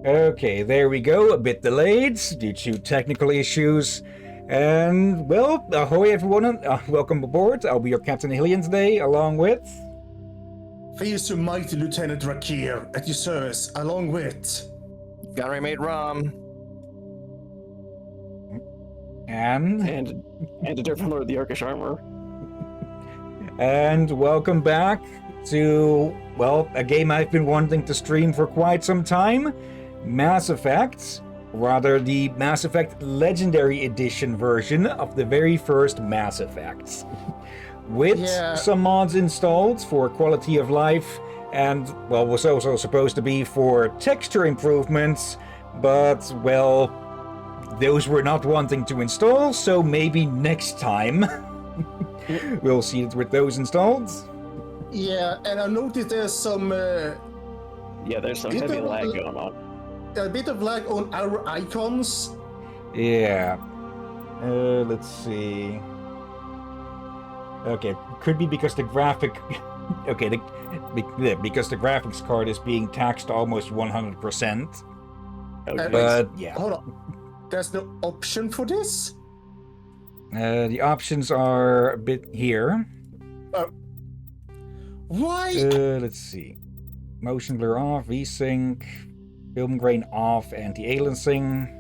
Okay, there we go. A bit delayed due to technical issues. And, well, ahoy everyone, welcome aboard. I'll be your Captain Hillyan today, along with... Fears to mighty Lieutenant Rakir at your service, along with... Gunnery Mate Rom. And a different Lord of the Orcish Armor. And welcome back to, well, a game I've been wanting to stream for quite some time. Mass Effect. Rather, the Mass Effect Legendary Edition version of the very first Mass Effect. With some mods installed for quality of life, and, well, was also supposed to be for texture improvements, but, well, those were not wanting to install, so maybe next time we'll see it with those installed. Yeah, and I noticed there's some... there's some heavy lag going on. A bit of lag on our icons. Yeah. Let's see. Okay, could be because the graphic... okay, because the graphics card is being taxed almost 100%. Okay. But, yeah. Hold on. There's no option for this? The options are a bit here. Why? Let's see. Motion blur off, VSync, film grain off, anti-aliasing.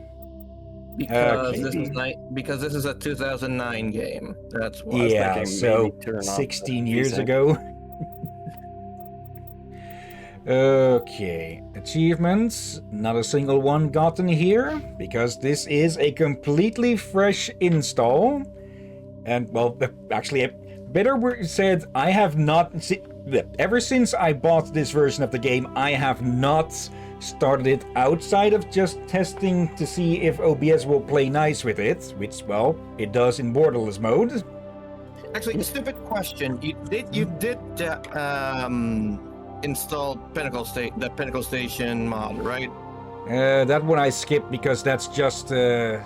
Because this is a 2009 game. That's why. Yeah, so 16 years ago. Okay, achievements. Not a single one gotten here, because this is a completely fresh install. And, well, actually, better word said, I have not... ever since I bought this version of the game, I have not started it outside of just testing to see if OBS will play nice with it, which, well, it does in borderless mode. Actually, stupid question. You did install the Pinnacle Station mod, right? That one I skipped because that's just, there's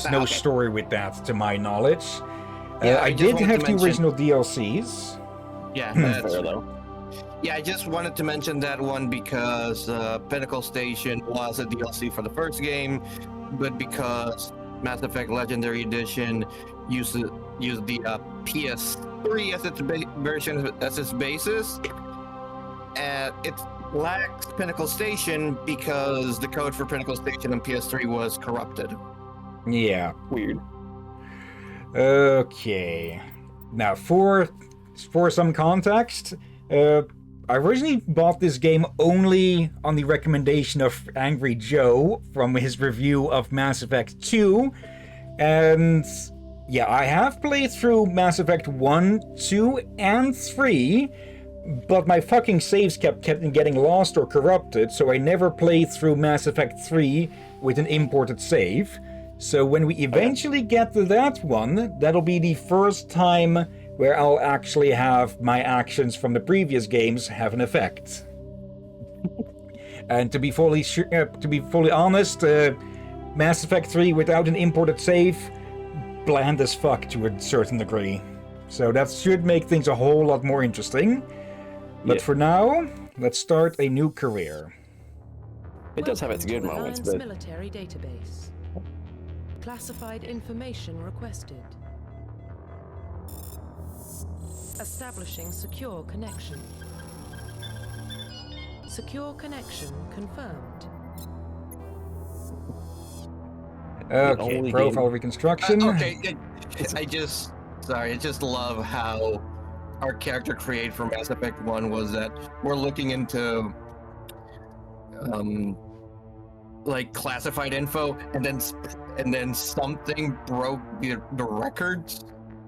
no story with that, to my knowledge. I did have the original DLCs. Yeah, that's fair though. Yeah, I just wanted to mention that one because Pinnacle Station was a DLC for the first game, but because Mass Effect Legendary Edition used the PS3 as its version as its basis, and it lacks Pinnacle Station because the code for Pinnacle Station on PS3 was corrupted. Yeah. Weird. Okay. Now, for some context, I originally bought this game only on the recommendation of Angry Joe from his review of Mass Effect 2, and yeah, I have played through Mass Effect 1, 2, and 3, but my fucking saves kept getting lost or corrupted, so I never played through Mass Effect 3 with an imported save. So when we eventually get to that one, that'll be the first time where I'll actually have my actions from the previous games have an effect. And to be fully honest, Mass Effect 3 without an imported save, bland as fuck to a certain degree. So that should make things a whole lot more interesting. But for now, let's start a new career. It does have its good moments, but... Military database. Classified information requested. Establishing secure connection. Secure connection confirmed. Okay, profile reconstruction. Okay, I just love how our character created for Mass Effect 1 was that we're looking into like classified info, and then something broke the records.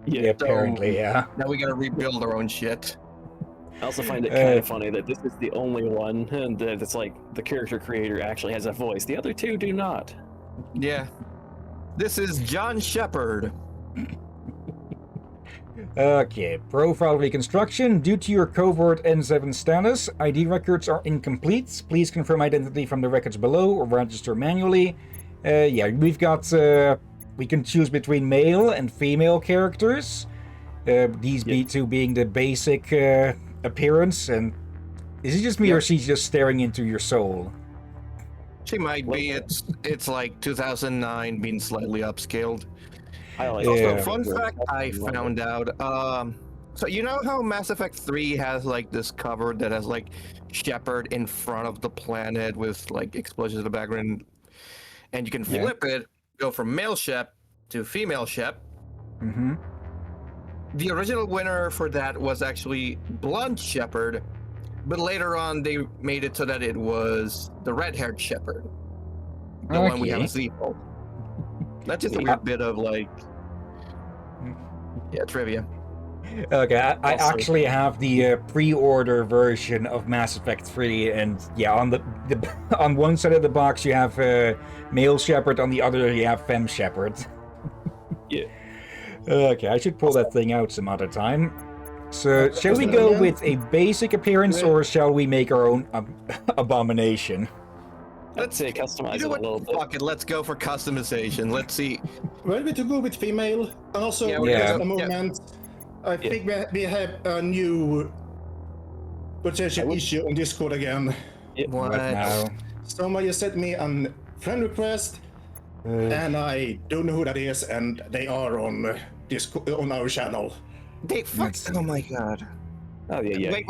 Yeah, apparently, yeah. Now we gotta rebuild our own shit. I also find it kind of funny that this is the only one that it's like the character creator actually has a voice. The other two do not. Yeah. This is John Shepard. Okay, profile reconstruction. Due to your covert N7 status, ID records are incomplete. Please confirm identity from the records below or register manually. We've got... we can choose between male and female characters. These two being the basic appearance. And is it just me or is she just staring into your soul? She might be. It's like 2009 being slightly upscaled. I like Also, Yeah. fun fact I found out. So you know how Mass Effect 3 has like this cover that has like Shepard in front of the planet with like explosions in the background, and you can Yeah. flip it, go from male Shep to female Shep. Mm-hmm. The original winner for that was actually blonde Shepard, but later on they made it so that it was the red-haired Shepard, the one we have Okay. as default. That's just a weird bit of like, yeah, trivia. Okay, I Also- actually have the pre-order version of Mass Effect 3, and yeah, on the on one side of the box you have male Shepard, on the other you have femme Shepard. Yeah. Okay, I should pull that thing out some other time. So, shall we go Yeah. with a basic appearance, Yeah. or shall we make our own abomination? I'd say customize You know it a little what? bit. Fuck it. Let's go for customization. Let's see. Well, we to go with female, and also Yeah, we just can- a moment. I think we have a new potential issue on Discord again. What? What now? Somebody sent me a friend request, and I don't know who that is, and they are on Discord on our channel. They fuck. Let's see. Oh my god. Oh yeah. Wait.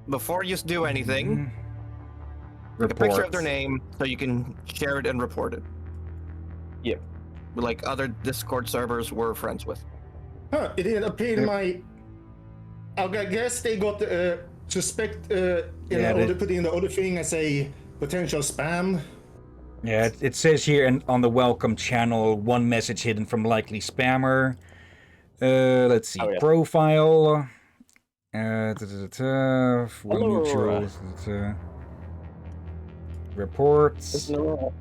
Before you do anything, Mm-hmm. take a picture of Report. their name so you can share it and report it. Yep. Like other Discord servers we're friends with. Huh, it didn't appear in Yep. my. I guess they got suspect Yeah, they- put in the other thing as a potential spam. Yeah, it says here on the welcome channel, one message hidden from likely spammer. Let's see, Oh, yeah. profile. One Hello, mutual. Aurora. Reports. Hello.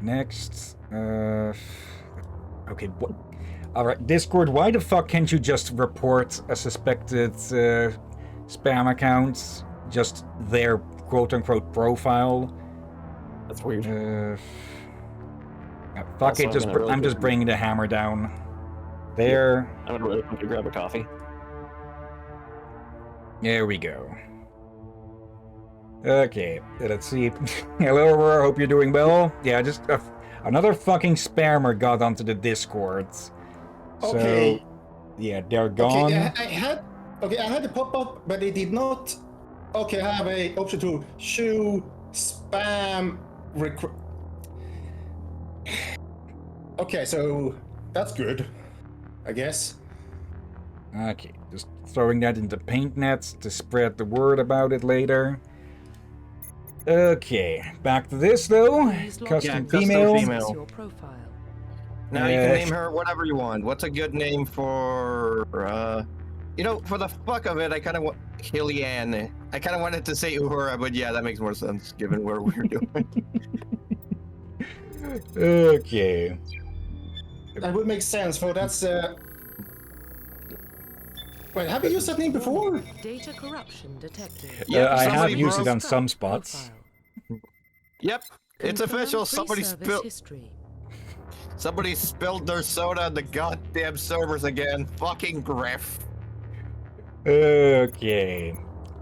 Next. Okay, what? Alright, Discord, why the fuck can't you just report a suspected spam account? Just their quote-unquote profile? That's weird. Fuck Also, it, I'm just gonna really I'm just quickly- bringing the hammer down. There. I'm gonna really quickly grab a coffee. There we go. Okay, let's see. Hello, Aurora, hope you're doing well. Yeah, just another fucking spammer got onto the Discord. Okay. So, yeah, they're gone. Okay, I had the pop up, but it did not. Okay, I have a option to show spam request. Okay, so that's good, I guess. Okay, just throwing that into paint nets to spread the word about it later. Okay, back to this though. Please log Custom in. custom female. female. Access your profile. Now you can Yeah. name her whatever you want. What's a good name for? You know, for the fuck of it, I kind of want Hillyan. I kind of wanted to say Uhura, but yeah, that makes more sense given where we're doing. Okay. That would make sense, for that's. Wait, have you used that name before? Data corruption detected. Yep, I have somebody used it broke- on some spots. Profile. Yep, it's Confirm official. Somebody pre-service spilled. history. Somebody spilled their soda on the goddamn servers again. Fucking Griff. Okay.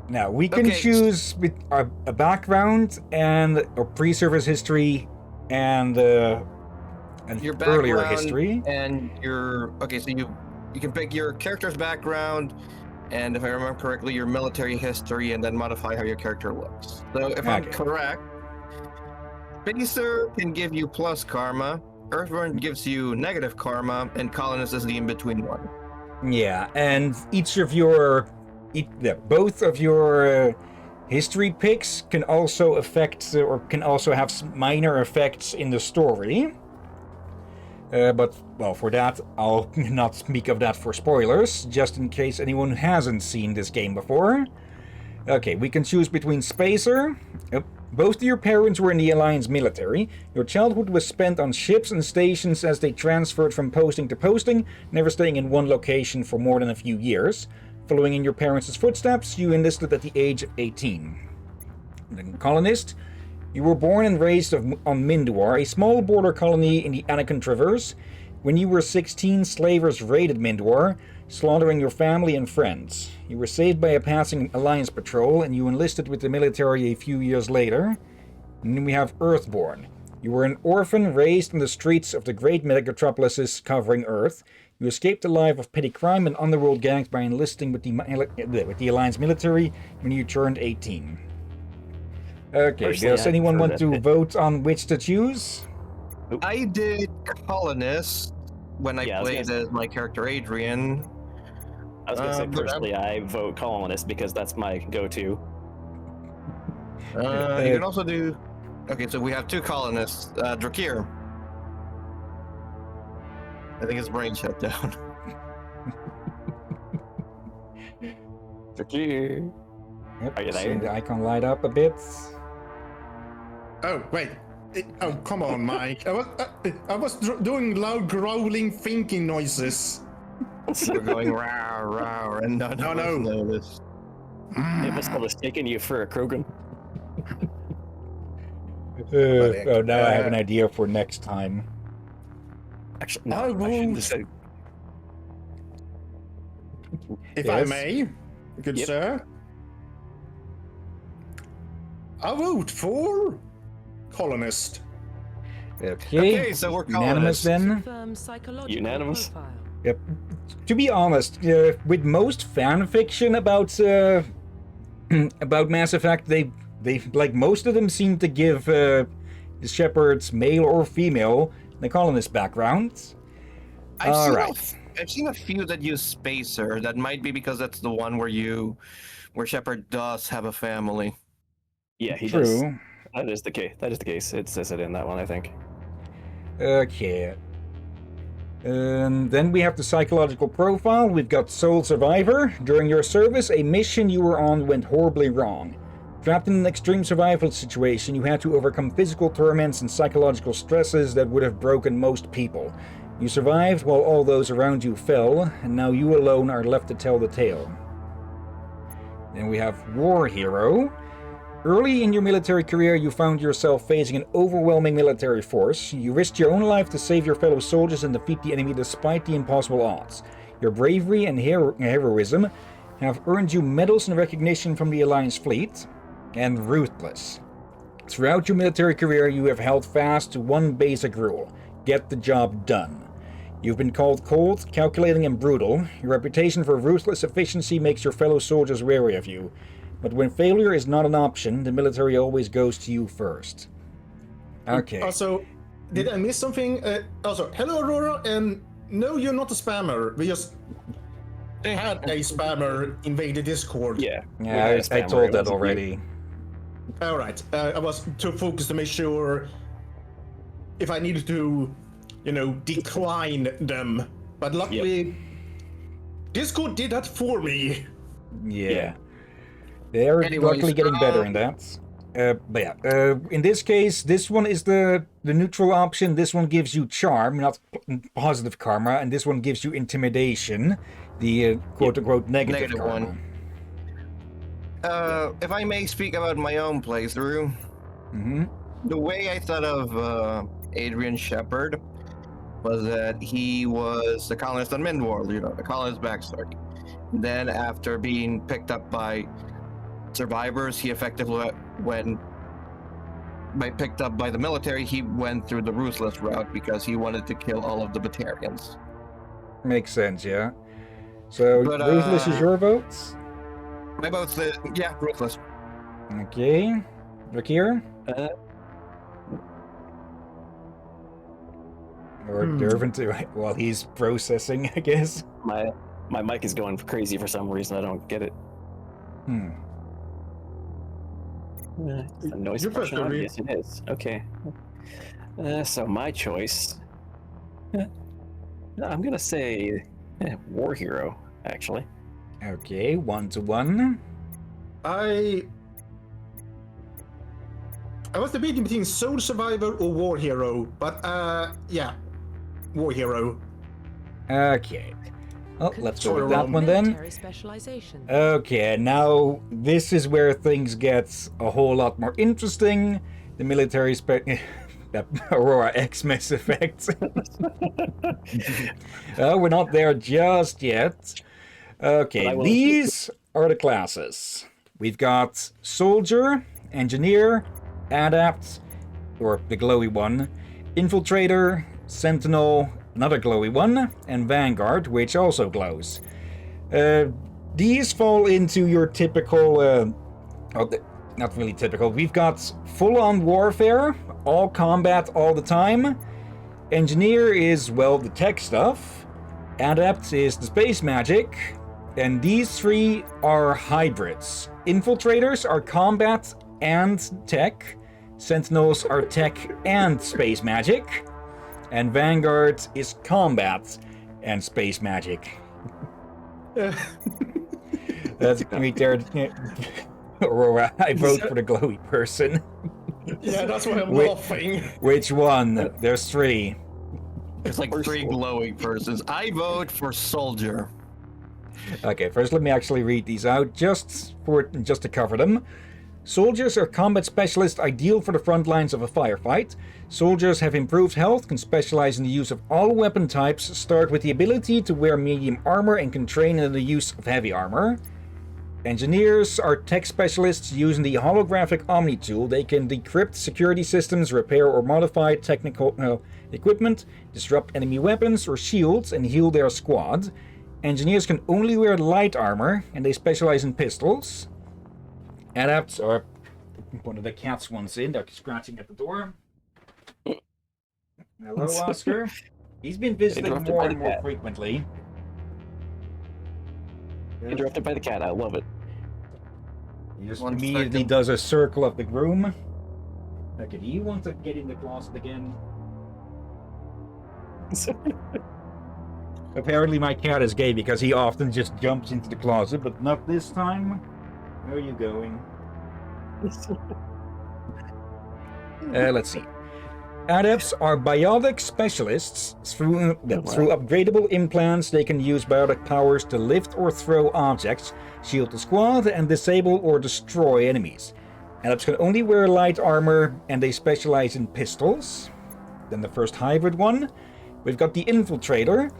Now we can Okay. choose a background and a pre-service history and an Your earlier background history. and your okay. So you can pick your character's background, and if I remember correctly, your military history, and then modify how your character looks. So if I'm Okay. correct, Spacer can give you plus karma. Earthborn gives you negative karma, and Colonist is the in-between one. Yeah, and both of your history picks can also affect or can also have some minor effects in the story. But, well, for that, I'll not speak of that for spoilers, just in case anyone hasn't seen this game before. Okay, we can choose between Spacer. Both of your parents were in the Alliance military. Your childhood was spent on ships and stations as they transferred from posting to posting, never staying in one location for more than a few years. Following in your parents' footsteps, you enlisted at the age of 18. Then Colonist. You were born and raised on Minduar, a small border colony in the Anakin Traverse. When you were 16, slavers raided Minduar, slaughtering your family and friends. You were saved by a passing Alliance patrol, and you enlisted with the military a few years later. And then we have Earthborn. You were an orphan raised in the streets of the great metropolises covering Earth. You escaped alive of petty crime and underworld gangs by enlisting with the Alliance military when you turned 18. Okay, Personally, does I anyone prefer want to that. vote on which to choose? I did colonist when I Yeah, I was played gonna- as my character Adrian. I was gonna say but I'm- personally, I vote colonist because that's my go-to. You can also do. Okay, so we have two colonists. Drakir. I think his brain shut down. Yep, Are you seeing there? the icon light up a bit. Oh, wait. Oh, come on, Mike. I was doing loud growling thinking noises. We're going rah rah, and none No, of us no. noticed. It must have mistaken you for a Krogan. Oh, now I have an idea for next time. Actually, no, I I shouldn't won't. have said. If I Yes. may, good Yep. sir. I vote for colonist. Okay, So we're unanimous colonists. then. Confirm psychological Unanimous? profile. Yep. To be honest, with most fan fiction about about Mass Effect, they like most of them seem to give the shepherds, male or female, the colonist background. All right. I've seen a few that use spacer. That might be because that's the one where Shepard does have a family. Yeah, he does. True. That is the case. That is the case. It says it in that one, I think. Okay. Then we have the psychological profile. We've got Soul Survivor. During your service, a mission you were on went horribly wrong. Trapped in an extreme survival situation, you had to overcome physical torments and psychological stresses that would have broken most people. You survived while all those around you fell, and now you alone are left to tell the tale. Then we have War Hero. Early in your military career, you found yourself facing an overwhelming military force. You risked your own life to save your fellow soldiers and defeat the enemy despite the impossible odds. Your bravery and heroism have earned you medals and recognition from the Alliance fleet. And Ruthless. Throughout your military career, you have held fast to one basic rule: get the job done. You've been called cold, calculating, and brutal. Your reputation for ruthless efficiency makes your fellow soldiers wary of you. But when failure is not an option, the military always goes to you first. Okay. Also, did I miss something? Also, hello, Aurora, and no, you're not a spammer. We just had a spammer invade the Discord. Yeah. Yeah, I told that already. All right. I was too focused to make sure if I needed to, decline them. But luckily, Discord did that for me. Yeah. They're Anyways, luckily getting better in that. But yeah, in this case, this one is the neutral option. This one gives you charm, not positive karma, and this one gives you intimidation, the quote-unquote negative karma. one. If I may speak about my own playthrough, the way I thought of Adrian Shepard was that he was the colonist on Mindworld, the colonist backstory. Then after being picked up by survivors, he effectively picked up by the military, he went through the ruthless route because he wanted to kill all of the Batarians. Makes sense, yeah. So, But, Ruthless is your votes? My vote's ruthless. Okay. Drakir? Or Dervin to, while he's processing, I guess. My mic is going crazy for some reason. I don't get it. A noise You're suppression supposed to on? read- Yes, it is. Okay. So my choice. I'm gonna say War Hero, actually. Okay, 1-1. I was debating between Soul Survivor or War Hero, but yeah, War Hero. Okay. Oh, let's go with Confirm that one then. Military specialization. Okay, now this is where things get a whole lot more interesting. The military that Aurora X Mass Effect. We're not there just yet. Okay, these are the classes. We've got Soldier, Engineer, Adept, or the glowy one, Infiltrator, Sentinel, another glowy one, and Vanguard, which also glows. These fall into your typical, not really typical. We've got full-on warfare, all combat all the time. Engineer is, well, the tech stuff. Adept is the space magic. And these three are hybrids. Infiltrators are combat and tech. Sentinels are tech and space magic. And Vanguard is combat and space magic. That's me there. Aurora, I vote for the glowy person. Yeah, that's why I'm laughing. Which one? There's three. There's like three glowing persons. I vote for soldier. Okay, first let me actually read these out just to cover them. Soldiers are combat specialists ideal for the front lines of a firefight. Soldiers have improved health, can specialize in the use of all weapon types, start with the ability to wear medium armor, and can train in the use of heavy armor. Engineers are tech specialists using the holographic Omni tool. They can decrypt security systems, repair or modify technical equipment, disrupt enemy weapons or shields, and heal their squad. Engineers can only wear light armor, and they specialize in pistols. Adepts are one of the cats ones in. They're scratching at the door. Hello, Oscar. He's been visiting more and more frequently. Interrupted by the cat. I love it. He just immediately does a circle of the room. Okay, do you want to get in the closet again? Apparently my cat is gay because he often just jumps into the closet, but not this time. Where are you going? Let's see. Adepts are biotic specialists. Through upgradable implants, they can use biotic powers to lift or throw objects, shield the squad, and disable or destroy enemies. Adepts can only wear light armor, and they specialize in pistols. Then the first hybrid one. We've got the Infiltrator.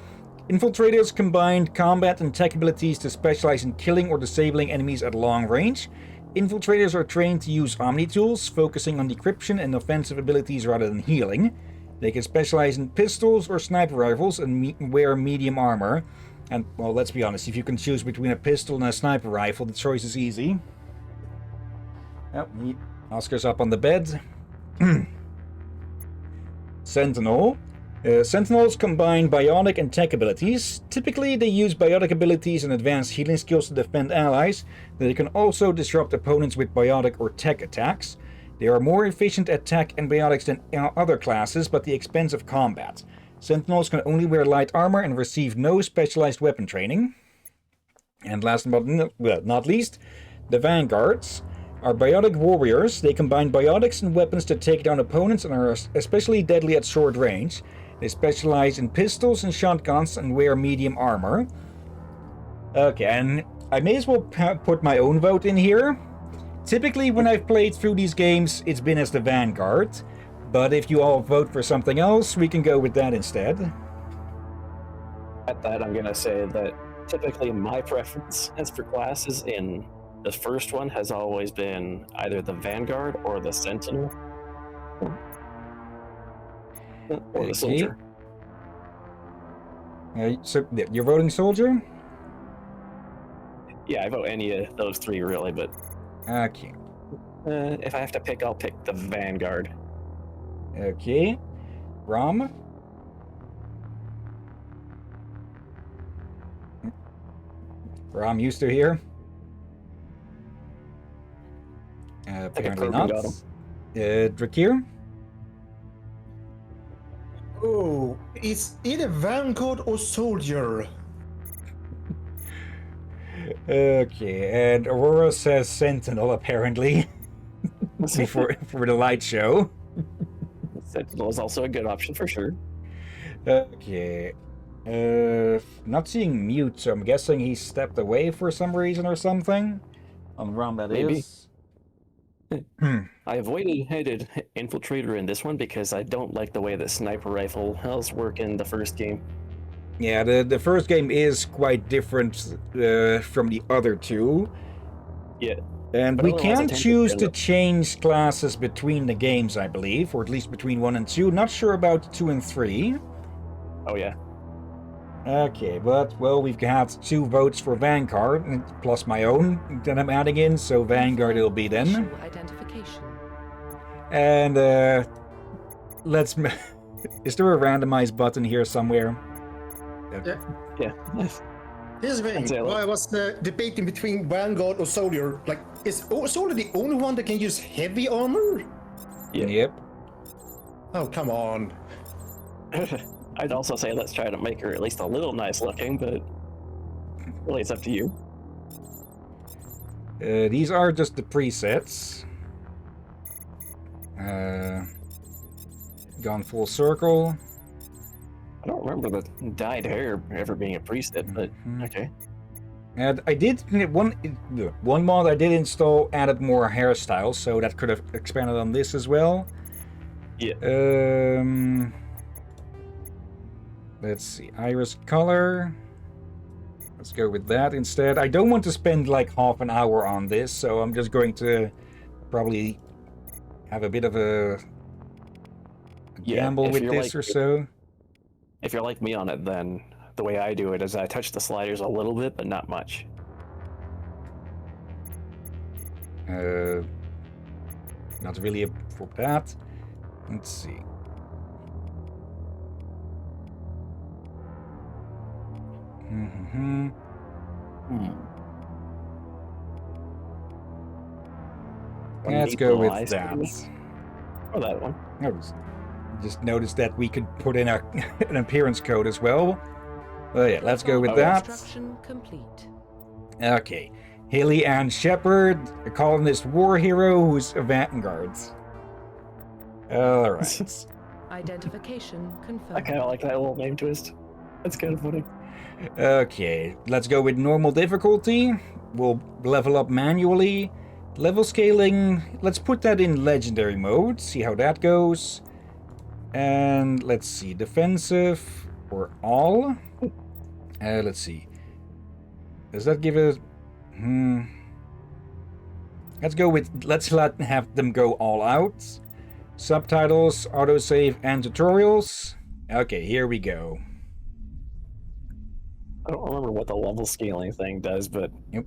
Infiltrators combine combat and tech abilities to specialize in killing or disabling enemies at long range. Infiltrators are trained to use Omni tools, focusing on decryption and offensive abilities rather than healing. They can specialize in pistols or sniper rifles and wear medium armor. And, well, let's be honest, if you can choose between a pistol and a sniper rifle, the choice is easy. Yep, Oscar's up on the bed. Sentinel. Sentinels combine biotic and tech abilities. Typically, they use biotic abilities and advanced healing skills to defend allies. They can also disrupt opponents with biotic or tech attacks. They are more efficient at tech and biotics than other classes, but at the expense of combat. Sentinels can only wear light armor and receive no specialized weapon training. And last but not least, the Vanguards are biotic warriors. They combine biotics and weapons to take down opponents and are especially deadly at short range. They specialize in pistols and shotguns and wear medium armor. Okay, and I may as well put my own vote in here. Typically, when I've played through these games, it's been as the Vanguard. But if you all vote for something else, we can go with that instead. At that, I'm going to say that typically my preference as for classes in the first one has always been either the Vanguard or the Sentinel. Or the soldier. So you're voting soldier? Yeah, I vote any of those three really, but okay. If I have to pick, I'll pick the Vanguard. Okay. Rom? Rom, you still here? Apparently not. Drakir? Oh, it's either Vanguard or Soldier. Okay, and Aurora says Sentinel, apparently. for the light show. Sentinel is also a good option for sure. Okay. Not seeing Mute, so I'm guessing he stepped away for some reason or something. On Rom, that Maybe. is. I avoided Infiltrator in this one because I don't like the way the sniper rifles work in the first game. Yeah, the first game is quite different from the other two. Yeah. And But we otherwise, I can tend to choose end to up- change classes between the games, I believe, or at least between 1 and 2. Not sure about 2 and 3. Oh yeah. Okay, but, well, we've had 2 votes for Vanguard, plus my own that I'm adding in, so Vanguard it'll be then. Issue identification. And, let's... Is there a randomized button here somewhere? Yeah. Here's the I'd say thing. a lot. I was debating between Vanguard or Soldier. Like, is Soldier the only one that can use heavy armor? Yeah. Yep. Oh, come on. I'd also say let's try to make her at least a little nice looking, but really it's up to you. These are just the presets. Gone full circle. I don't remember the dyed hair ever being a preset, but okay. And I did one mod I did install added more hairstyles, so that could have expanded on this as well. Yeah. Let's see, iris color. Let's go with that instead. I don't want to spend like half an hour on this, so I'm just going to probably have a bit of a gamble if with you're this like- or so. If you're like me on it, then the way I do it is I touch the sliders a little bit, but not much. Not really for that. Let's see. Mm-hmm. Let's go Maple with ice that. cream? Or that one. I just noticed that we could put in an appearance code as well. Oh yeah, let's go with Oh, that. Construction complete. Okay. Hillyan Shepard, a colonist war hero who's a vanguard. Alright. Identification I confirmed. kind of like that little name twist. That's kind of funny. Okay, let's go with normal difficulty. We'll level up manually. Level scaling, let's put that in legendary mode, see how that goes. And let's see, defensive or all. Let's see. Does that give it... Let's go with... Let's have them go all out. Subtitles, autosave, and tutorials. Okay, here we go. I don't remember what the level scaling thing does, but Yep.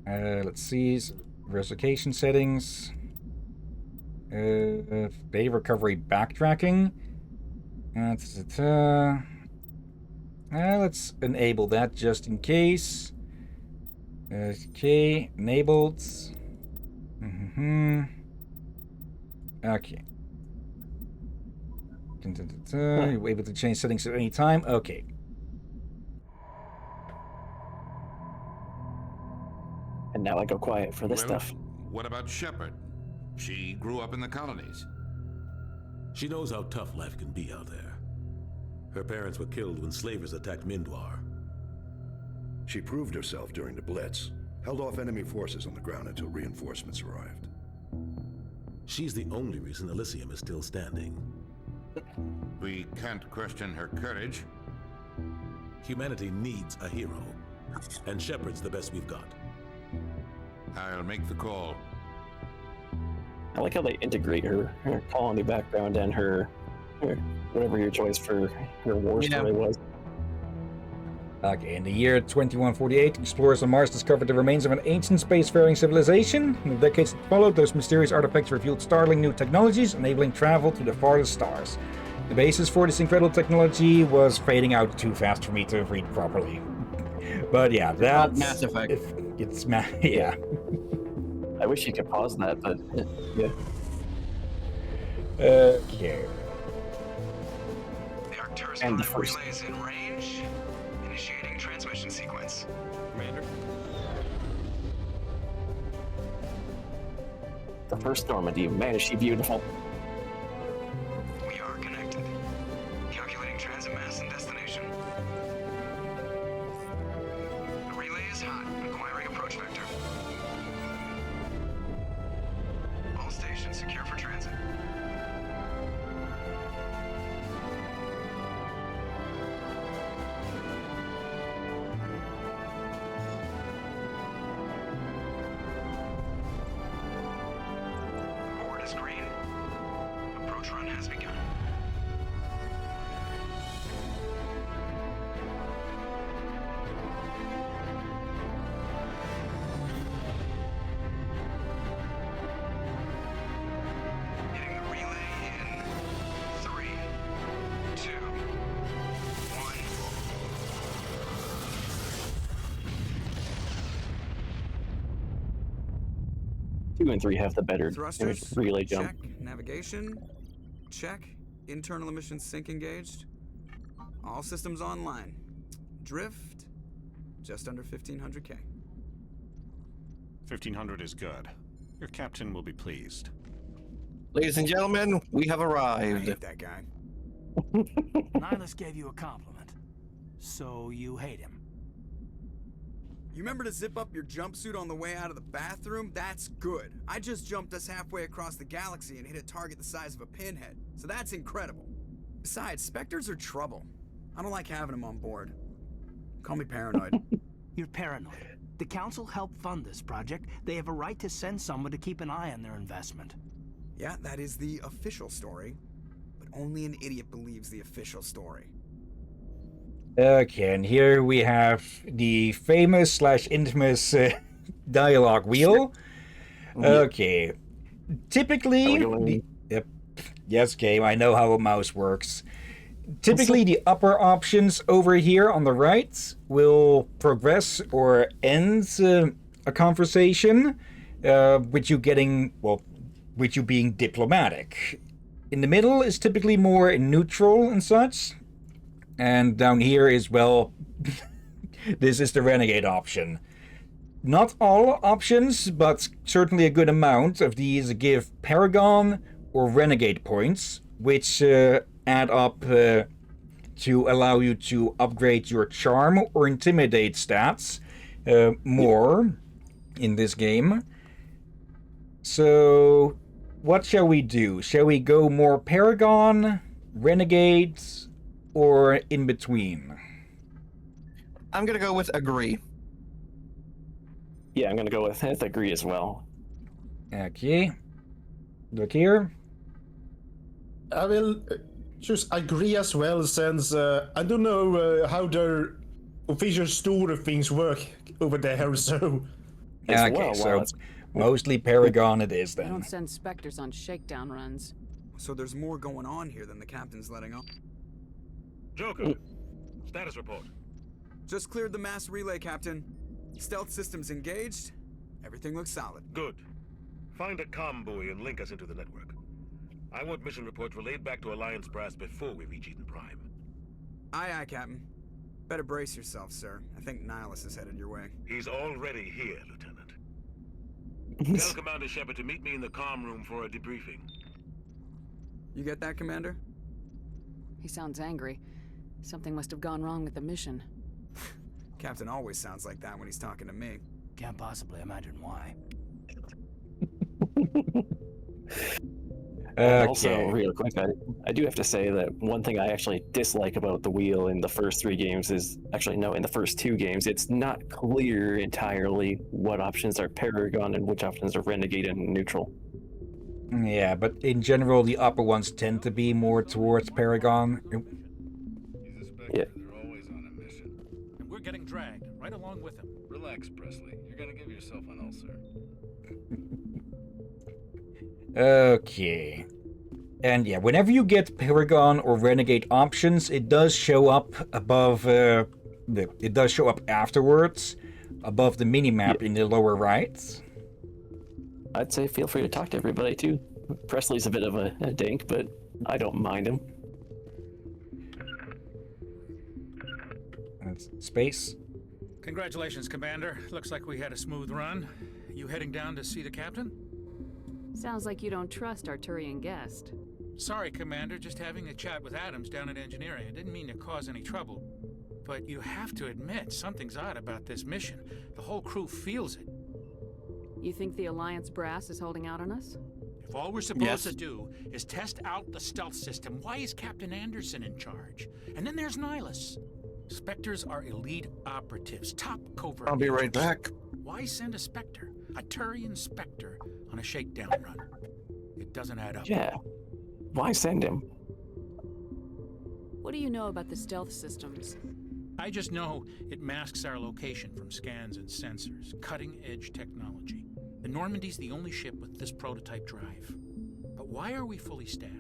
Let's see. Replication settings. Day recovery backtracking. Let's enable that just in case. Okay, enabled. Okay. You're able to change settings at any time. Okay. and now I go quiet for this Well, stuff. What about Shepard? She grew up in the colonies. She knows how tough life can be out there. Her parents were killed when slavers attacked Mindwar. She proved herself during the Blitz, held off enemy forces on the ground until reinforcements arrived. She's the only reason Elysium is still standing. We can't question her courage. Humanity needs a hero, and Shepard's the best we've got. I'll make the call. I like how they integrate her colony background and her whatever your choice for her war story was. Okay, in the year 2148, explorers on Mars discovered the remains of an ancient spacefaring civilization. In the decades that followed, those mysterious artifacts revealed startling new technologies, enabling travel to the farthest stars. The basis for this incredible technology was fading out too fast for me to read properly. But yeah, that's... Mass Effect. It's yeah. I wish you could pause that, but yeah. Okay. The Arcturus And the V first- relay is in range. Initiating transmission sequence. Commander. The first Normandy, man, is she beautiful. We are connected. Calculating transit mass and destination. The relay is hot. Acquiring approach vector. All stations secure for transit. approach run has begun. Hitting the relay in 3, 2, 1. 2 and 3 have the better Thrusters, relay jump. check. Navigation, check. Internal emissions sync engaged. All systems online. Drift, just under 1500K. 1500 is good. Your captain will be pleased. Ladies and gentlemen, we have I arrived. hate that guy. Nihilus gave you a compliment, so you hate him. You remember to zip up your jumpsuit on the way out of the bathroom? That's good. I just jumped us halfway across the galaxy and hit a target the size of a pinhead, so that's incredible. Besides, Spectres are trouble. I don't like having them on board. Call me paranoid. You're paranoid. The Council helped fund this project. They have a right to send someone to keep an eye on their investment. Yeah, that is the official story, but only an idiot believes the official story. Okay, and here we have the famous slash infamous dialogue wheel. Okay. Typically, yep, yes, game, I know how a mouse works. Typically, the upper options over here on the right will progress or end a conversation, with you getting, well, with you being diplomatic. In the middle is typically more neutral and such. And down here is, well, this is the renegade option. Not all options, but certainly a good amount of these give Paragon or Renegade points, which add up to allow you to upgrade your Charm or Intimidate stats more in this game. So, what shall we do? Shall we go more Paragon, Renegades, or in between? I'm gonna go with agree. Yeah, I'm gonna go with agree as well. Okay. Look here. I will just agree as well, since I don't know how their official store things work over there, so... Okay, so mostly Paragon it is They then. don't send Spectres on shakedown runs. So there's more going on here than the captain's letting on. Joker, status report. Just cleared the mass relay, Captain. Stealth systems engaged. Everything looks solid. Good. Find a comm buoy and link us into the network. I want mission reports relayed back to Alliance Brass before we reach Eden Prime. Aye, aye, Captain. Better brace yourself, sir. I think Nihilus is headed your way. He's already here, Lieutenant. Tell Commander Shepard to meet me in the comm room for a debriefing. You get that, Commander? He sounds angry. Something must have gone wrong with the mission. Captain always sounds like that when he's talking to me. Can't possibly imagine why. Also, real quick, I do have to say that one thing I actually dislike about the wheel in the first 3 games is, actually no, in the first 2 games, it's not clear entirely what options are Paragon and which options are Renegade and Neutral. Yeah, but in general, the upper ones tend to be more towards Paragon. Yeah. They're always on a mission. And we're getting dragged right along with him. Relax, Presley. You're gonna give yourself an ulcer. Okay. And yeah, whenever you get Paragon or Renegade options, it does show up above, it does show up afterwards, above the minimap in the lower right. I'd say feel free to talk to everybody too. Presley's a bit of a dink, but I don't mind him. That's space. Congratulations, Commander. Looks like we had a smooth run. You heading down to see the captain? Sounds like you don't trust our Turian guest. Sorry, Commander. Just having a chat with Adams down at engineering. I didn't mean to cause any trouble. But you have to admit, something's odd about this mission. The whole crew feels it. You think the Alliance brass is holding out on us? If all we're supposed to do is test out the stealth system, why is Captain Anderson in charge? And then there's Nihilus. Spectres are elite operatives, top covert. I'll be right agents. back. Why send a Spectre, a Turian Spectre, on a shakedown run? It doesn't add up. Yeah. why send him? What do you know about the stealth systems? I just know it masks our location from scans and sensors. Cutting-edge technology. The Normandy's the only ship with this prototype drive. But why are we fully staffed?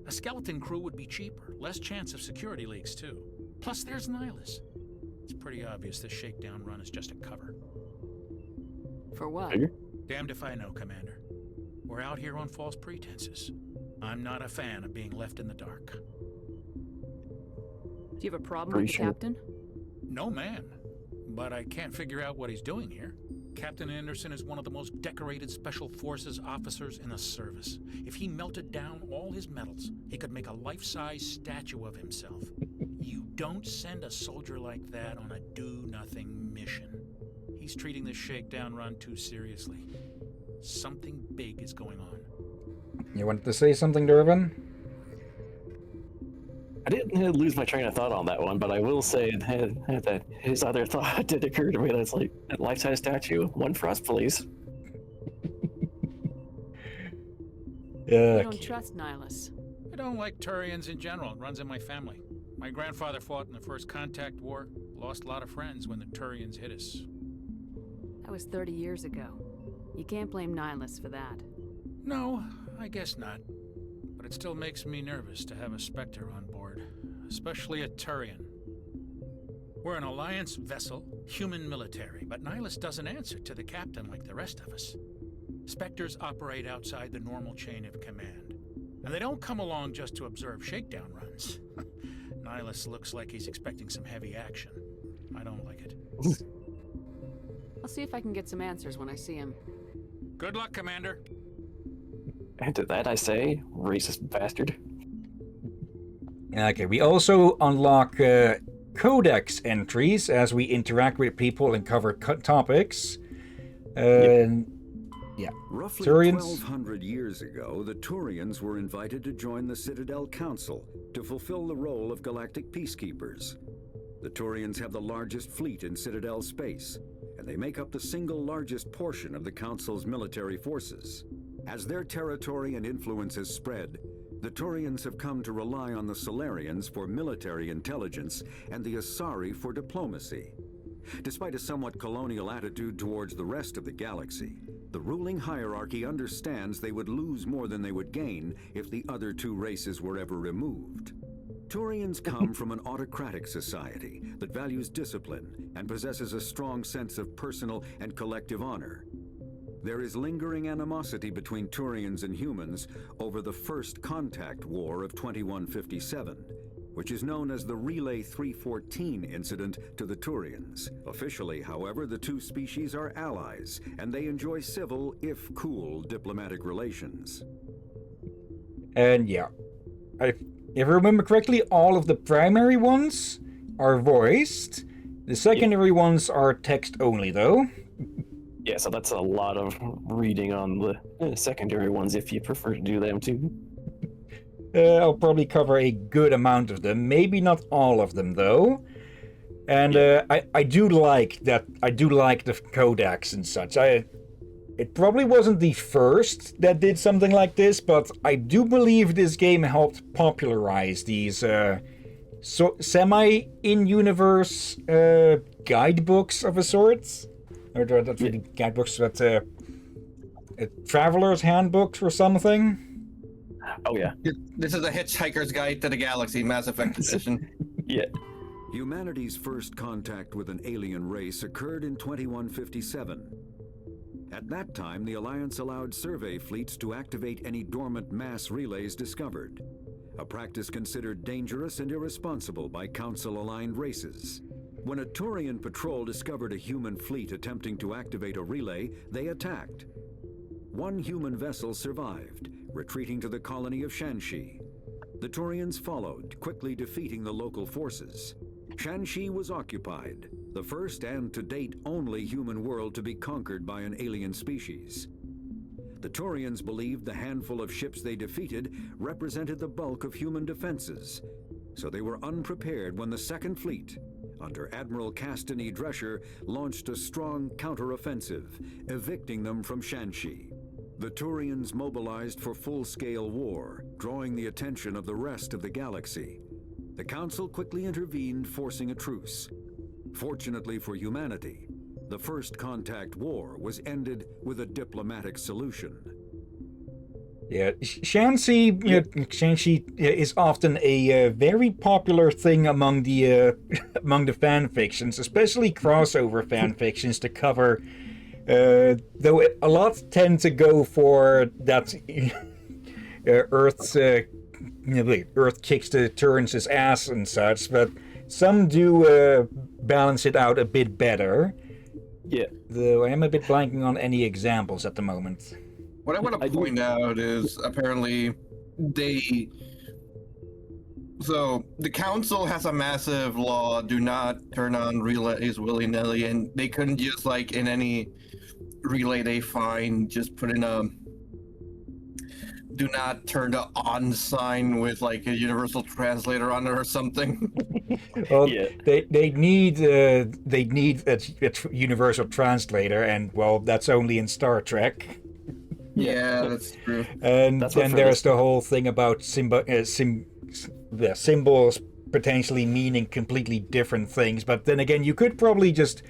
A skeleton crew would be cheaper, less chance of security leaks too. Plus there's Nihilus. It's pretty obvious this shakedown run is just a cover. For what? Damned if I know, Commander. We're out here on false pretenses. I'm not a fan of being left in the dark. Do you have a problem with the captain? No, man. But I can't figure out what he's doing here. Captain Anderson is one of the most decorated Special Forces officers in the service. If he melted down all his medals, he could make a life-size statue of himself. You don't send a soldier like that on a do-nothing mission. He's treating this shakedown run too seriously. Something big is going on. You wanted to say something, Dervin? I didn't lose my train of thought on that one, but I will say that his other thought did occur to me. That's like, that life-size statue. One for us, please. You don't trust Nihilus. I don't like Turians in general. It runs in my family. My grandfather fought in the First Contact War. Lost a lot of friends when the Turians hit us. That was 30 years ago. You can't blame Nihilus for that. No, I guess not. But it still makes me nervous to have a Spectre on board, especially a Turian. We're an Alliance vessel, human military, but Nihilus doesn't answer to the captain like the rest of us. Spectres operate outside the normal chain of command, and they don't come along just to observe shakedown runs. Nihilus looks like he's expecting some heavy action. I don't like it. I'll see if I can get some answers when I see him. Good luck, Commander. And to that I say, racist bastard. Okay, we also unlock codex entries as we interact with people and cover topics. Yeah. Roughly Turians. 1,200 years ago, the Turians were invited to join the Citadel Council to fulfill the role of galactic peacekeepers. The Turians have the largest fleet in Citadel space, and they make up the single largest portion of the Council's military forces. As their territory and influence has spread, the Turians have come to rely on the Solarians for military intelligence and the Asari for diplomacy. Despite a somewhat colonial attitude towards the rest of the galaxy, the ruling hierarchy understands they would lose more than they would gain if the other two races were ever removed. Turians come from an autocratic society that values discipline and possesses a strong sense of personal and collective honor. There is lingering animosity between Turians and humans over the First Contact War of 2157, which is known as the Relay 314 incident to the Turians. Officially, however, the two species are allies, and they enjoy civil, if cool, diplomatic relations. And yeah, if I remember correctly, all of the primary ones are voiced. The secondary ones are text only, though. Yeah, so that's a lot of reading on the secondary ones if you prefer to do them too. I'll probably cover a good amount of them, maybe not all of them though. And I do like that. I do like the codex and such. It probably wasn't the first that did something like this, but I do believe this game helped popularize these semi-in-universe guidebooks of a sort. Or not really guidebooks, but traveler's handbooks or something. Oh yeah. This is a Hitchhiker's Guide to the Galaxy, Mass Effect edition. Yeah. Humanity's first contact with an alien race occurred in 2157. At that time, the Alliance allowed survey fleets to activate any dormant mass relays discovered, a practice considered dangerous and irresponsible by Council-aligned races. When a Turian patrol discovered a human fleet attempting to activate a relay, they attacked. One human vessel survived, retreating to the colony of Shanxi. The Turians followed, quickly defeating the local forces. Shanxi was occupied, the first and to date only human world to be conquered by an alien species. The Turians believed the handful of ships they defeated represented the bulk of human defenses, so they were unprepared when the Second Fleet, under Admiral Castanet Drescher, launched a strong counteroffensive, evicting them from Shanxi. The Turians mobilized for full-scale war, drawing the attention of the rest of the galaxy. The Council quickly intervened, forcing a truce. Fortunately for humanity, the First Contact War was ended with a diplomatic solution. Yeah, Shanxi is often a very popular thing among the among the fan fictions, especially crossover fan fictions to cover. Though a lot tend to go for that Earth kicks the Turians' ass and such, but some do balance it out a bit better. Yeah. Though I am a bit blanking on any examples at the moment. What I want to point out is apparently so the council has a massive law: do not turn on relays willy-nilly, and they couldn't just like in any relay they find just put in a do not turn to on sign with like a universal translator on it or something. Well, they need a universal translator, and well, that's only in Star Trek. Yeah, that's true. And then there's the whole thing about the symbols potentially meaning completely different things. But then again, you could probably just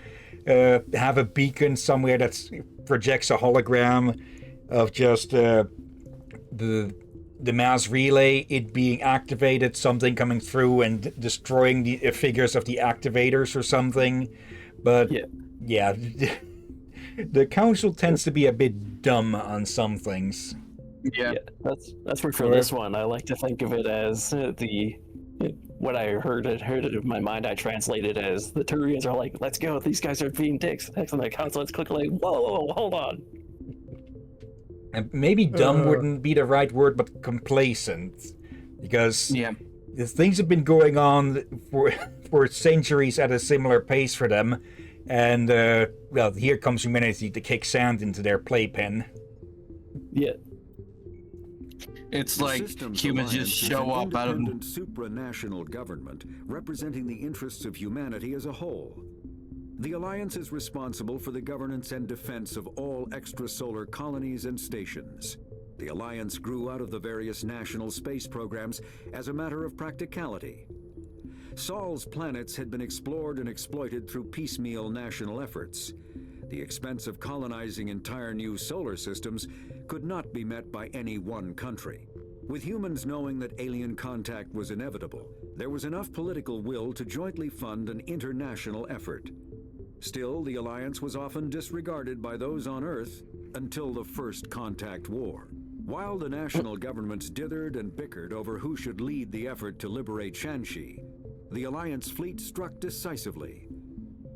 have a beacon somewhere that projects a hologram of just the mass relay, it being activated, something coming through and destroying the figures of the activators or something. But yeah, the council tends to be a bit dumb on some things. Yeah, that's where for this one I like to think of it as what I heard it in my mind. I translated as the Turians are like, "Let's go! These guys are being dicks." Next, and the council is quickly like, "Whoa, hold on." And maybe dumb wouldn't be the right word, but complacent, because the things have been going on for centuries at a similar pace for them, and well, here comes humanity to kick sand into their playpen. Yeah. It's like humans just show up out of supranational government representing the interests of humanity as a whole. The Alliance is responsible for the governance and defense of all extrasolar colonies and stations. The Alliance grew out of the various national space programs as a matter of practicality. Sol's planets had been explored and exploited through piecemeal national efforts. The expense of colonizing entire new solar systems could not be met by any one country. With humans knowing that alien contact was inevitable, there was enough political will to jointly fund an international effort. Still, the Alliance was often disregarded by those on Earth until the First Contact War. While the national governments dithered and bickered over who should lead the effort to liberate Shanxi, the Alliance fleet struck decisively.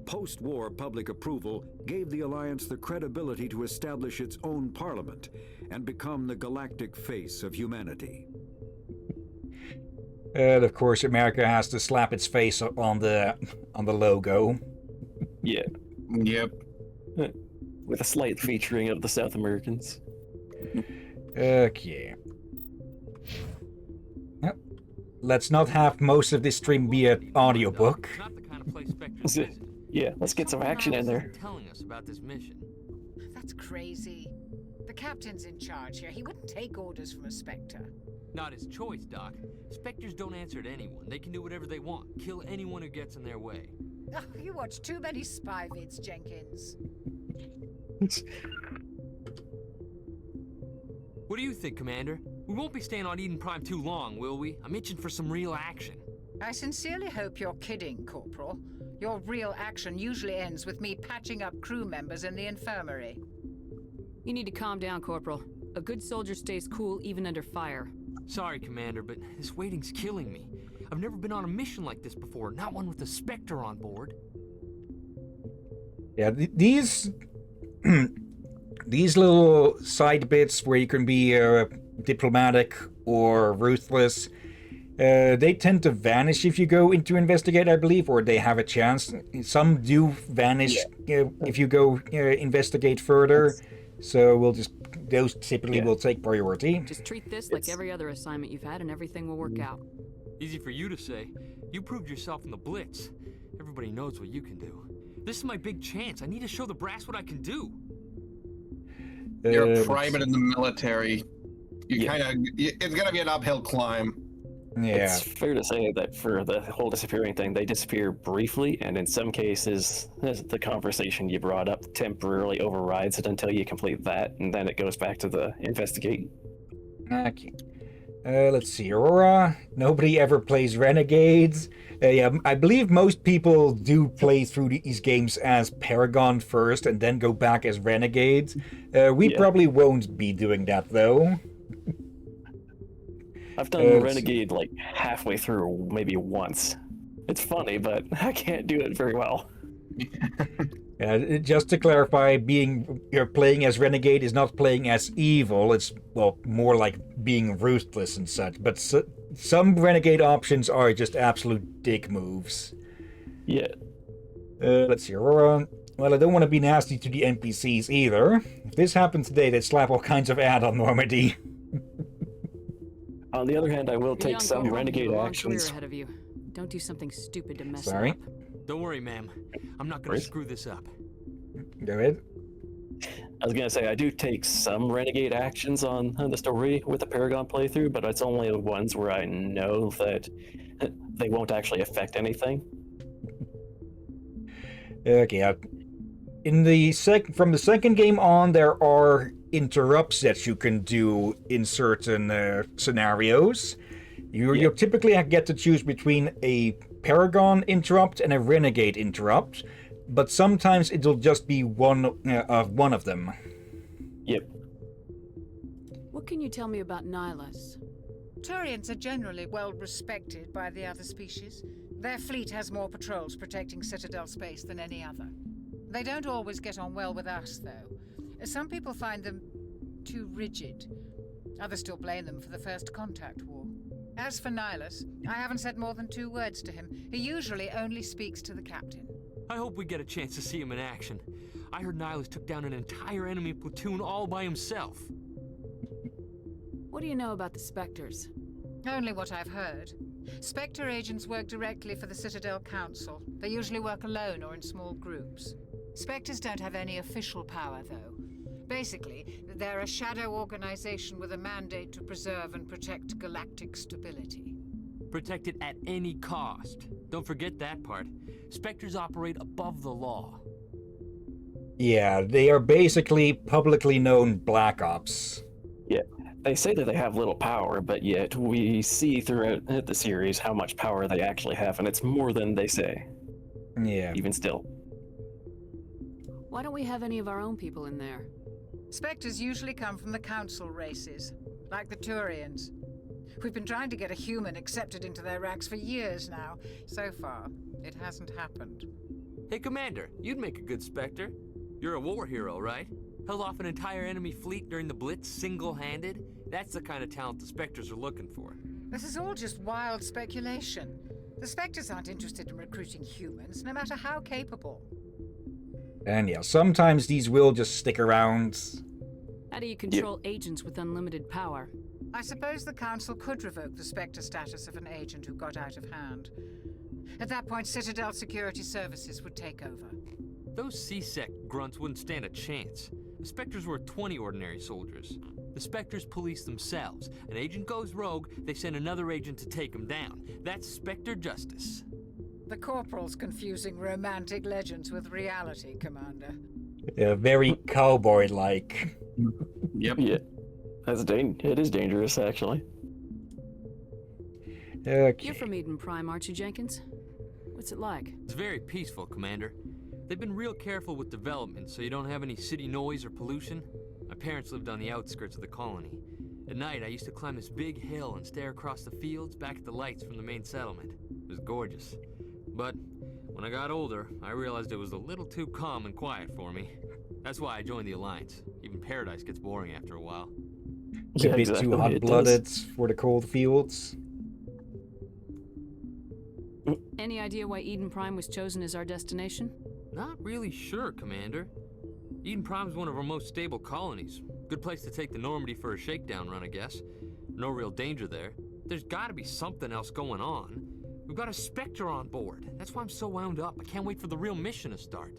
Post-war public approval gave the Alliance the credibility to establish its own parliament and become the galactic face of humanity. And of course, America has to slap its face on the logo. Yeah. Yep. With a slight featuring of the South Americans. Okay. Well, let's not have most of this stream be an audiobook. Yeah, let's get some action in there. Telling us about this mission. That's crazy. The captain's in charge here. He wouldn't take orders from a Spectre. Not his choice, Doc. Spectres don't answer to anyone. They can do whatever they want. Kill anyone who gets in their way. Oh, you watch too many spy vids, Jenkins. What do you think, Commander? We won't be staying on Eden Prime too long, will we? I'm itching for some real action. I sincerely hope you're kidding, Corporal. Your real action usually ends with me patching up crew members in the infirmary. You need to calm down, Corporal. A good soldier stays cool even under fire. Sorry, Commander, but this waiting's killing me. I've never been on a mission like this before, not one with a Spectre on board. Yeah, these little side bits where you can be diplomatic or ruthless, they tend to vanish if you go into investigate, I believe, or they have a chance. Some do vanish if you go investigate further. So those typically will take priority. Just treat this like every other assignment you've had and everything will work out. Easy for you to say. You proved yourself in the Blitz. Everybody knows what you can do. This is my big chance. I need to show the brass what I can do. You're a private in the military. It's gonna be an uphill climb. Yeah. It's fair to say that for the whole disappearing thing, they disappear briefly, and in some cases, the conversation you brought up temporarily overrides it until you complete that, and then it goes back to the investigate. Okay. Let's see. Aurora. Nobody ever plays Renegades. Yeah, I believe most people do play through these games as Paragon first and then go back as Renegades. We probably won't be doing that, though. I've done Renegade like halfway through, maybe once. It's funny, but I can't do it very well. Just to clarify, you're playing as Renegade is not playing as evil. It's, well, more like being ruthless and such. But some Renegade options are just absolute dick moves. Yeah. Let's see, Aurora. Well, I don't want to be nasty to the NPCs either. If this happened today, they'd slap all kinds of ad on Normandy. On the other hand, I will take some Renegade actions. Ahead of you. Don't do something stupid to mess Sorry? up. Don't worry, ma'am. I'm not going to screw this up. Go ahead. I was going to say, I do take some Renegade actions on the story with the Paragon playthrough, but it's only the ones where I know that they won't actually affect anything. Okay, from the second game on, there are interrupts that you can do in certain scenarios. You typically get to choose between a Paragon interrupt and a Renegade interrupt, but sometimes it'll just be one of them. Yep. What can you tell me about Nihilus? Turians are generally well respected by the other species. Their fleet has more patrols protecting Citadel space than any other. They don't always get on well with us, though. Some people find them too rigid. Others still blame them for the First Contact War. As for Nihilus, I haven't said more than 2 words to him. He usually only speaks to the captain. I hope we get a chance to see him in action. I heard Nihilus took down an entire enemy platoon all by himself. What do you know about the Spectres? Only what I've heard. Spectre agents work directly for the Citadel Council. They usually work alone or in small groups. Spectres don't have any official power, though. Basically, they're a shadow organization with a mandate to preserve and protect galactic stability. Protect it at any cost. Don't forget that part. Spectres operate above the law. Yeah, they are basically publicly known Black Ops. Yeah, they say that they have little power, but yet we see throughout the series how much power they actually have, and it's more than they say. Yeah. Even still. Why don't we have any of our own people in there? Spectres usually come from the Council races, like the Turians. We've been trying to get a human accepted into their ranks for years now. So far, it hasn't happened. Hey, Commander, you'd make a good Spectre. You're a war hero, right? Held off an entire enemy fleet during the Blitz single-handed? That's the kind of talent the Spectres are looking for. This is all just wild speculation. The Spectres aren't interested in recruiting humans, no matter how capable. And yeah, sometimes these will just stick around. How do you control agents with unlimited power? I suppose the Council could revoke the Spectre status of an agent who got out of hand. At that point, Citadel Security Services would take over. Those C-Sec grunts wouldn't stand a chance. The Spectres were 20 ordinary soldiers. The Spectres police themselves. An agent goes rogue, they send another agent to take him down. That's Spectre justice. The Corporal's confusing romantic legends with reality, Commander. Yeah, very cowboy-like. Yep. Yeah. It is dangerous, actually. Okay. You're from Eden Prime, aren't you, Jenkins? What's it like? It's very peaceful, Commander. They've been real careful with development, so you don't have any city noise or pollution. My parents lived on the outskirts of the colony. At night, I used to climb this big hill and stare across the fields back at the lights from the main settlement. It was gorgeous. But when I got older, I realized it was a little too calm and quiet for me. That's why I joined the Alliance. Even Paradise gets boring after a while. It's a bit too hot-blooded for the cold fields. Any idea why Eden Prime was chosen as our destination? Not really sure, Commander. Eden Prime's one of our most stable colonies. Good place to take the Normandy for a shakedown run, I guess. No real danger there. There's gotta be something else going on. We've got a Spectre on board. That's why I'm so wound up. I can't wait for the real mission to start.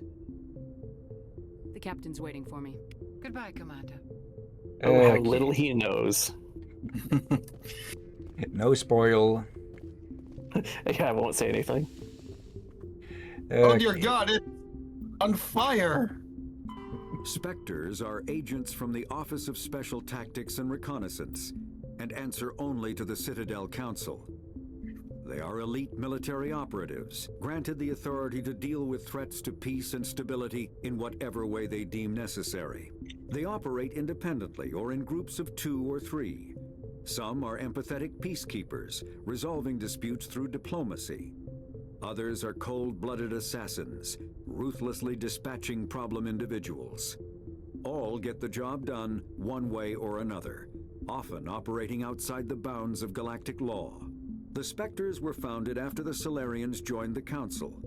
The captain's waiting for me. Goodbye, Commander. Oh, how Okay. little he knows. No spoil. Yeah, I won't say anything. Oh dear God, it's on fire! Spectres are agents from the Office of Special Tactics and Reconnaissance and answer only to the Citadel Council. They are elite military operatives, granted the authority to deal with threats to peace and stability in whatever way they deem necessary. They operate independently or in groups of 2 or 3. Some are empathetic peacekeepers, resolving disputes through diplomacy. Others are cold-blooded assassins, ruthlessly dispatching problem individuals. All get the job done one way or another, often operating outside the bounds of galactic law. The Spectres were founded after the Solarians joined the Council.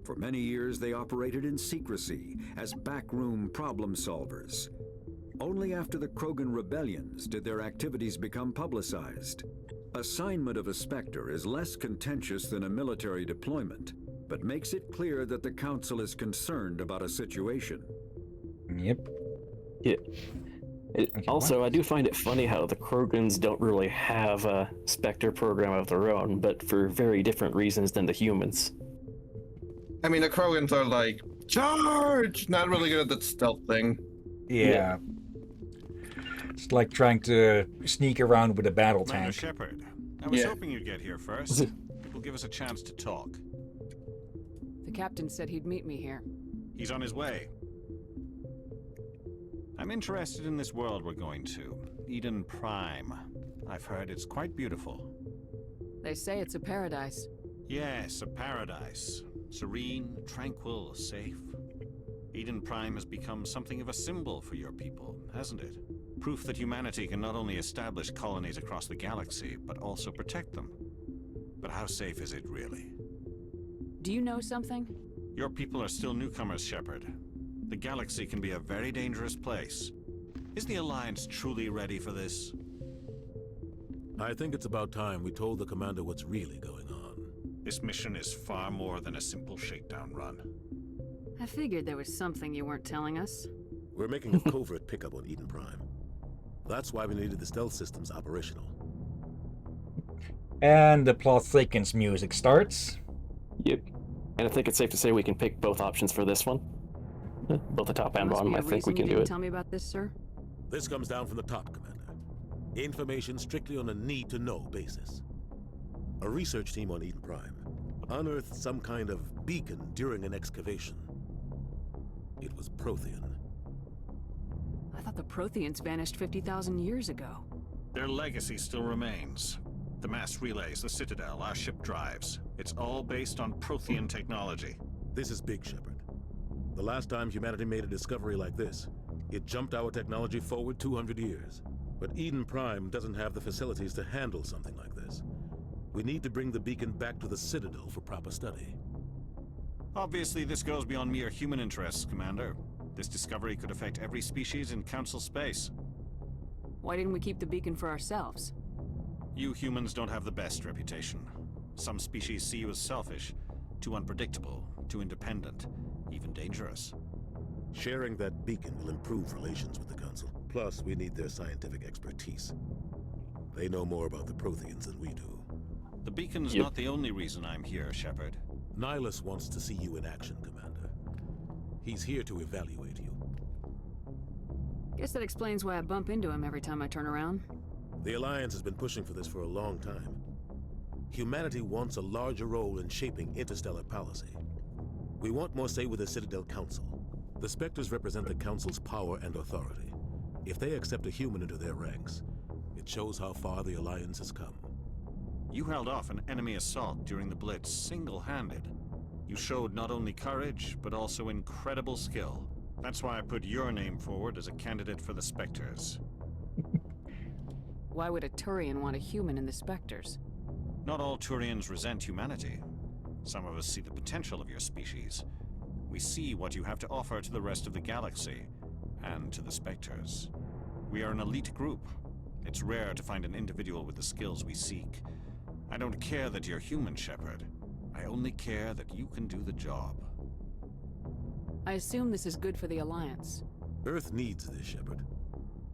For many years, they operated in secrecy as backroom problem solvers. Only after the Krogan rebellions did their activities become publicized. Assignment of a Spectre is less contentious than a military deployment, but makes it clear that the Council is concerned about a situation. Yep. Yeah. Also, I do find it funny how the Krogans don't really have a Spectre program of their own, but for very different reasons than the humans. I mean, the Krogans are like, charge! Not really good at the stealth thing. Yeah. It's like trying to sneak around with a battle Commander tank. Shepard, I was hoping you'd get here first. It will give us a chance to talk. The captain said he'd meet me here. He's on his way. I'm interested in this world we're going to, Eden Prime. I've heard it's quite beautiful. They say it's a paradise. Yes, a paradise. Serene, tranquil, safe. Eden Prime has become something of a symbol for your people, hasn't it? Proof that humanity can not only establish colonies across the galaxy, but also protect them. But how safe is it really? Do you know something? Your people are still newcomers, Shepard. The galaxy can be a very dangerous place. Is the Alliance truly ready for this? I think it's about time we told the commander what's really going on. This mission is far more than a simple shakedown run. I figured there was something you weren't telling us. We're making a covert pickup on Eden Prime. That's why we needed the stealth systems operational. And the plot thickens music starts. Yep. And I think it's safe to say we can pick both options for this one. Both the top and bottom, I think we can do it. Tell me about this, sir. This comes down from the top, Commander. Information strictly on a need-to-know basis. A research team on Eden Prime unearthed some kind of beacon during an excavation. It was Prothean. I thought the Protheans vanished 50,000 years ago. Their legacy still remains. The mass relays, the Citadel, our ship drives. It's all based on Prothean technology. This is big, Shepard. The last time humanity made a discovery like this, it jumped our technology forward 200 years. But Eden Prime doesn't have the facilities to handle something like this. We need to bring the beacon back to the Citadel for proper study. Obviously, this goes beyond mere human interests, Commander. This discovery could affect every species in Council space. Why didn't we keep the beacon for ourselves? You humans don't have the best reputation. Some species see you as selfish, too unpredictable, too independent, even dangerous. Sharing that beacon will improve relations with the Council. Plus, we need their scientific expertise. They know more about the Protheans than we do. The beacon's not the only reason I'm here, Shepard. Nihilus wants to see you in action, Commander. He's here to evaluate you. Guess that explains why I bump into him every time I turn around. The Alliance has been pushing for this for a long time. Humanity wants a larger role in shaping interstellar policy. We want more say with the Citadel Council. The Spectres represent the Council's power and authority. If they accept a human into their ranks, it shows how far the Alliance has come. You held off an enemy assault during the Blitz single-handed. You showed not only courage, but also incredible skill. That's why I put your name forward as a candidate for the Spectres. Why would a Turian want a human in the Spectres? Not all Turians resent humanity. Some of us see the potential of your species. We see what you have to offer to the rest of the galaxy, and to the Spectres. We are an elite group. It's rare to find an individual with the skills we seek. I don't care that you're human, Shepard. I only care that you can do the job. I assume this is good for the Alliance. Earth needs this, Shepard.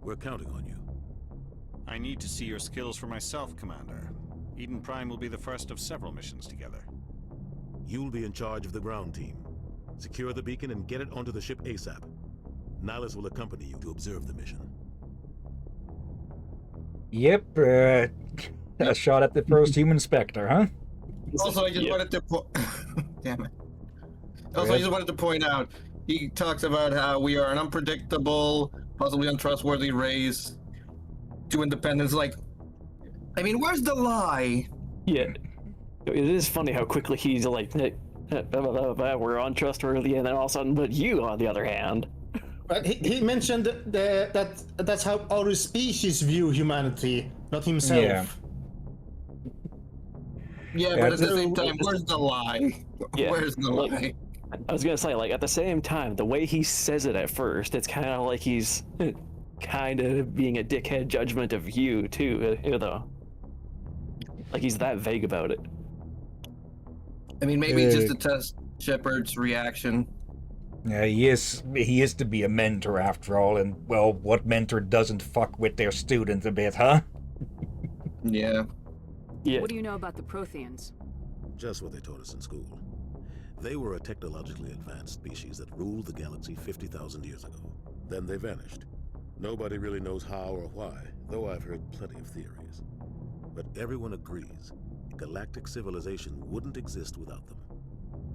We're counting on you. I need to see your skills for myself, Commander. Eden Prime will be the first of several missions together. You'll be in charge of the ground team. Secure the beacon and get it onto the ship ASAP. Nihilus will accompany you to observe the mission. Yep, a shot at the first human Spectre, huh? Also, I just wanted to damn it. Also, I just wanted to point out, he talks about how we are an unpredictable, possibly untrustworthy race. To independence, like, I mean, where's the lie? Yeah, it is funny how quickly he's like, we're untrustworthy, and then all of a sudden, but you, on the other hand. But he mentioned that's how our species view humanity, not himself. Yeah. Yeah, but at the same time, where's the lie? Yeah, Where's the lie? I was gonna say, like, at the same time, the way he says it at first, it's kind of like he's kind of being a dickhead judgment of you too, you know. Like he's that vague about it. I mean, maybe just to test Shepard's reaction. Yeah, he is to be a mentor after all, and well, what mentor doesn't fuck with their student a bit, huh? Yeah. What do you know about the Protheans? Just what they taught us in school. They were a technologically advanced species that ruled the galaxy 50,000 years ago. Then they vanished. Nobody really knows how or why, though I've heard plenty of theories. But everyone agrees, galactic civilization wouldn't exist without them.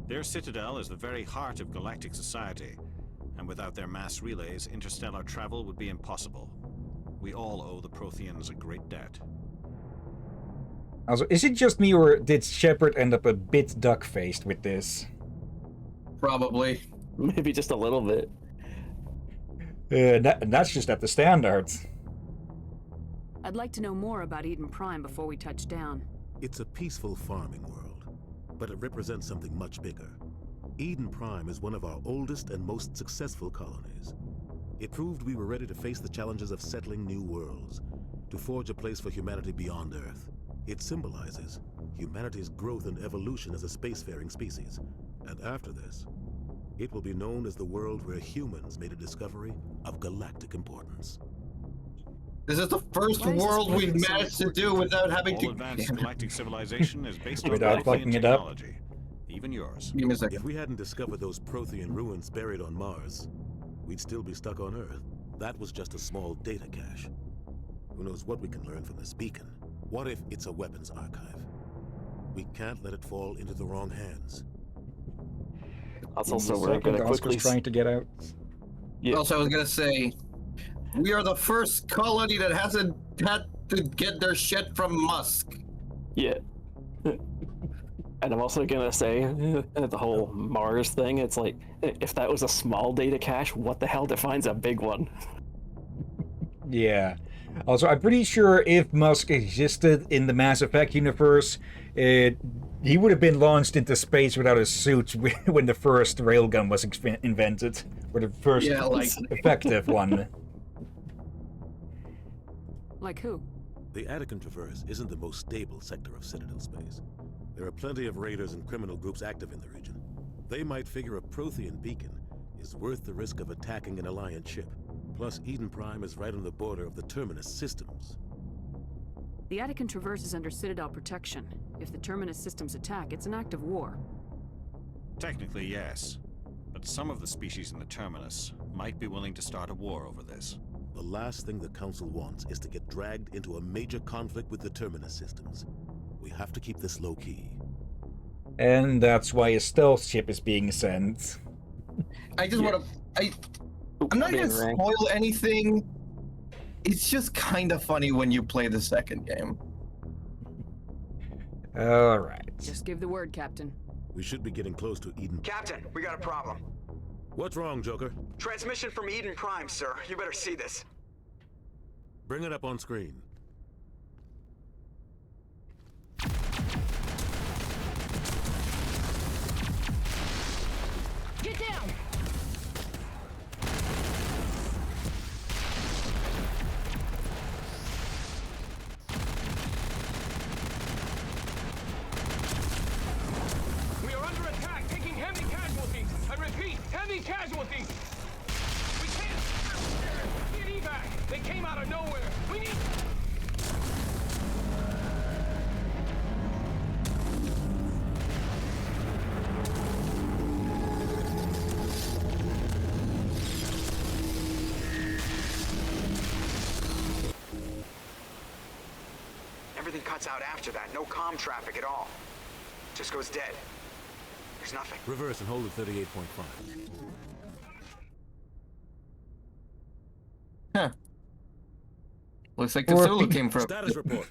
Their citadel is the very heart of galactic society, and without their mass relays, interstellar travel would be impossible. We all owe the Protheans a great debt. Also, is it just me, or did Shepard end up a bit duck-faced with this? Probably. Maybe just a little bit. That's just at the standards. I'd like to know more about Eden Prime before we touch down. It's a peaceful farming world, but it represents something much bigger. Eden Prime is one of our oldest and most successful colonies. It proved we were ready to face the challenges of settling new worlds, to forge a place for humanity beyond Earth. It symbolizes humanity's growth and evolution as a spacefaring species. And after this, it will be known as the world where humans made a discovery of galactic importance. This is the first world we've managed to do without having to... All advanced galactic civilization is based on Without fucking it up. technology. Even yours. Give me a second. If we hadn't discovered those Prothean ruins buried on Mars, we'd still be stuck on Earth. That was just a small data cache. Who knows what we can learn from this beacon? What if it's a weapons archive? We can't let it fall into the wrong hands. That's also where I'm gonna quickly trying to get out. Yeah. Also, I was gonna say, we are the first colony that hasn't had to get their shit from Musk. Yeah. And I'm also gonna say, the whole Mars thing, it's like, if that was a small data cache, what the hell defines a big one? Yeah. Also, I'm pretty sure if Musk existed in the Mass Effect universe, he would have been launched into space without a suit when the first railgun was invented. Or the first effective one. Like who? The Attican Traverse isn't the most stable sector of Citadel space. There are plenty of raiders and criminal groups active in the region. They might figure a Prothean beacon is worth the risk of attacking an Alliance ship. Plus, Eden Prime is right on the border of the Terminus systems. The Attican Traverse is under Citadel protection. If the Terminus systems attack, it's an act of war. Technically, yes. But some of the species in the Terminus might be willing to start a war over this. The last thing the Council wants is to get dragged into a major conflict with the Terminus systems. We have to keep this low-key. And that's why a stealth ship is being sent. I just want to... I'm not gonna spoil anything. It's just kind of funny when you play the second game. Alright. Just give the word, Captain. We should be getting close to Eden. Captain, we got a problem. What's wrong, Joker? Transmission from Eden Prime, sir. You better see this. Bring it up on screen. Get down! We are under attack, taking heavy casualties. I repeat, heavy casualties. We can't. Get evac. They came everything cuts out after that. No comm traffic at all. Just goes dead. There's nothing. Reverse and hold at 38.5. Huh. Looks like the Zulu came from. Status report.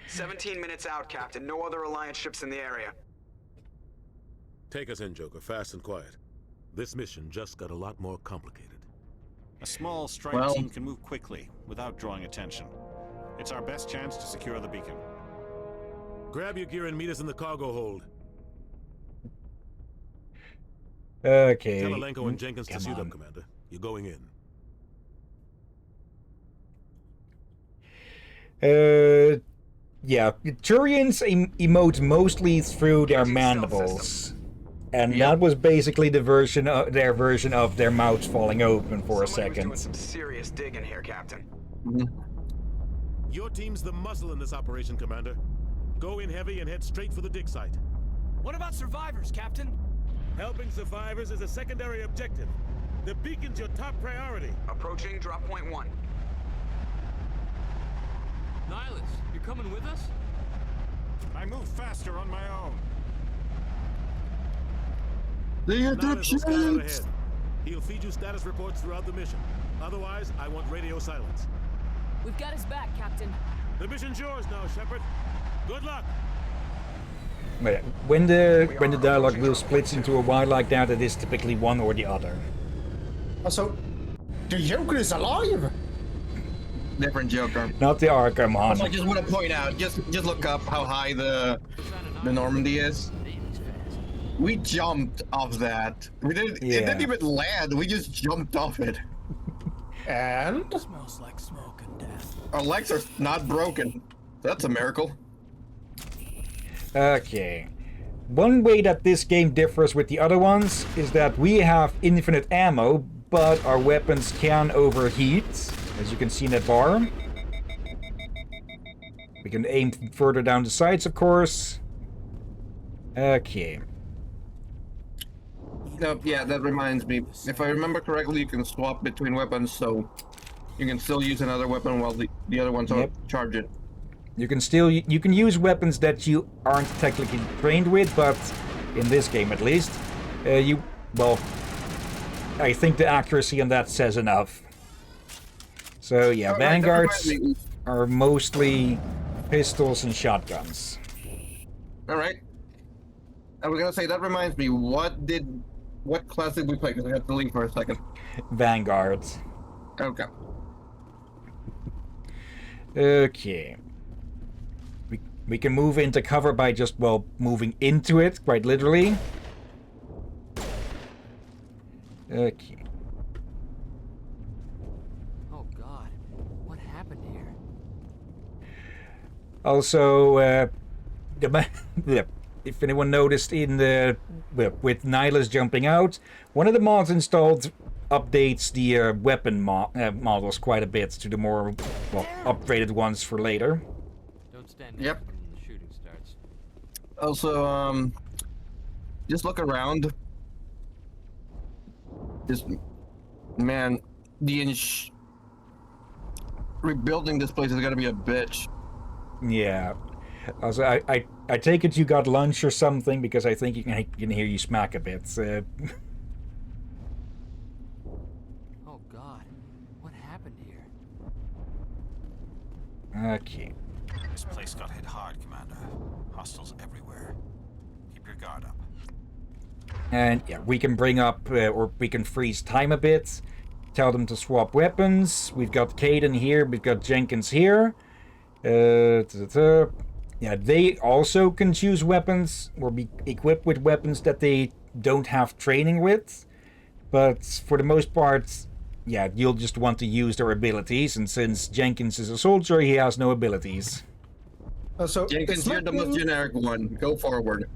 17 minutes out, Captain. No other Alliance ships in the area. Take us in, Joker, fast and quiet. This mission just got a lot more complicated. A small strike team can move quickly without drawing attention. It's our best chance to secure the beacon. Grab your gear and meet us in the cargo hold. Okay. Tell Alenko and Jenkins to suit up, Commander. You're going in. Yeah, Turians emote mostly through their mandibles. And that was basically their version of their mouths falling open for a second. Doing some serious digging here, Captain. Your team's the muscle in this operation, Commander. Go in heavy and head straight for the dig site. What about survivors, Captain? Helping survivors is a secondary objective. The beacon's your top priority. Approaching drop point 1. Nihilus, you're coming with us? I move faster on my own. They had their Nihilus will scout out chance. ahead. He'll feed you status reports throughout the mission. Otherwise, I want radio silence. We've got his back, Captain. The mission's yours now, Shepard. Good luck. But when the dialogue wheel splits into a Y like that, it is typically one or the other. Also, the Joker is alive. Different Joker. Not the Arkham Also, I Hunt. just want to point out, just look up how high the Normandy is. We jumped off that. We didn't. It didn't even land. We just jumped off it. And smells like smoke and death. Our legs are not broken. That's a miracle. Okay. One way that this game differs with the other ones is that we have infinite ammo, but our weapons can overheat, as you can see in that bar. We can aim further down the sights, of course. Okay. No, yeah, that reminds me. If I remember correctly, you can swap between weapons, so you can still use another weapon while the other ones are charging. You can use weapons that you aren't technically trained with, but in this game at least, I think the accuracy on that says enough. So yeah, Vanguards are mostly pistols and shotguns. All right. I was gonna say that reminds me. What class did we play? Because I had to leave for a second. Vanguards. Okay. Okay. We can move into cover by just, moving into it, quite literally. Okay. Oh God, what happened here? Also, if anyone noticed with Nihilus jumping out, one of the mods installed updates the weapon models quite a bit to the more, upgraded ones for later. Don't stand Yep. when the shooting starts. Also, just look around. Just, man, rebuilding this place is gonna be a bitch. Yeah. Also, I take it you got lunch or something, because I think you can hear you smack a bit. Oh God, what happened here? Okay. This place got hit hard, Commander. Hostiles everywhere. Keep your guard up. And yeah, we can bring up, or we can freeze time a bit. Tell them to swap weapons. We've got Caden here, we've got Jenkins here. Yeah, they also can choose weapons, or be equipped with weapons that they don't have training with. But for the most part, yeah, you'll just want to use their abilities, and since Jenkins is a soldier, he has no abilities. So Jenkins, you're the most generic one. Go forward.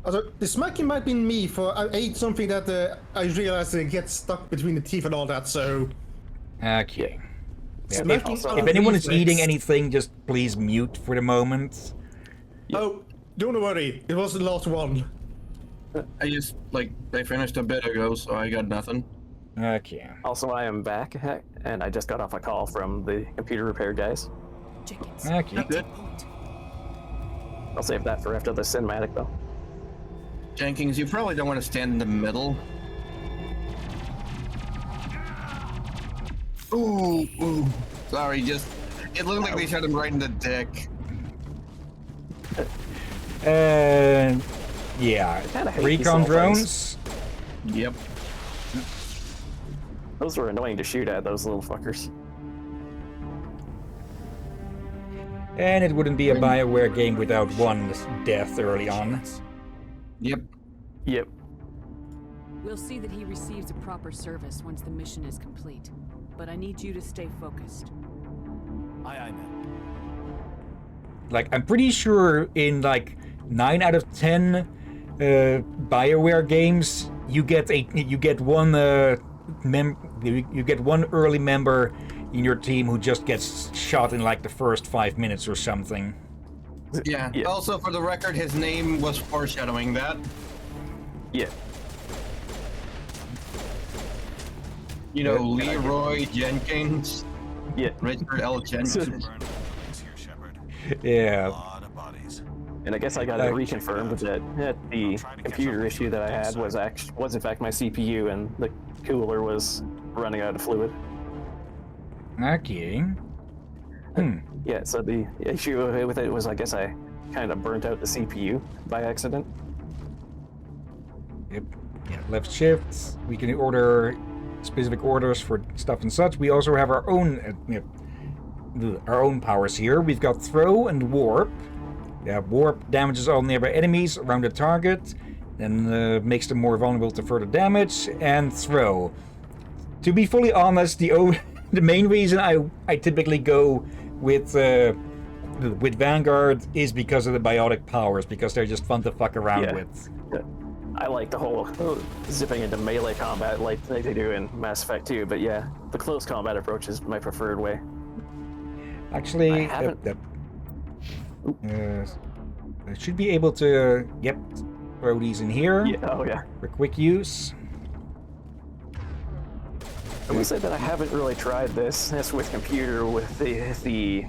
Also, the smacking might be me, for I ate something that I realized gets stuck between the teeth and all that, so... Okay. Yeah, Smacking if on anyone is reflex. eating anything, just please mute for the moment. Oh, don't worry, it was the last one. I finished a bit ago, so I got nothing. Okay. Also, I am back, and I just got off a call from the computer repair guys. Jenkins. Okay. I'll save that for after the cinematic, though. Jenkins, you probably don't want to stand in the middle. Ooh. Sorry, it looked like they shot him right in the dick. Yeah. Recon drones. Yep. Those were annoying to shoot at, those little fuckers. And it wouldn't be a BioWare game without one death early on. Yep. We'll see that he receives a proper service once the mission is complete. But I need you to stay focused. Aye, ma'am. Like, I'm pretty sure in like 9 out of 10 BioWare games, you get one early member in your team who just gets shot in like the first 5 minutes or something. Yeah. Also, for the record, his name was foreshadowing that. Yeah. You know, Leroy Jenkins. Yeah. Richard L. Jenkins. Yeah. And I guess I got it reconfirmed that the computer issue that I had was in fact my CPU, and the cooler was running out of fluid. Okay. Yeah, so the issue with it was, I guess I kind of burnt out the CPU by accident. Yep. Yeah, left shift. We can order specific orders for stuff and such. We also have our own powers here. We've got throw and warp. Yeah, warp damages all nearby enemies around the target, and makes them more vulnerable to further damage. And throw. To be fully honest, the main reason I typically go with Vanguard is because of the biotic powers, because they're just fun to fuck around with. I like the whole zipping into melee combat like they do in Mass Effect 2, but yeah, the close combat approach is my preferred way. Actually, I should be able to, throw these in here. Yeah, for quick use. I will say that I haven't really tried this with computer with the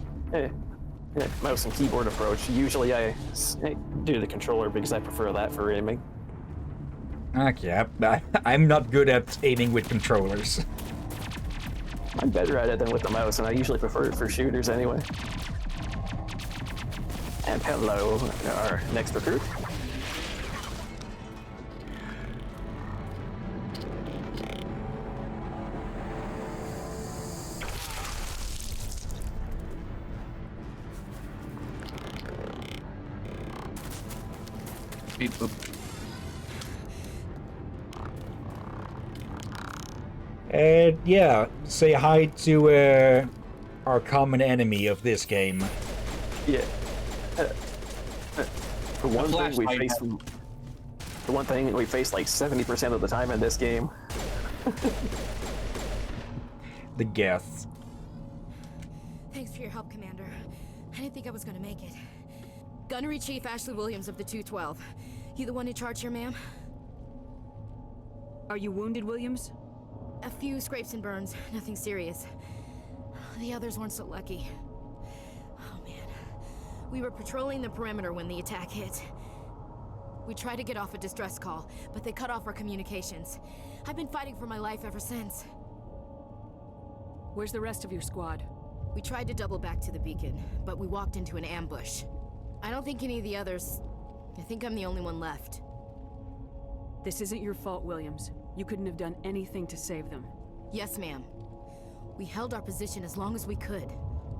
mouse and keyboard approach. Usually I do the controller because I prefer that for aiming. Okay, I'm not good at aiming with controllers. I'm better at it than with the mouse, and I usually prefer it for shooters anyway. And hello, our next recruit. Beep boop. Yeah, say hi to our common enemy of this game. Yeah. For one thing, we face like 70% of the time in this game. The Geth. Thanks for your help, Commander. I didn't think I was gonna make it. Gunnery Chief Ashley Williams of the 212. You the one in charge here, ma'am? Are you wounded, Williams? A few scrapes and burns, nothing serious. The others weren't so lucky. Oh man. We were patrolling the perimeter when the attack hit. We tried to get off a distress call, but they cut off our communications. I've been fighting for my life ever since. Where's the rest of your squad? We tried to double back to the beacon, but we walked into an ambush. I don't think any of the others... I think I'm the only one left. This isn't your fault, Williams. You couldn't have done anything to save them. Yes, ma'am. We held our position as long as we could,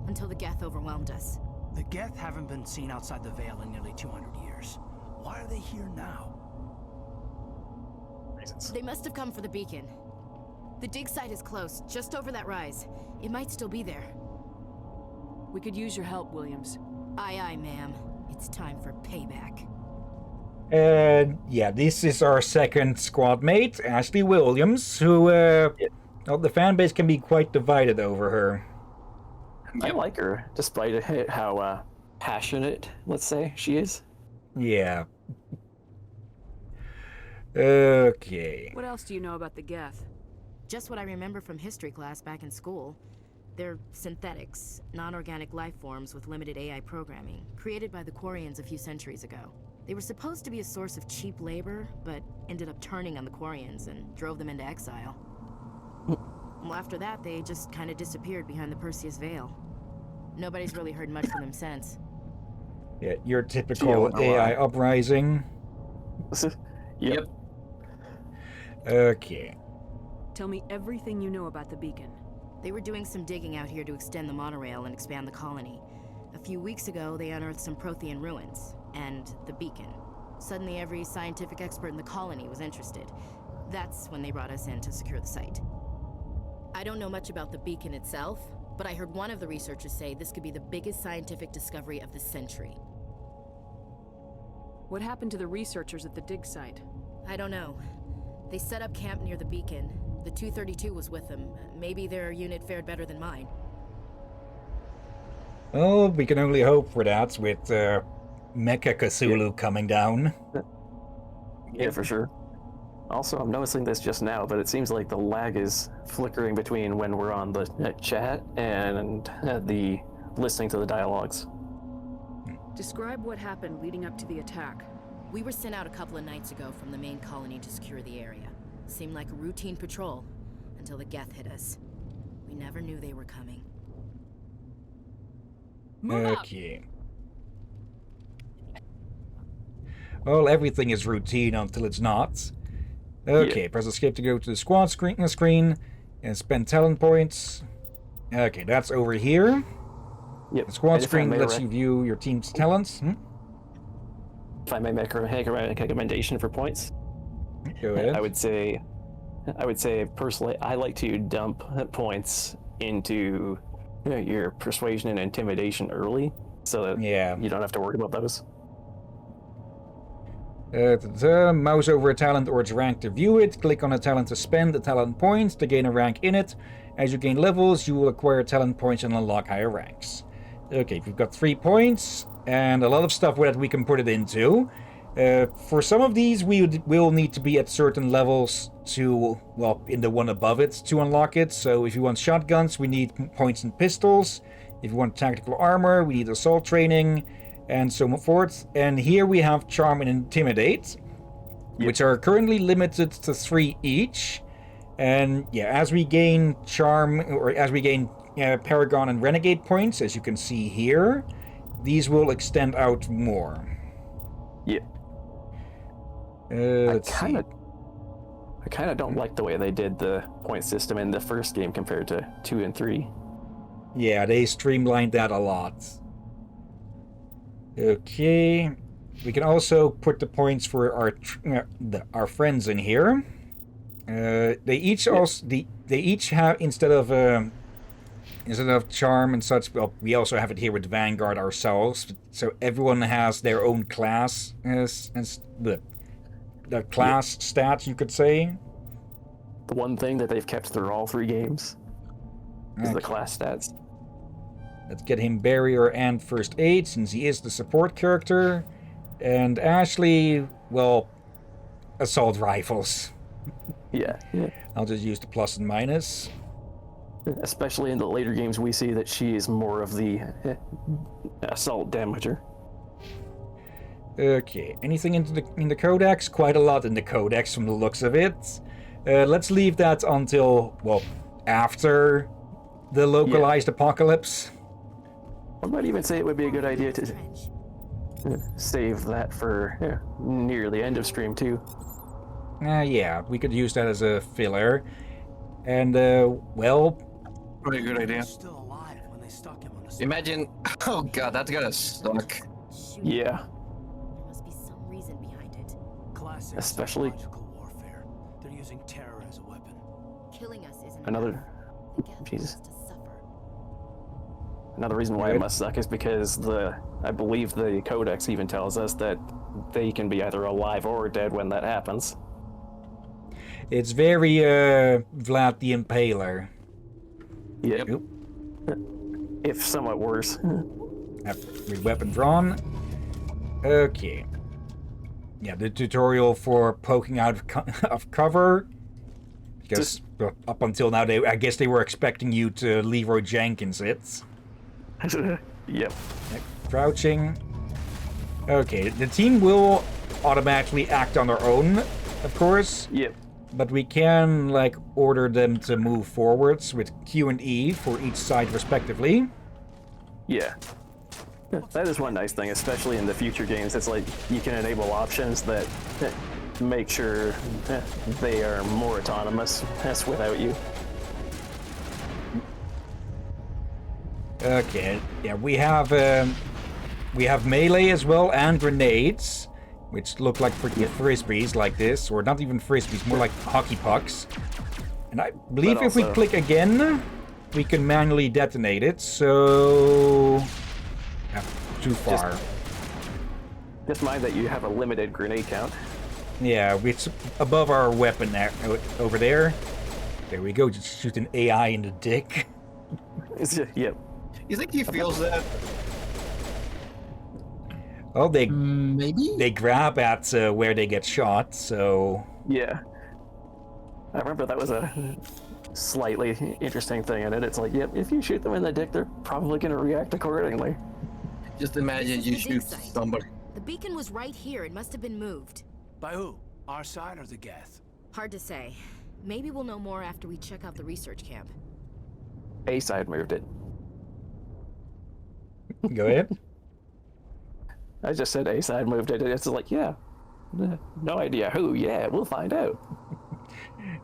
until the Geth overwhelmed us. The Geth haven't been seen outside the Veil in nearly 200 years. Why are they here now? They must have come for the beacon. The dig site is close, just over that rise. It might still be there. We could use your help, Williams. Aye, aye, ma'am. It's time for payback. Yeah, this is our second squad mate, Ashley Williams, who, the fan base can be quite divided over her. I like her, despite how passionate, let's say, she is. Yeah. Okay. What else do you know about the Geth? Just what I remember from history class back in school. They're synthetics, non-organic life forms with limited AI programming, created by the Quarians a few centuries ago. They were supposed to be a source of cheap labor, but ended up turning on the Quarians and drove them into exile. Well, after that, they just kind of disappeared behind the Perseus Veil. Nobody's really heard much from them since. Yeah, your typical AI uprising. Yep. Okay. Tell me everything you know about the beacon. They were doing some digging out here to extend the monorail and expand the colony. A few weeks ago, they unearthed some Prothean ruins, and the beacon. Suddenly, every scientific expert in the colony was interested. That's when they brought us in to secure the site. I don't know much about the beacon itself, but I heard one of the researchers say this could be the biggest scientific discovery of the century. What happened to the researchers at the dig site? I don't know. They set up camp near the beacon. The 232 was with them. Maybe their unit fared better than mine. Well, we can only hope for that with Mecha Cthulhu coming down. Yeah, for sure. Also, I'm noticing this just now, but it seems like the lag is flickering between when we're on the chat and the listening to the dialogues. Describe what happened leading up to the attack. We were sent out a couple of nights ago from the main colony to secure the area. Seemed like a routine patrol until the Geth hit us. We never knew they were coming. Okay. Well, everything is routine until it's not. Okay, Yeah. press escape to go to the squad screen and spend talent points. Okay, that's over here. Yep. The squad And if I screen may lets you view your team's talents. If I may make a recommendation for points, Go ahead. I would say personally, I like to dump points into your persuasion and intimidation early, so that you don't have to worry about those. Mouse over a talent or its rank to view it. Click on a talent to spend the talent points to gain a rank in it. As you gain levels, you will acquire talent points and unlock higher ranks. Okay, we've got 3 points and a lot of stuff that we can put it into. For some of these, we will need to be at certain levels to, well, in the one above it to unlock it. So if you want shotguns, we need points in pistols. If you want tactical armor, we need assault training, and so forth. And here we have Charm and Intimidate, which are currently limited to 3 each. And yeah, as we gain Charm, or as we gain Paragon and Renegade points, as you can see here, these will extend out more. Yeah. I kind of don't like the way they did the point system in the first game compared to 2 and 3. Yeah, they streamlined that a lot. Okay, we can also put the points for our friends in here. They each have instead of charm and such. Well, we also have it here with Vanguard ourselves. So everyone has their own class the class stats, you could say. The one thing that they've kept through all 3 games is the class stats. Let's get him Barrier and First Aid, since he is the support character. And Ashley, well, Assault Rifles. Yeah. I'll just use the plus and minus. Especially in the later games, we see that she is more of the assault damager. Okay, anything in the codex? Quite a lot in the codex from the looks of it. Let's leave that until, well, after the localized apocalypse. I might even say it would be a good idea to save that for near the end of stream 2. Yeah, we could use that as a filler. And, well... Pretty good idea. Still alive when they stuck him on the Imagine... Oh god, that's gonna suck. Yeah. There must be some reason behind it. Classic Especially... psychological warfare. They're using terror as a weapon. Killing us isn't Another... Jesus. Another reason why it must suck is because I believe the codex even tells us that they can be either alive or dead when that happens. It's very, Vlad the Impaler. Yeah. If somewhat worse. Have weapon drawn. Okay. Yeah, the tutorial for poking out of cover. Because up until now, I guess they were expecting you to Leroy Jenkins it. Yep. Crouching. Okay, the team will automatically act on their own, of course. Yep. But we can, like, order them to move forwards with Q and E for each side respectively. Yeah. That is one nice thing, especially in the future games. It's like you can enable options that make sure they are more autonomous without you. Okay, yeah, we have melee as well and grenades, which look like freaking frisbees like this, or not even frisbees, more like hockey pucks. And I believe if we click again, we can manually detonate it, so... Yeah, too far. Just mind that you have a limited grenade count. Yeah, it's above our weapon over there. There we go, just shoot an AI in the dick. Yep. You think he feels that? Oh, maybe they grab at where they get shot, so... Yeah. I remember that was a slightly interesting thing in it. It's like, yep, if you shoot them in the dick, they're probably going to react accordingly. Just imagine you shoot somebody. The beacon was right here. It must have been moved. By who? Our side or the Geth? Hard to say. Maybe we'll know more after we check out the research camp. A side moved it. Go ahead. I just said A side moved it. It's like, yeah. No idea who. Yeah, we'll find out.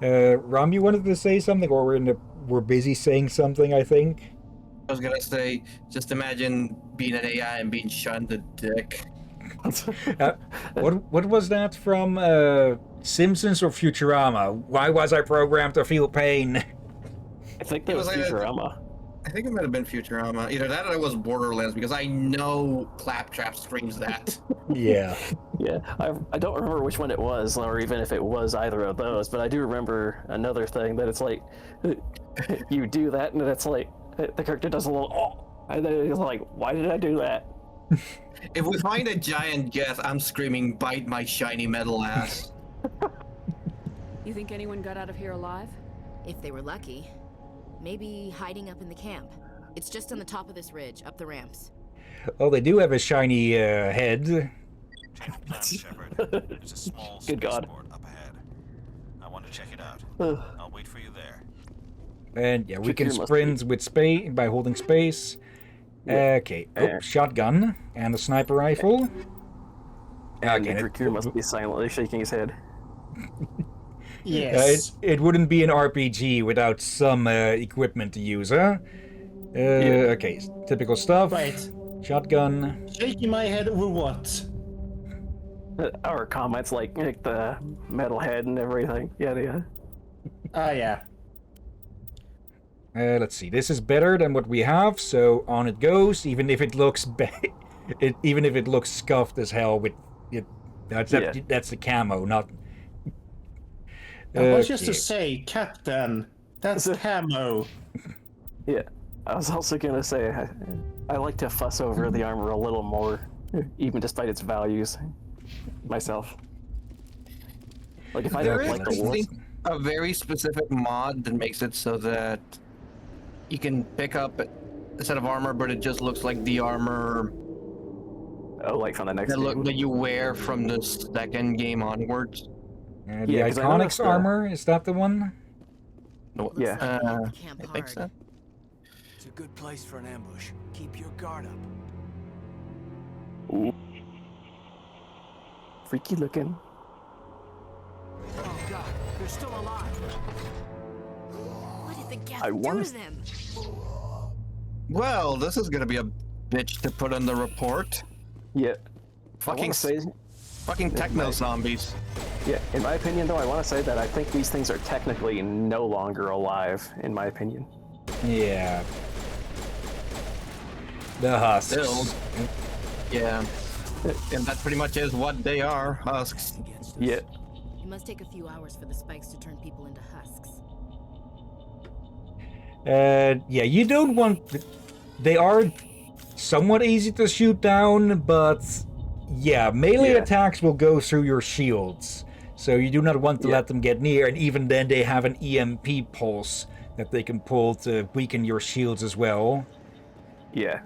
Ram, you wanted to say something, or we're busy saying something, I think? I was gonna say, just imagine being an AI and being shot in the dick. What was that from Simpsons or Futurama? Why was I programmed to feel pain? I think that was Futurama. I think it might have been Futurama. Either that or it was Borderlands, because I know Claptrap screams that. Yeah. Yeah, I don't remember which one it was, or even if it was either of those, but I do remember another thing that it's like, you do that, and it's like, the character does a little, oh, and then it's like, why did I do that? If we find a giant Geth, I'm screaming, bite my shiny metal ass. You think anyone got out of here alive? If they were lucky. Maybe hiding up in the camp. It's just on the top of this ridge, up the ramps. Oh, they do have a shiny head. There's a small Good God. spaceport up ahead. I want to check it out. I'll wait for you there. And yeah, we can sprint with space by holding space. Okay. Oh, shotgun and a sniper rifle. Okay. Drakir must be silently shaking his head. Yes. It wouldn't be an RPG without some equipment to use, huh? Okay, typical stuff. Right. Shotgun. Shaking my head over what? Our comments like the metal head and everything. Yeah. Ah, yeah. Let's see. This is better than what we have, so on it goes. Even if it looks even if it looks scuffed as hell with it. That's the camo, not. I was just to say, Captain, that's camo. Yeah, I was also gonna say I like to fuss over the armor a little more, even despite its values, myself. Like if I don't like the look. A very specific mod that makes it so that you can pick up a set of armor, but it just looks like the armor. Oh, like from the next game? That you wear from the second game onwards. The Iconics armor, is that the one? No, yeah. I think so. It's a good place for an ambush. Keep your guard up. Ooh. Freaky looking. Oh God, they're still alive. What did the Geth I do want to them? Well, this is gonna be a bitch to put on the report. Yeah. Fucking techno zombies. Yeah, in my opinion, though, I want to say that I think these things are technically no longer alive, in my opinion. Yeah. The husks. Still. Yeah. And that pretty much is what they are, husks. Yeah. It must take a few hours for the spikes to turn people into husks. Yeah, you don't want... They are somewhat easy to shoot down, but... Yeah, melee attacks will go through your shields. So you do not want to let them get near, and even then they have an EMP pulse that they can pull to weaken your shields as well. Yeah.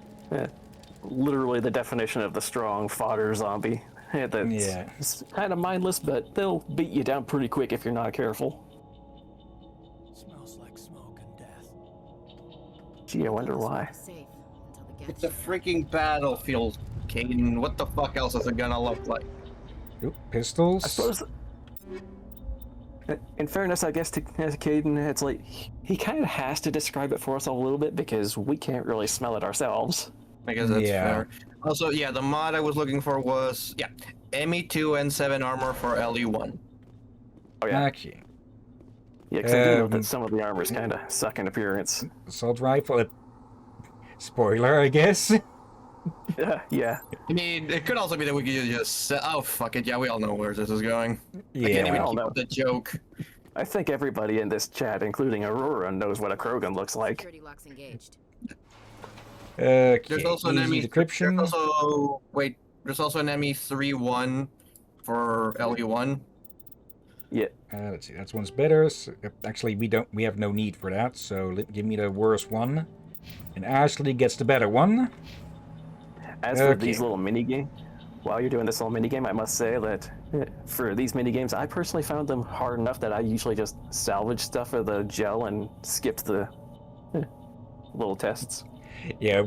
Literally the definition of the strong fodder zombie. That's kind of mindless, but they'll beat you down pretty quick if you're not careful. Smells like smoke and death. Gee, I wonder why. It's a freaking battlefield, Caden. What the fuck else is it gonna look like? Oop, pistols. I suppose, in fairness, I guess to Caden, it's like he kind of has to describe it for us a little bit because we can't really smell it ourselves. I guess that's fair. Also, yeah, the mod I was looking for was ME2 N7 armor for LE1. Oh yeah. Okay. Yeah, because I do know that some of the armors kind of suck in appearance. Assault rifle. Spoiler, I guess. Yeah. I mean, it could also be that we could just oh fuck it, yeah, we all know where this is going. Yeah, I can't even all keep know. up the joke. I think everybody in this chat, including Aurora, knows what a Krogan looks like. Security locks engaged. Okay, There's also an easy ME. decryption. There's also an ME3-1 for LE1. Yeah. Let's see, that one's better. So, actually, we have no need for that. So give me the worst one, and Ashley gets the better one. As for these little mini games, while you're doing this little mini game, I must say that for these mini games, I personally found them hard enough that I usually just salvage stuff of the gel and skipped the little tests. Yeah,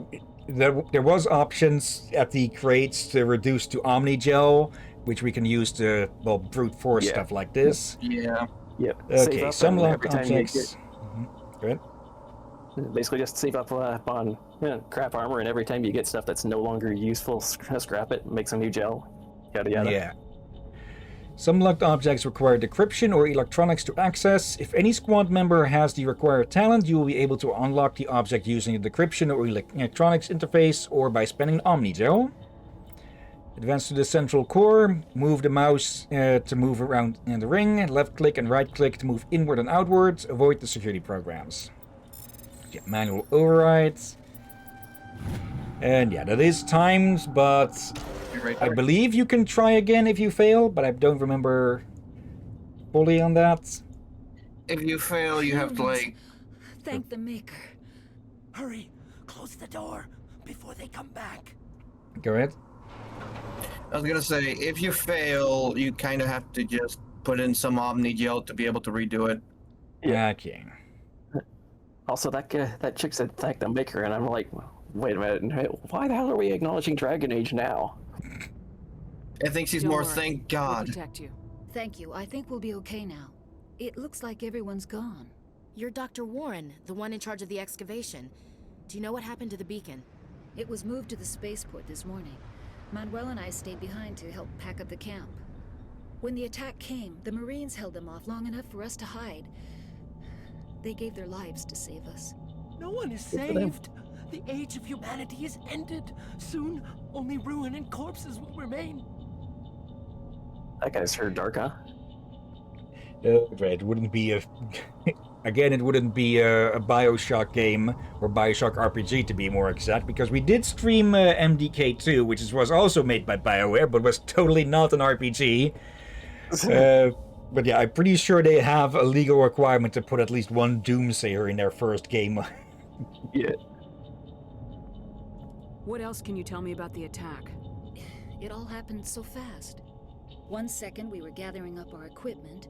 there was options at the crates to reduce to Omnigel, which we can use to brute force stuff like this. Yeah. Yep. Okay, some locked objects. Good. Basically, just save up on crap armor, and every time you get stuff that's no longer useful, scrap it, make some new gel, yada yada. Yeah. Some locked objects require decryption or electronics to access. If any squad member has the required talent, you will be able to unlock the object using a decryption or electronics interface or by spending Omnigel. Advance to the central core, move the mouse to move around in the ring, left click and right click to move inward and outwards, avoid the security programs. Yeah, manual overrides. And yeah, that is timed, but I believe you can try again if you fail, but I don't remember fully on that. If you fail, you have to like... Thank the Maker. Hurry, close the door before they come back. Go ahead. I was gonna say, if you fail, you kind of have to just put in some Omnigel to be able to redo it. Yeah, okay. Also, that chick said thank the Maker, and I'm like, wait a minute, why the hell are we acknowledging Dragon Age now? I think she's Don't more worry. thank God. We'll protect you. Thank you. I think we'll be okay now. It looks like everyone's gone. You're Dr. Warren, the one in charge of the excavation. Do you know what happened to the beacon? It was moved to the spaceport this morning. Manuel and I stayed behind to help pack up the camp. When the attack came, the Marines held them off long enough for us to hide. They gave their lives to save us. No one is saved. The age of humanity is ended. Soon, only ruin and corpses will remain. That guy's heard dark, huh? It wouldn't be a... Again, it wouldn't be a Bioshock game, or Bioshock RPG to be more exact, because we did stream MDK2, which was also made by BioWare, but was totally not an RPG. But yeah, I'm pretty sure they have a legal requirement to put at least one Doomsayer in their first game. Yeah. What else can you tell me about the attack? It all happened so fast. 1 second we were gathering up our equipment,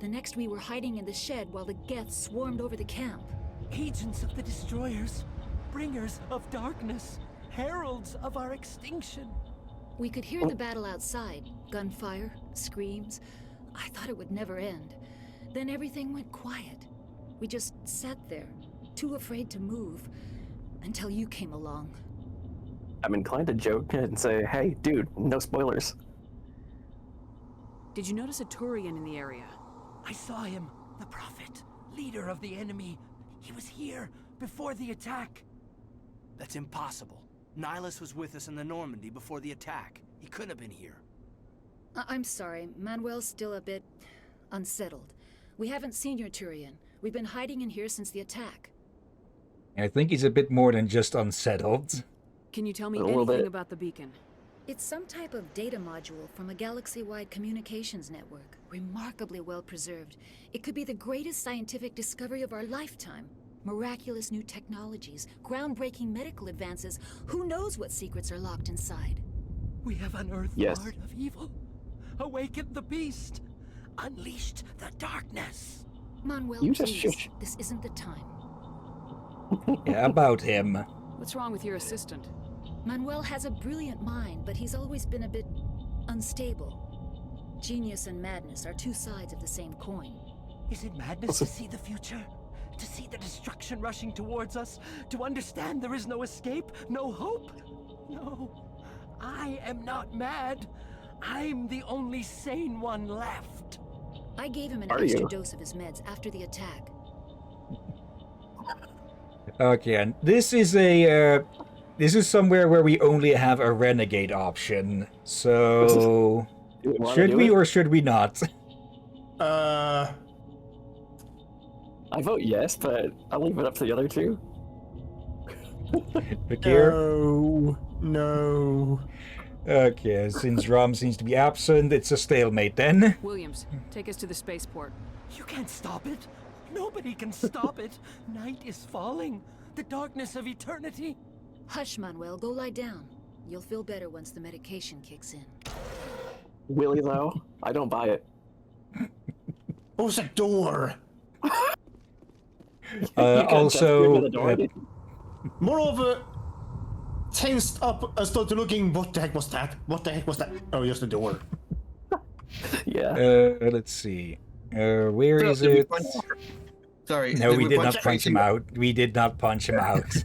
the next we were hiding in the shed while the Geth swarmed over the camp. Agents of the Destroyers, bringers of darkness, heralds of our extinction. We could hear the battle outside. Gunfire, screams. I thought it would never end. Then everything went quiet. We just sat there, too afraid to move, until you came along. I'm inclined to joke and say, hey, dude, no spoilers. Did you notice a Turian in the area? I saw him, the Prophet, leader of the enemy. He was here before the attack. That's impossible. Nihilus was with us in the Normandy before the attack. He couldn't have been here. I'm sorry, Manuel's still a bit unsettled. We haven't seen your Turian. We've been hiding in here since the attack. I think he's a bit more than just unsettled. Can you tell me A little anything bit. about the beacon? It's some type of data module from a galaxy-wide communications network. Remarkably well preserved. It could be the greatest scientific discovery of our lifetime. Miraculous new technologies, groundbreaking medical advances. Who knows what secrets are locked inside? We have unearthed Yes. the heart of evil, awakened the beast, unleashed the darkness. Manuel, You just please. shush. This isn't the time. Yeah, about him. What's wrong with your assistant? Manuel has a brilliant mind, but he's always been a bit unstable. Genius and madness are two sides of the same coin. Is it madness to see the future? To see the destruction rushing towards us? To understand there is no escape? No hope? No. I am not mad. I'm the only sane one left. I gave him an Are extra you? dose of his meds after the attack. Okay, and this is somewhere where we only have a renegade option. So Do we wanna should do we it? or should we not? I vote yes, but I'll leave it up to the other two. Bakir? No. Okay, since Rom seems to be absent, it's a stalemate then. Williams, take us to the spaceport. You can't stop it. Nobody can stop it. Night is falling. The darkness of eternity. Hush, Manuel, go lie down. You'll feel better once the medication kicks in. Willie, though, I don't buy it. Who's the door? Also, moreover, tensed up and started looking. What the heck was that? What the heck was that? Oh, just the door. Yeah. Let's see. Where is it? Sorry. No, we did not punch punch him out. We did not punch him out.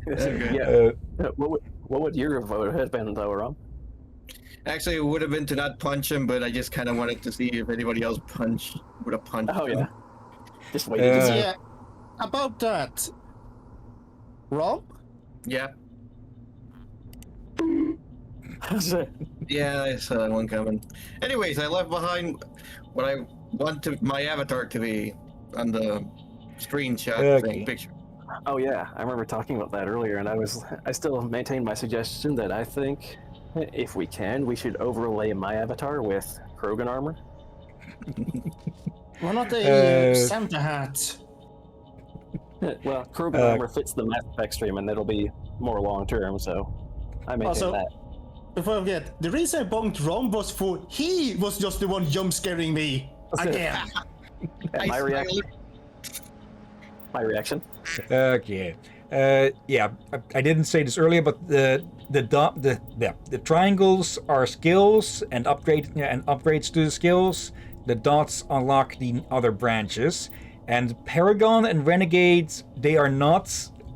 Yeah. What would your vote have been, though, Rom? Actually, it would have been to not punch him, but I just kind of wanted to see if anybody else would have punched Oh, him. yeah. Just waited to see. Yeah. About that, Rob? Yeah. Yeah, I saw that one coming. Anyways, I left behind what I want my avatar to be on the screenshot thing, picture. Oh yeah, I remember talking about that earlier, and I still maintain my suggestion that I think, if we can, we should overlay my avatar with Krogan armor. Why not a Santa hat? Well, Krogan armor fits the Mass Effect stream, and it'll be more long term, so I maintain Also, that. before I forget, the reason I bunked Rom was for he was just the one jump scaring me again. My reaction. My reaction. Okay. Yeah, I didn't say this earlier, but the triangles are skills and upgrades to the skills. The dots unlock the other branches, and Paragon and Renegades, they're not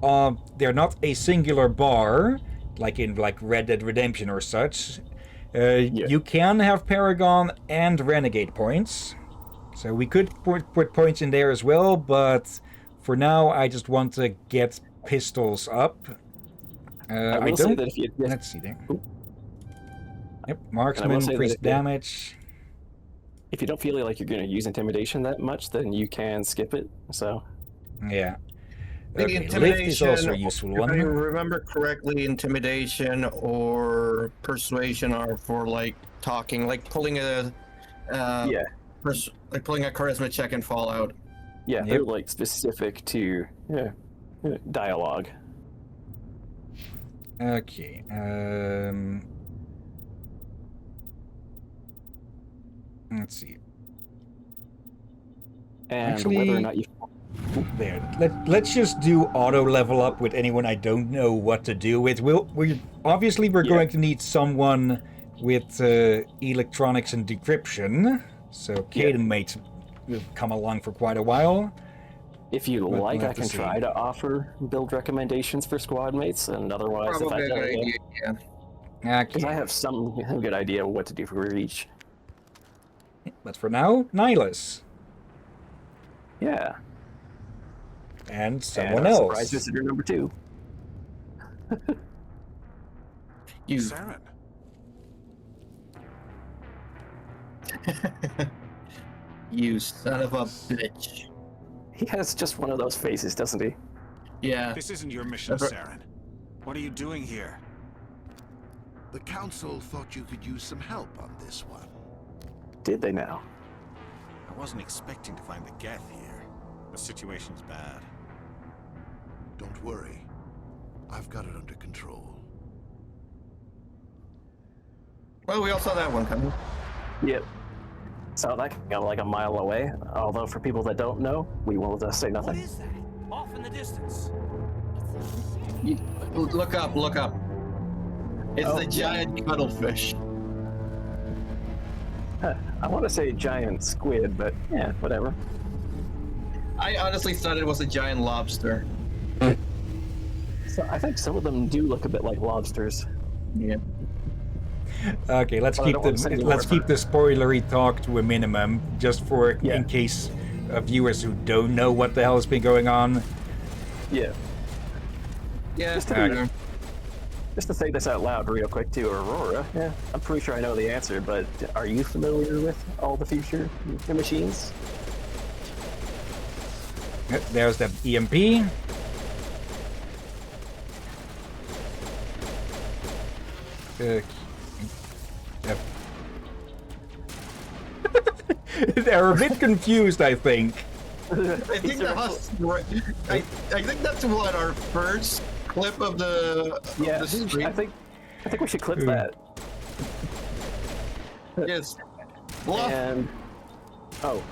a singular bar like in Red Dead Redemption or such. You can have Paragon and Renegade points, so we could put points in there as well, but for now I just want to get pistols up. I will say that if you let's see there. Yep, marksman, increased damage. If you don't feel like you're going to use intimidation that much, then you can skip it. So yeah. Maybe Okay, intimidation. lift is also a useful If one. I remember correctly, intimidation or persuasion are for like talking, like pulling a like pulling a charisma check in Fallout. yeah, they're like specific to dialogue. Okay. Let's see. And Actually, whether or not you there. Let's just do auto level up with anyone I don't know what to do with. We're going to need someone with electronics and decryption. So Caden might come along for quite a while. If you But like, we'll I have to can see. try to offer build reccations for squad mates, and otherwise, Probably if I a good idea, yeah. because I have some good idea what to do for each. But for now, Nihilus. Yeah. And someone and else. Surprise visitor number 2. You. Saren. You son of a bitch. He has just one of those faces, doesn't he? Yeah. This isn't your mission, Saren. What are you doing here? The Council thought you could use some help on this one. Did they now? I wasn't expecting to find the Geth here. The situation's bad. Don't worry. I've got it under control. Well, we all saw that one coming. Yep. Saw that kind of like a mile away. Although for people that don't know, we will just say nothing. What is that? Off in the distance. Look up, look up. It's the giant cuttlefish. I want to say giant squid, but yeah, whatever. I honestly thought it was a giant lobster. So I think some of them do look a bit like lobsters. Yeah. Okay, let's But I keep don't want to say the more. spoilery talk to a minimum, just for in case viewers who don't know what the hell has been going on. Yeah. Yeah. Just to say this out loud real quick to Aurora, yeah, I'm pretty sure I know the answer, but are you familiar with all the future machines? There's the EMP. Yep. They're a bit confused, I think. I think that's I think that's what our first clip of the stream. I think we should clip that. Yes. And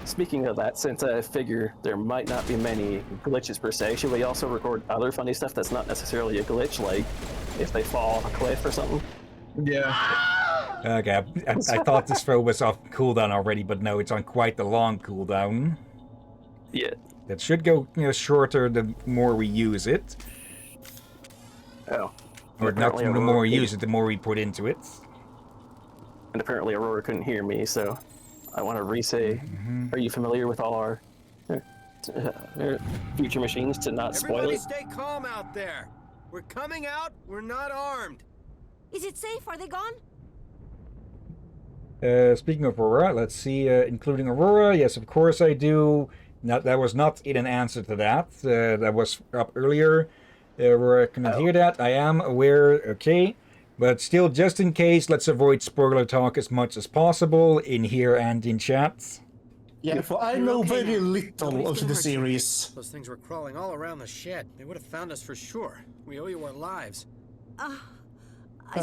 speaking of that, since I figure there might not be many glitches per se, should we also record other funny stuff that's not necessarily a glitch, like if they fall off a cliff or something? Yeah. Okay, I thought this throw was off cooldown already, but no, it's on quite the long cooldown. Yeah. That should go, shorter the more we use it. Oh. Or not the more we use it, the more we put into it. And apparently Aurora couldn't hear me, so I want to re-say, are you familiar with all our future machines to not spoil Everybody it? stay calm out there. We're coming out. We're not armed. Is it safe? Are they gone? Speaking of Aurora, let's see, including Aurora, yes, of course I do. That was not in an answer to that. That was up earlier. Aurora cannot hear that. I am aware, okay. But still, just in case, let's avoid spoiler talk as much as possible in here and in chat. Yeah, for I know very little of the series. Those things were crawling all around the shed. They would have found us for sure. We owe you our lives. I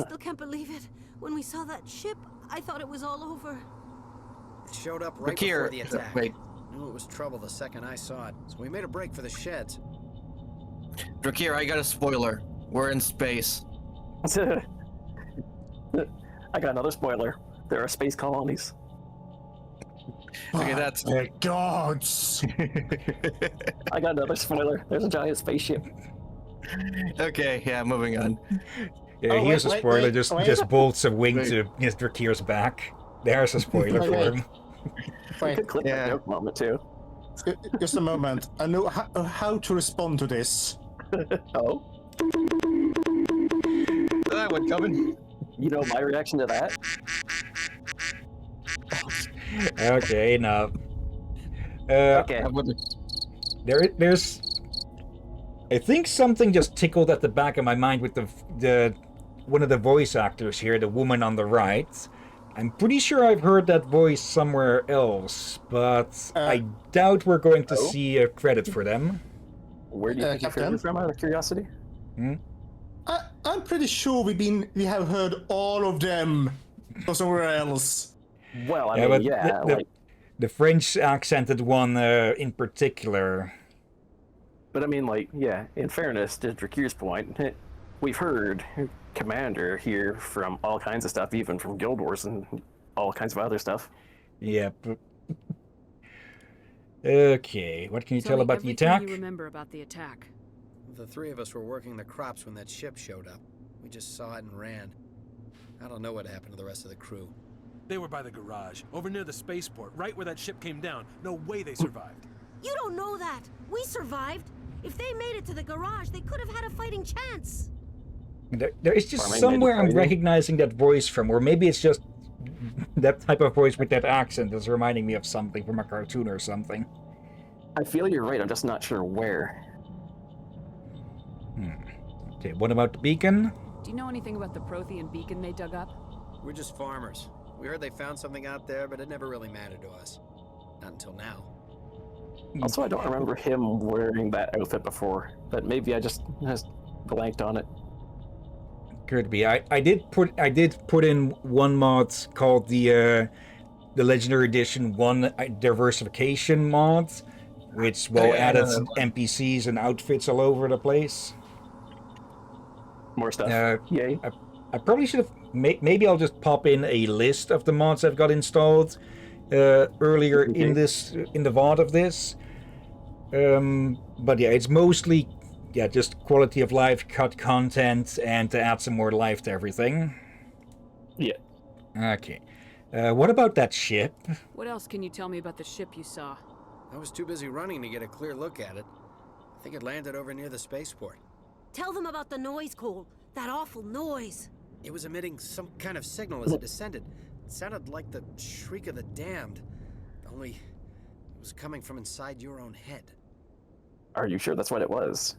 still can't believe it. When we saw that ship, I thought it was all over. It showed up right before the attack. Knew it was trouble the second I saw it, so we made a break for the sheds. Drakir, I got a spoiler. We're in space. I got another spoiler. There are space colonies. Okay, that's gods. I got another spoiler. There's a giant spaceship. Okay, yeah, moving on. Yeah, here's a spoiler. Just bolts a wing to Drakir's back. There's a spoiler for him. Wait, click that joke moment too. Just a moment. I know how to respond to this. Oh? That one coming. You know my reaction to that? Okay, enough. Okay. There's... I think something just tickled at the back of my mind with the one of the voice actors here, the woman on the right. I'm pretty sure I've heard that voice somewhere else, but I doubt we're going to see a credit for them. Where do you think you've heard it from, out of curiosity? I'm pretty sure we have heard all of them from somewhere else. Well, the French accented one in particular. But I mean, in fairness to Drakir's point, we've heard Commander here from all kinds of stuff, even from Guild Wars and all kinds of other stuff. Yep. Okay, what can you tell about the attack? What do you remember about the attack? The three of us were working the crops when that ship showed up. We just saw it and ran. I don't know what happened to the rest of the crew. They were by the garage, over near the spaceport, right where that ship came down. No way they survived. You don't know that. We survived. If they made it to the garage, they could have had a fighting chance. There is just somewhere I'm recognizing that voice from, or maybe it's just that type of voice with that accent that's reminding me of something from a cartoon or something. I feel you're right, I'm just not sure where. Okay, what about the beacon? Do you know anything about the Prothean beacon they dug up? We're just farmers. We heard they found something out there, but it never really mattered to us. Not until now. Also, I don't remember him wearing that outfit before, but maybe I just blanked on it. Could be. I did put in one mod called the Legendary Edition 1 diversification mod, which added NPCs and outfits all over the place. More stuff. Yay. I probably should have. Maybe I'll just pop in a list of the mods I've got installed earlier in the VOD of this. But yeah, it's mostly just quality of life, cut content, and to add some more life to everything. Yeah. Okay. What about that ship? What else can you tell me about the ship you saw? I was too busy running to get a clear look at it. I think it landed over near the spaceport. Tell them about the noise, Cole. That awful noise. It was emitting some kind of signal as it descended. It sounded like the shriek of the damned. Only it was coming from inside your own head. Are you sure that's what it was?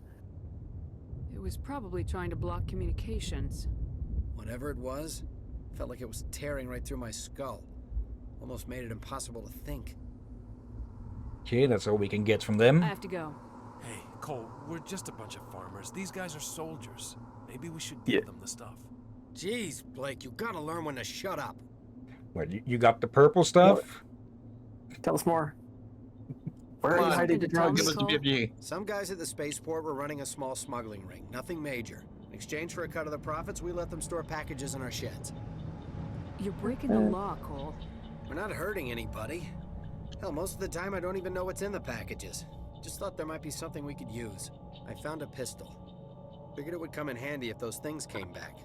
It was probably trying to block communications. Whatever it was, felt like it was tearing right through my skull. Almost made it impossible to think. Okay, that's all we can get from them. I have to go. Hey, Cole, we're just a bunch of farmers. These guys are soldiers. Maybe we should give them the stuff. Jeez, Blake, you gotta learn when to shut up. What, you got the purple stuff? Tell us more. Where are you hiding the drugs? Some guys at the spaceport were running a small smuggling ring. Nothing major. In exchange for a cut of the profits, we let them store packages in our sheds. You're breaking the law, Cole. We're not hurting anybody. Hell, most of the time I don't even know what's in the packages. Just thought there might be something we could use. I found a pistol. Figured it would come in handy if those things came back.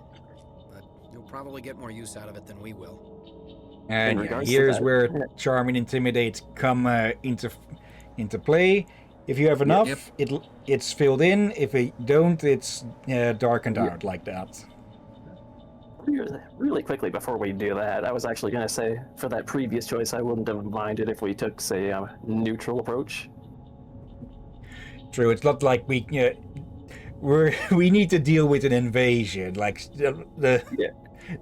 But you'll probably get more use out of it than we will. And here's where Charm and Intimidate come into play. If you have enough, it's filled in. If you don't, it's darkened out like that. Really quickly before we do that, I was actually going to say, for that previous choice, I wouldn't have minded if we took, say, a neutral approach. True, it's not like we need to deal with an invasion. Like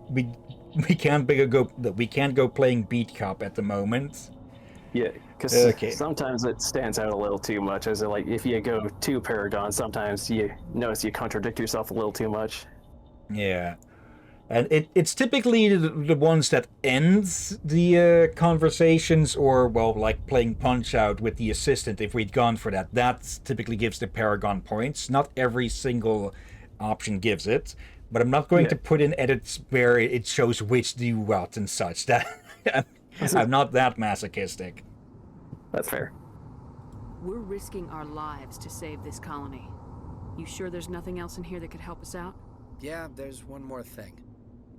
we can't go playing beat cop at the moment. Yeah, because sometimes it stands out a little too much. As like if you go too Paragon, sometimes you notice you contradict yourself a little too much. Yeah. And it's typically the ones that ends the conversations, or, well, like playing Punch-Out with the assistant, if we'd gone for that. That typically gives the Paragon points. Not every single option gives it, but I'm not going to put in edits where it shows which do what and such. That I'm not that masochistic. That's fair. We're risking our lives to save this colony. You sure there's nothing else in here that could help us out? Yeah, there's one more thing.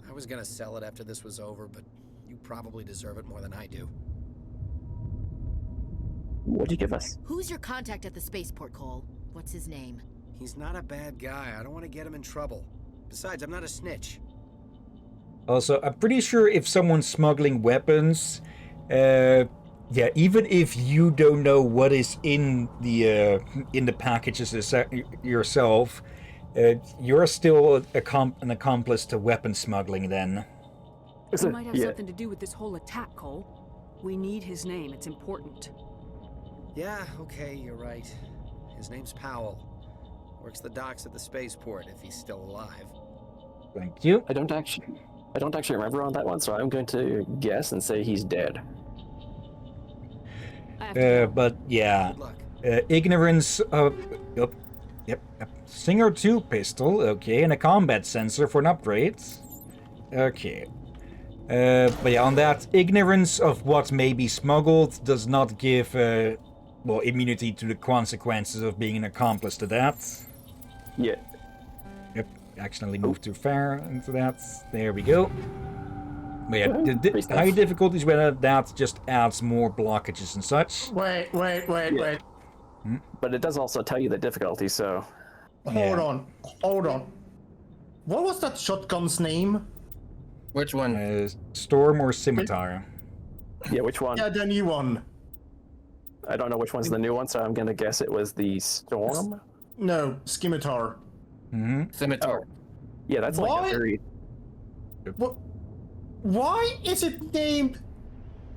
I was gonna sell it after this was over, but you probably deserve it more than I do. What'd you give us? Who's your contact at the spaceport, Cole? What's his name? He's not a bad guy. I don't want to get him in trouble. Besides, I'm not a snitch. Also, I'm pretty sure if someone's smuggling weapons, even if you don't know what is in the packages yourself, you're still an accomplice to weapon smuggling then. It might have something to do with this whole attack, Cole. We need his name. It's important. Yeah, okay, you're right. His name's Powell. Works the docks at the spaceport if he's still alive. Thank you. I don't actually remember on that one, so I'm going to guess and say he's dead. But yeah, ignorance of... Yep. Singer 2 pistol, okay, and a combat sensor for an upgrade. Okay. But yeah, on that, ignorance of what may be smuggled does not give, immunity to the consequences of being an accomplice to that. Yeah. Yep, accidentally moved too far into that. There we go. But yeah, the high difficulties where that just adds more blockages and such. Wait. But it does also tell you the difficulty, so... Hold on. What was that shotgun's name? Which one? Storm or Scimitar? Yeah, which one? Yeah, the new one. I don't know which one's the new one, so I'm gonna guess it was the Storm? No, Scimitar. Mm-hmm. Scimitar. Yeah, that's like Why? a very... Why is it named...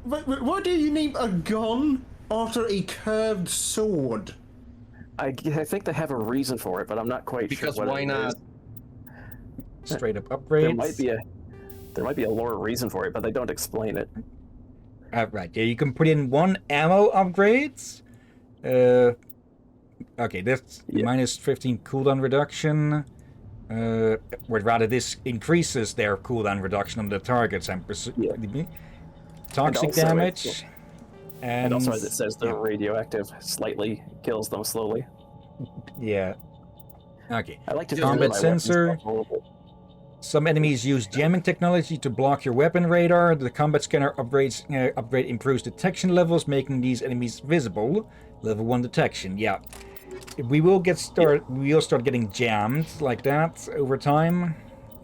Why do you name a gun after a curved sword? I think they have a reason for it, but I'm not quite Because sure what why it not? is. Straight up There upgrades. might be a lore reason for it, but they don't explain it. Right, yeah, you can put in 1 ammo upgrades. Okay, that's minus 15 cooldown reduction. Or rather, this increases their cooldown reduction on the targets and toxic damage. And also, as it says, they're radioactive. Slightly kills them slowly. Yeah. Okay. I like to combat sensor. Some enemies use jamming technology to block your weapon radar. The combat scanner upgrade improves detection levels, making these enemies visible. Level 1 detection. Yeah. We will start getting jammed like that over time.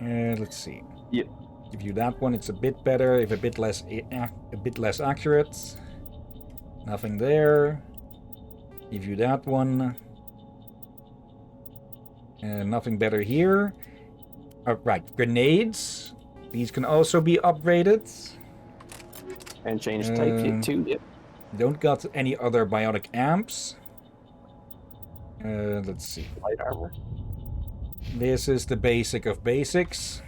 Let's see. Yep. Give you that one. It's a bit better, if a bit less accurate. Nothing there. Give you that one. Nothing better here. Right, grenades. These can also be upgraded. And change type too. Yep. Don't got any other biotic amps. Let's see. Light armor. This is the basic of basics.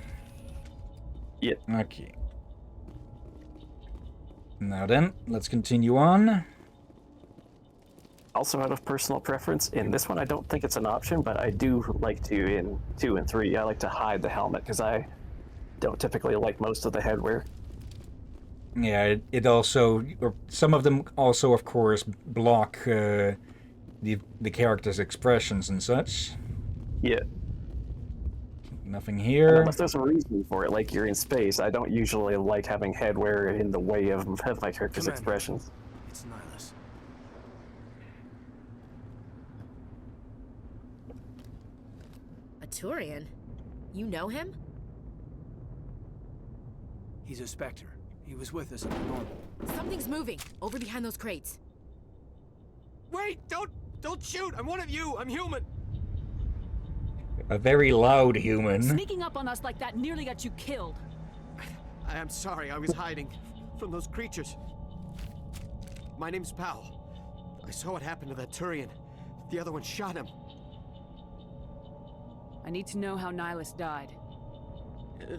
Yep. Okay. Now then, let's continue on. Also, out of personal preference, in this one I don't think it's an option, but I do like to, in 2 and 3, I like to hide the helmet, because I don't typically like most of the headwear. Yeah, it also, or some of them also, of course, block the character's expressions and such. Yeah. Nothing here. And unless there's a reason for it, like you're in space, I don't usually like having headwear in the way of my character's expressions. It's Nihilus. A Turian? You know him? He's a Spectre. He was with us in the normal. Something's moving over behind those crates. Wait! Don't shoot! I'm one of you! I'm human! A very loud human. Sneaking up on us like that nearly got you killed. I am sorry, I was hiding from those creatures. My name's Powell. I saw what happened to that Turian. The other one shot him. I need to know how Nihilus died.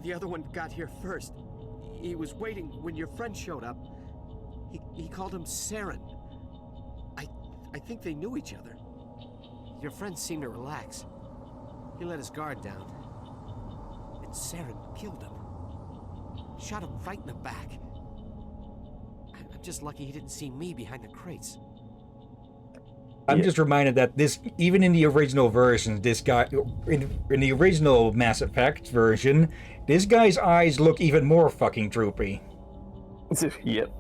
The other one got here first. He was waiting when your friend showed up. He called him Saren. I think they knew each other. Your friend seemed to relax. He let his guard down. And Saren killed him. Shot him right in the back. I'm just lucky he didn't see me behind the crates. I'm just reminded that this, even in the original version, this guy, in the original Mass Effect version, this guy's eyes look even more fucking droopy. Yep.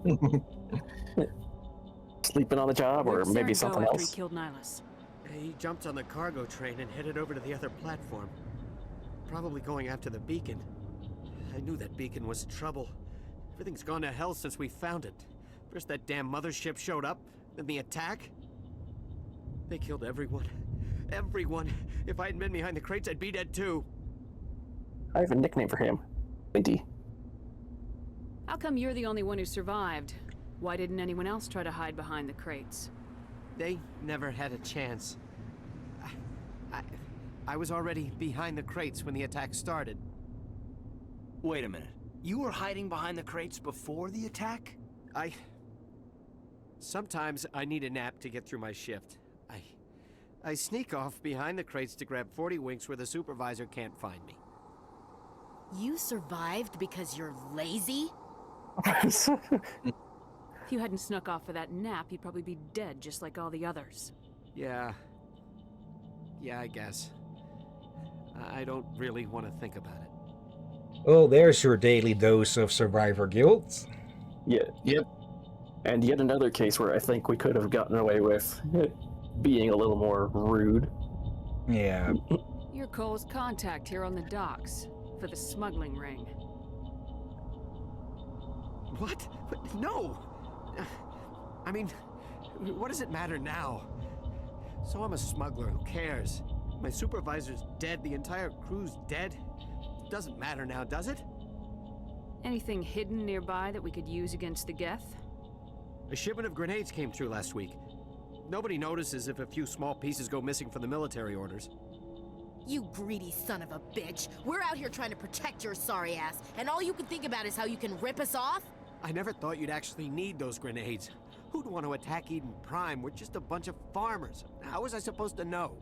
Sleeping on the job, or maybe something after else. He killed Nihilus. He jumped on the cargo train and headed over to the other platform. Probably going after the beacon. I knew that beacon was trouble. Everything's gone to hell since we found it. First that damn mothership showed up, then the attack. They killed everyone. Everyone. If I hadn't been behind the crates, I'd be dead too. I have a nickname for him. Windy. How come you're the only one who survived? Why didn't anyone else try to hide behind the crates? They never had a chance. I was already behind the crates when the attack started. Wait a minute. You were hiding behind the crates before the attack? Sometimes I need a nap to get through my shift. I sneak off behind the crates to grab 40 winks where the supervisor can't find me. You survived because you're lazy? If you hadn't snuck off for that nap, you'd probably be dead just like all the others. Yeah, I guess. I don't really want to think about it. Well, there's your daily dose of survivor guilt. Yeah. Yep. And yet another case where I think we could have gotten away with being a little more rude. Yeah. You're Cole's contact here on the docks for the smuggling ring. What? No! I mean, what does it matter now? So I'm a smuggler, who cares? My supervisor's dead, the entire crew's dead. Doesn't matter now, does it? Anything hidden nearby that we could use against the Geth? A shipment of grenades came through last week. Nobody notices if a few small pieces go missing from the military orders. You greedy son of a bitch. We're out here trying to protect your sorry ass, and all you can think about is how you can rip us off? I never thought you'd actually need those grenades. Who'd want to attack Eden Prime? We're just a bunch of farmers. How was I supposed to know?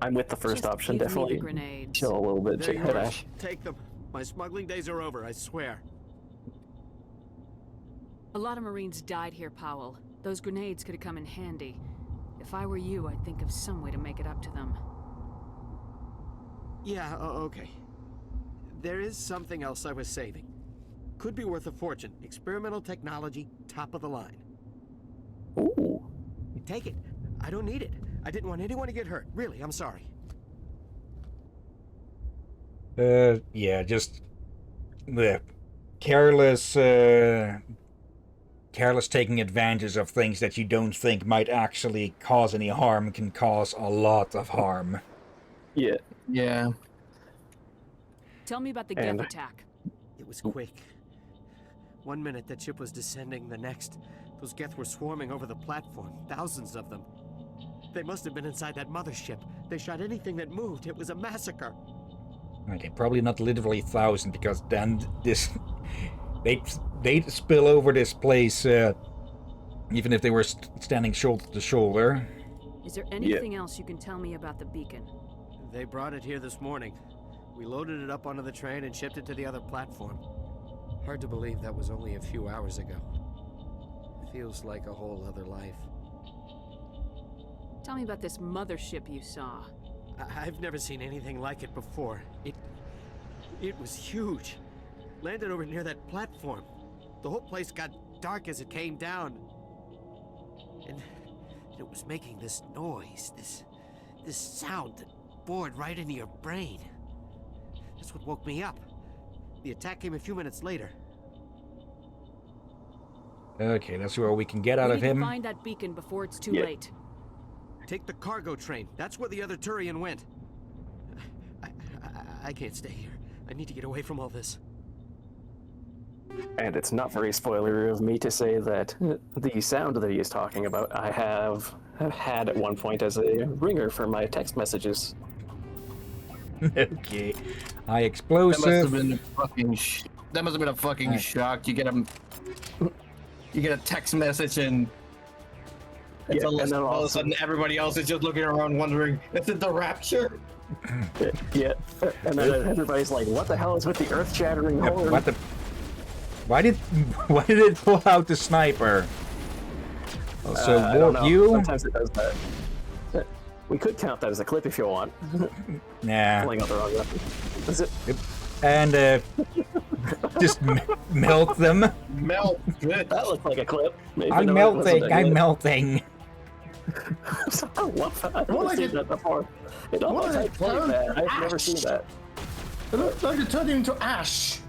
I'm with the first Just option, give me the definitely. grenades. Chill a little bit, They're head yours. Ash. Take them. My smuggling days are over, I swear. A lot of Marines died here, Powell. Those grenades could have come in handy. If I were you, I'd think of some way to make it up to them. Yeah, okay. There is something else I was saving. Could be worth a fortune. Experimental technology, top of the line. Ooh. Take it. I don't need it. I didn't want anyone to get hurt. Really, I'm sorry. Yeah, just the careless taking advantage of things that you don't think might actually cause any harm can cause a lot of harm. Yeah. Yeah. Tell me about the Geth attack. It was quick. 1 minute that ship was descending, the next, those Geth were swarming over the platform, thousands of them. They must have been inside that mothership. They shot anything that moved. It was a massacre. Okay, probably not literally 1,000, because then this they'd spill over this place, even if they were standing shoulder to shoulder. Is there anything else you can tell me about the beacon? They brought it here this morning. We loaded it up onto the train and shipped it to the other platform. Hard to believe that was only a few hours ago. Feels like a whole other life. Tell me about this mothership you saw. I've never seen anything like it before. It was huge. Landed over near that platform. The whole place got dark as it came down. And it was making this noise, this sound that bored right into your brain. That's what woke me up. The attack came a few minutes later. Okay, that's where we can get out of him. Find that beacon before it's too late. Take the cargo train. That's where the other Turian went. I can't stay here. I need to get away from all this. And it's not very spoilery of me to say that the sound that he is talking about, I have had at one point as a ringer for my text messages. Okay. High explosive. That must have been a fucking that must have been a fucking shock. You get a text message and it's all of a sudden everybody else is just looking around wondering, is it the rapture? Yeah. And then everybody's like, what the hell is with the earth-shattering horn? What the... Why did it pull out the sniper? So warp you? Sometimes it does that. We could count that as a clip if you want. Nah. Pulling out the wrong weapon. Is it? And just melt them. Melt. Good. That looks like a clip. Maybe I'm melting. I'm melting. I love that. I've never seen that before. It almost like that. I've never seen that. It like it turned into ash.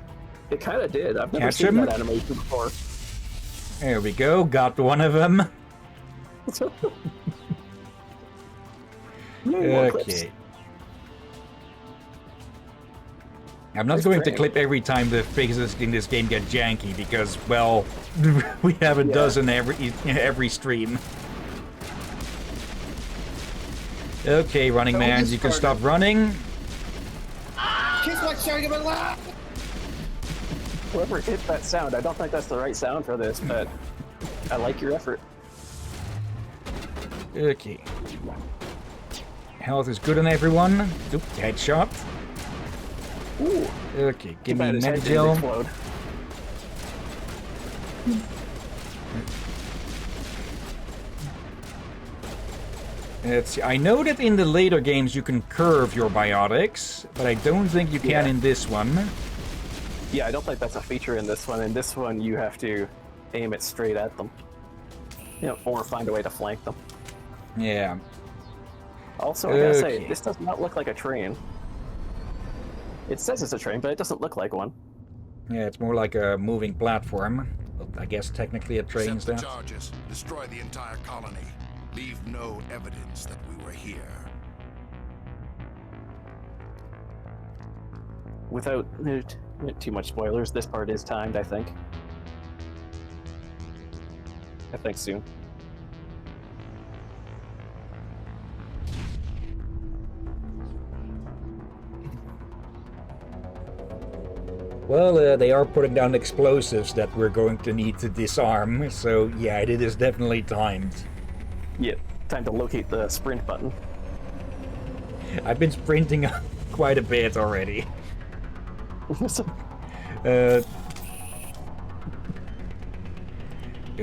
It kind of did. I've never Catch seen him. that animation before. There we go. Got one of them. Okay. I'm not going to clip every time the physics in this game get janky because, well, we have a dozen every stream. Okay, running man, you can stop running. Kiss like shouting about laugh. Whoever hit that sound, I don't think that's the right sound for this, but I like your effort. Okay. Health is good on everyone. Oop, headshot. Ooh. Okay, give me Medigel. Let's see. I know that in the later games you can curve your biotics, but I don't think you can in this one. Yeah, I don't think that's a feature in this one. In this one, you have to aim it straight at them. You know, or find a way to flank them. Yeah. Also, I gotta say, this does not look like a train. It says it's a train, but it doesn't look like one. Yeah, it's more like a moving platform. I guess technically a train's Accept that. the charges. Destroy the entire colony. Leave no evidence that we were here. without too much spoilers, this part is timed, I think. I think soon. Well, they are putting down explosives that we're going to need to disarm, so yeah, it is definitely timed. Yeah, time to locate the sprint button. I've been sprinting quite a bit already.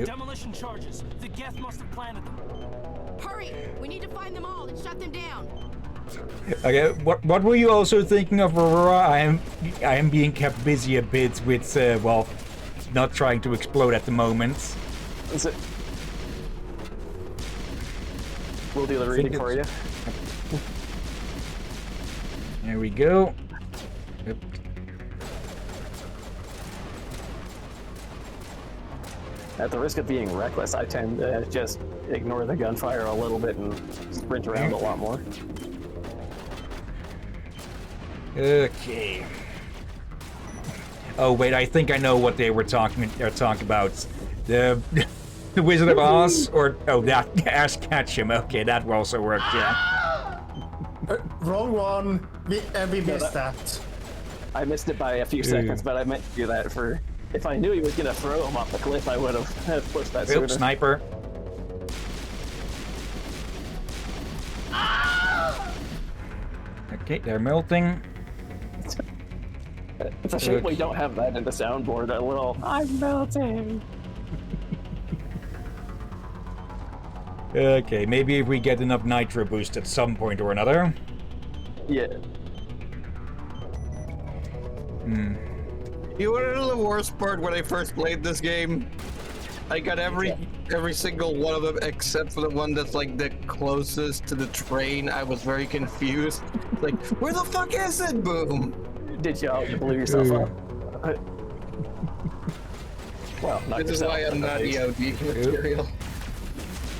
Demolition charges. The Geth must have planted them. Hurry! We need to find them all and shut them down. Okay, what were you also thinking of, Aurora? I am being kept busy a bit with, well, not trying to explode at the moment. Is it? We'll do the reading for you. There we go. Yep. At the risk of being reckless, I tend to just ignore the gunfire a little bit and sprint around a lot more. Okay. Oh wait, I think I know what they're talking about. The the Wizard of Oz, or that Ash Ketchum. Okay, that also worked. Yeah. Wrong one. We missed that. I missed it by a few seconds, but I meant to do that for. If I knew he was gonna throw him off the cliff, I would have pushed that sooner. Sniper. Okay, they're melting. It's a shame we don't have that in the soundboard. A little, I'm melting. Okay, maybe if we get enough nitro boost at some point or another. Yeah. You want to know the worst part when I first played this game? I got every single one of them except for the one that's like the closest to the train. I was very confused. Like, where the fuck is it? Boom. Did you blew yourself up? Well, this is why I'm not EOD material.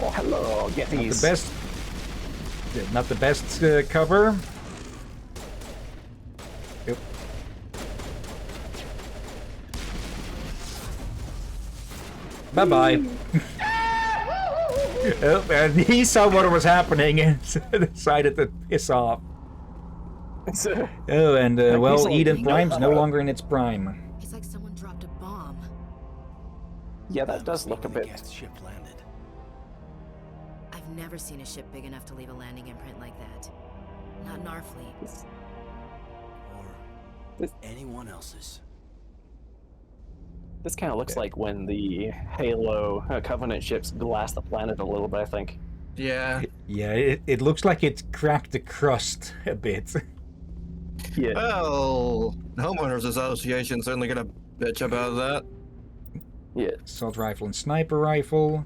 Oh, hello, get these. Not the best cover. Yep. Bye-bye. Oh, and he saw what was happening and decided to piss off. Oh, and well, Eden Prime's no longer in its prime. It's like someone dropped a bomb. Yeah, that does look a bit. Ship landed. I've never seen a ship big enough to leave a landing imprint like that. Not in our fleet. Or anyone else's. This kind of looks like when the Halo Covenant ships blast the planet a little bit, I think. Yeah. Yeah, it looks like it's cracked the crust a bit. Yeah. Well, Homeowners Association certainly gonna bitch about that. Yeah. Assault rifle and sniper rifle.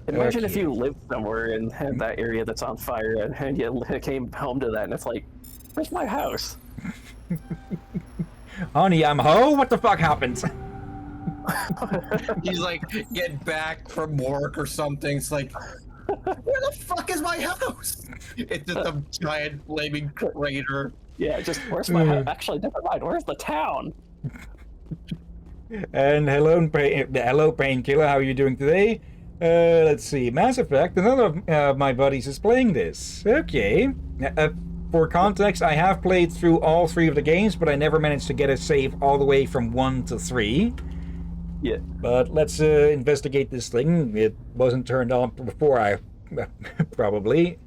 Imagine if you lived somewhere in that area that's on fire and you came home to that and it's like, where's my house? Honey, I'm home? What the fuck happened? He's like, get back from work or something. It's like, where the fuck is my house? It's just a giant flaming crater. Yeah, just, where's my house? Actually, never mind, where's the town? And hello, Painkiller, how are you doing today? Let's see, Mass Effect, another of my buddies is playing this. Okay. For context, I have played through all 3 of the games, but I never managed to get a save all the way from 1 to 3. Yeah. But let's investigate this thing. It wasn't turned on before I... probably.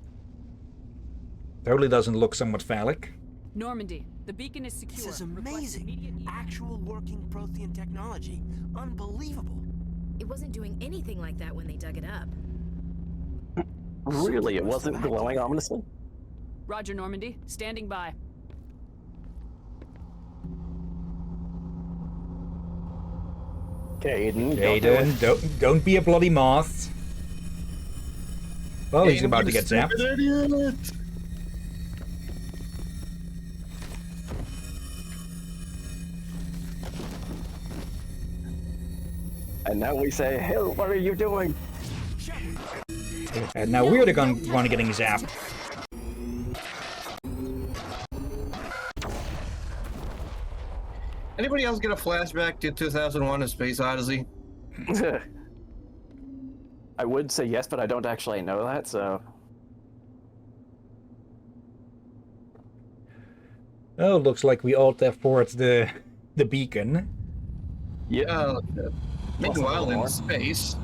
Totally doesn't look somewhat phallic. Normandy, the beacon is secure. This is amazing. Actual working Prothean technology. Unbelievable. It wasn't doing anything like that when they dug it up. Really? It wasn't glowing ominously? Roger, Normandy. Standing by. Okay, Aiden, don't be a bloody moth. Well, he's about to get zapped. And now we say, hey, what are you doing? And now we're the one getting zapped. Anybody else get a flashback to 2001: A Space Odyssey? I would say yes, but I don't actually know that, so... Oh, looks like we alt F4 the beacon. Yeah. Meanwhile, in space.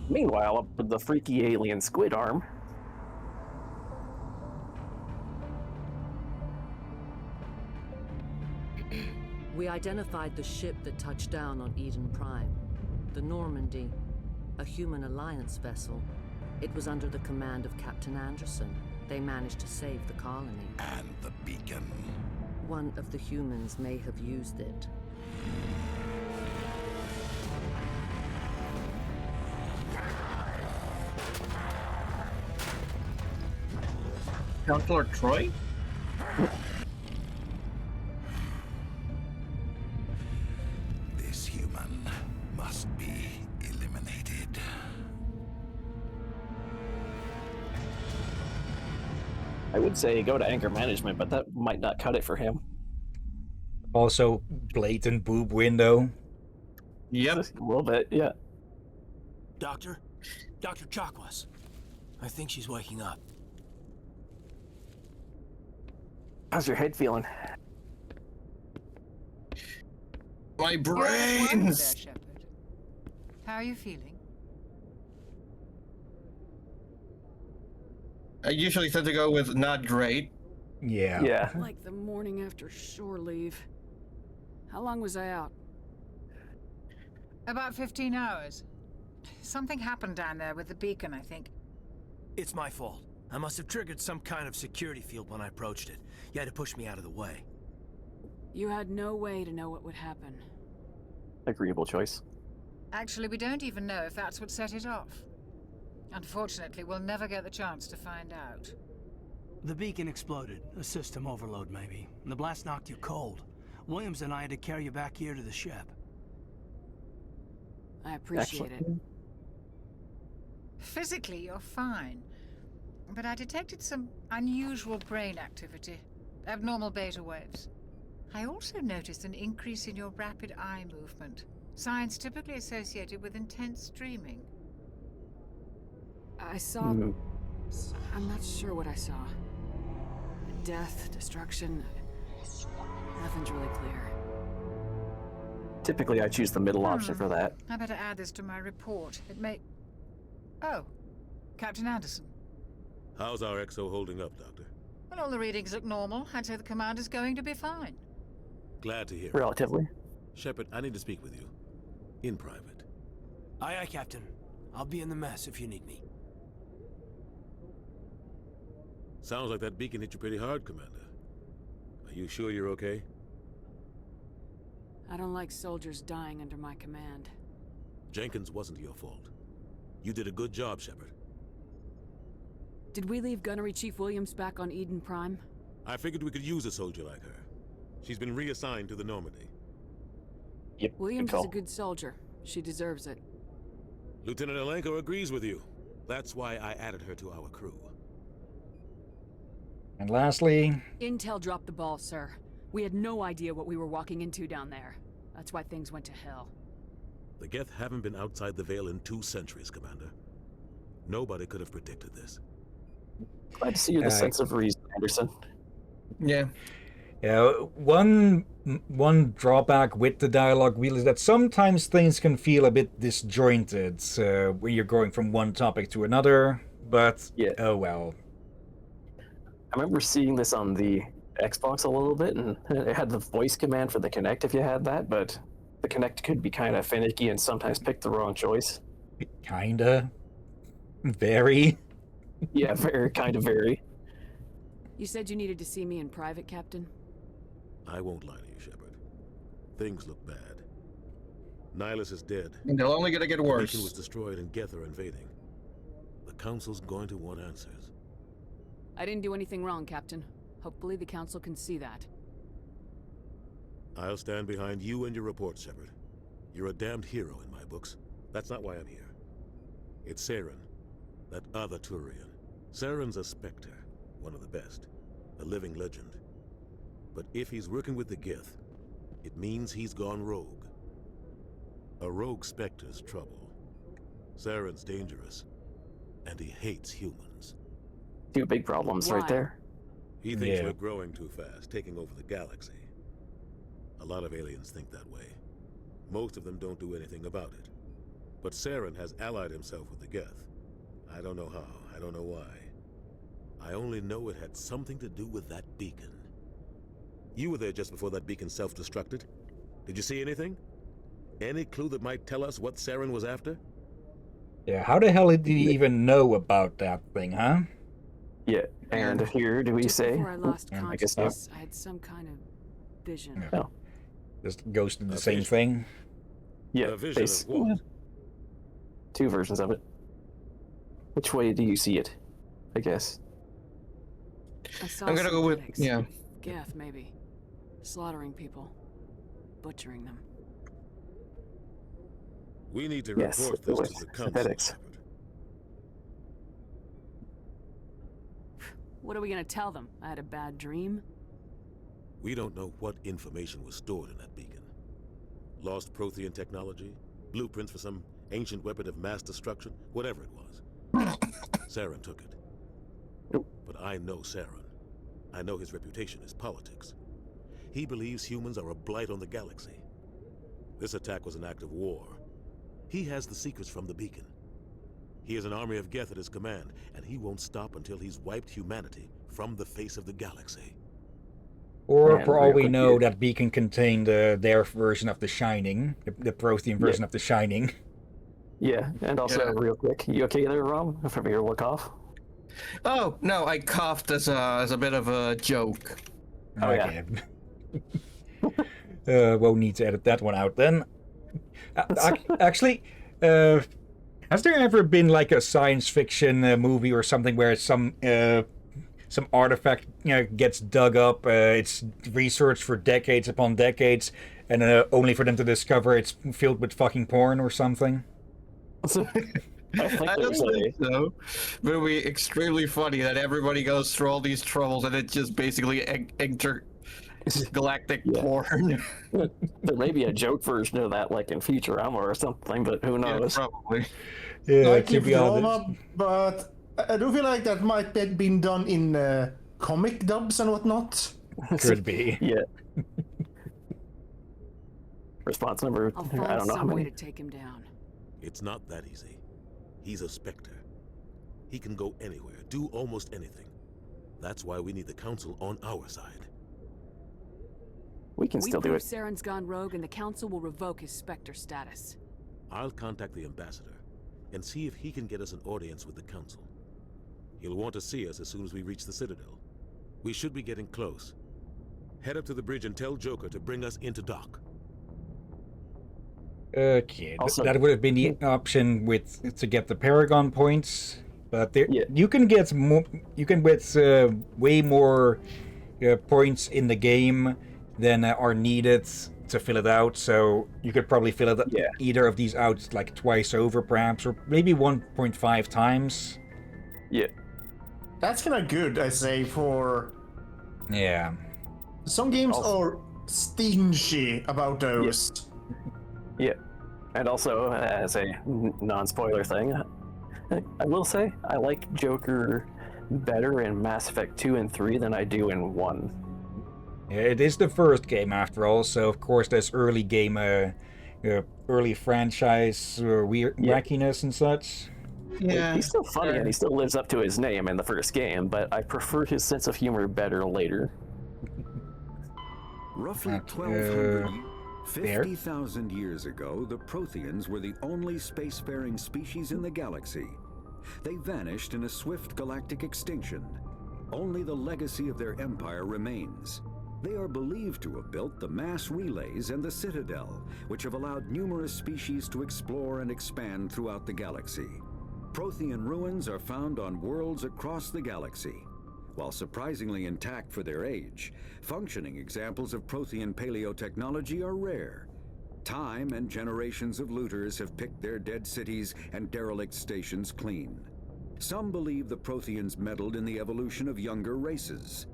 Meanwhile, up with the freaky alien squid arm. We identified the ship that touched down on Eden Prime. The Normandy, a human alliance vessel. It was under the command of Captain Anderson. They managed to save the colony. And the beacon. One of the humans may have used it. Counselor Troy? This human must be eliminated. I would say go to anger management, but that might not cut it for him. Also, blatant boob window. Yep. A little bit, yeah. Doctor? Dr. Chakwas. I think she's waking up. How's your head feeling? My You're welcome there, brains! Shepard. How are you feeling? I usually tend to go with not great. Yeah. Yeah. Like the morning after shore leave. How long was I out? About 15 hours. Something happened down there with the beacon, I think. It's my fault. I must have triggered some kind of security field when I approached it. You had to push me out of the way. You had no way to know what would happen. Agreeable choice. Actually, we don't even know if that's what set it off. Unfortunately, we'll never get the chance to find out. The beacon exploded. A system overload, maybe. The blast knocked you cold. Williams and I had to carry you back here to the ship. I appreciate it. Physically, you're fine. But I detected some unusual brain activity. Abnormal beta waves. I also noticed an increase in your rapid eye movement. Signs typically associated with intense dreaming. I saw... I'm not sure what I saw. Death, destruction... Nothing's really clear. Typically, I choose the middle option for that. I better add this to my report. It may... Oh, Captain Anderson. How's our XO holding up, Doctor? Well, all the readings look normal. I'd say the commander's going to be fine. Glad to hear. Relatively. Shepard, I need to speak with you. In private. Aye, aye, Captain. I'll be in the mess if you need me. Sounds like that beacon hit you pretty hard, Commander. Are you sure you're okay? I don't like soldiers dying under my command. Jenkins wasn't your fault. You did a good job, Shepard. Did we leave Gunnery Chief Williams back on Eden Prime? I figured we could use a soldier like her. She's been reassigned to the Normandy. Yep. Williams is a good soldier. She deserves it. Lieutenant Alenko agrees with you. That's why I added her to our crew. And lastly... Intel dropped the ball, sir. We had no idea what we were walking into down there. That's why things went to hell. The Geth haven't been outside the Veil in 2 centuries, Commander. Nobody could have predicted this. Glad to see you the sense of reason, Anderson. Yeah. Yeah, one drawback with the dialogue wheel is that sometimes things can feel a bit disjointed when you're going from one topic to another, but yeah. Oh well. I remember seeing this on the Xbox a little bit, and it had the voice command for the Kinect if you had that, but the Kinect could be kind of finicky and sometimes pick the wrong choice. Kinda. Very. Yeah, very, kind of very. You said you needed to see me in private, Captain? I won't lie to you, Shepard. Things look bad. Nihilus is dead. And they're only gonna get worse. The beacon was destroyed and Geth are invading. The Council's going to want answers. I didn't do anything wrong, Captain. Hopefully the Council can see that. I'll stand behind you and your report, Shepard. You're a damned hero in my books. That's not why I'm here. It's Saren, that other Turian. Saren's a Spectre, one of the best, a living legend. But if he's working with the Geth, It means he's gone rogue. A rogue Spectre's trouble. Saren's dangerous, and he hates humans. Two big problems right there. He thinks we're growing too fast, taking over the galaxy. A lot of aliens think that way. Most of them don't do anything about it. But Saren has allied himself with the Geth. I don't know how, I don't know why. I only know it had something to do with that beacon. You were there just before that beacon self-destructed. Did you see anything? Any clue that might tell us what Saren was after? Yeah, how the hell did you even know about that thing, huh? Yeah, and here do we Just say? before I lost I guess not. consciousness, I had some kind of vision. Yeah. Just goes to the same thing. Yeah, A vision of what? Two versions of it. Which way do you see it? I guess. I saw I'm gonna some go with clinics. Geth, maybe. Slaughtering people. Butchering them. We need to Yes, report it this was to the council. synthetics. What are we gonna tell them? I had a bad dream? We don't know what information was stored in that beacon. Lost Prothean technology, blueprints for some ancient weapon of mass destruction, whatever it was. Saren took it. But I know Saren. I know his reputation is politics. He believes humans are a blight on the galaxy. This attack was an act of war. He has the secrets from the beacon. He has an army of Geth at his command, and he won't stop until he's wiped humanity from the face of the galaxy. Or And for all real we quick, know, that beacon contained their version of The Shining, the Prothean version of The Shining. Yeah, and also real quick, you okay there, Rom? From your look off. Oh no, I coughed as a bit of a joke. Oh Okay. Won't need to edit that one out then. Actually, has there ever been like a science fiction movie or something where some artifact gets dug up, it's researched for decades upon decades, and only for them to discover it's filled with fucking porn or something? I don't think so. But it would be extremely funny that everybody goes through all these troubles and it's just basically intergalactic porn. There may be a joke version of that, like in Futurama or something, but who knows? Probably. Yeah, Like to if be honest. drama, but I do feel like that might have been done in comic dubs and whatnot. Could be. Yeah. Response number, I'll I find don't know how some way many. to take him down. It's not that easy. He's a Spectre. He can go anywhere, do almost anything. That's why we need the Council on our side. We can still do prove it. Saren's gone rogue and the Council will revoke his Spectre status. I'll contact the Ambassador and see if he can get us an audience with the Council. He'll want to see us as soon as we reach the Citadel. We should be getting close. Head up to the bridge and tell Joker to bring us into dock. Okay, Also- that would have been the option to get the Paragon points, but there you can get more. You can get way more points in the game than are needed to fill it out. So you could probably fill it either of these out like twice over, perhaps, or maybe 1.5 times. Yeah. That's kind of good, I say, for... Yeah. Some games are stingy about those. Yeah. And also, as a non-spoiler thing, I will say I like Joker better in Mass Effect 2 and 3 than I do in 1. Yeah, it is the first game after all, so of course there's early game, early franchise wackiness and such. Yeah, he's still funny and he still lives up to his name in the first game, but I prefer his sense of humor better later. Roughly 1,200, 50,000 years ago, the Protheans were the only spacefaring species in the galaxy. They vanished in a swift galactic extinction. Only the legacy of their empire remains. They are believed to have built the mass relays and the Citadel, which have allowed numerous species to explore and expand throughout the galaxy. Prothean ruins are found on worlds across the galaxy. While surprisingly intact for their age, functioning examples of Prothean paleotechnology are rare. Time and generations of looters have picked their dead cities and derelict stations clean. Some believe the Protheans meddled in the evolution of younger races.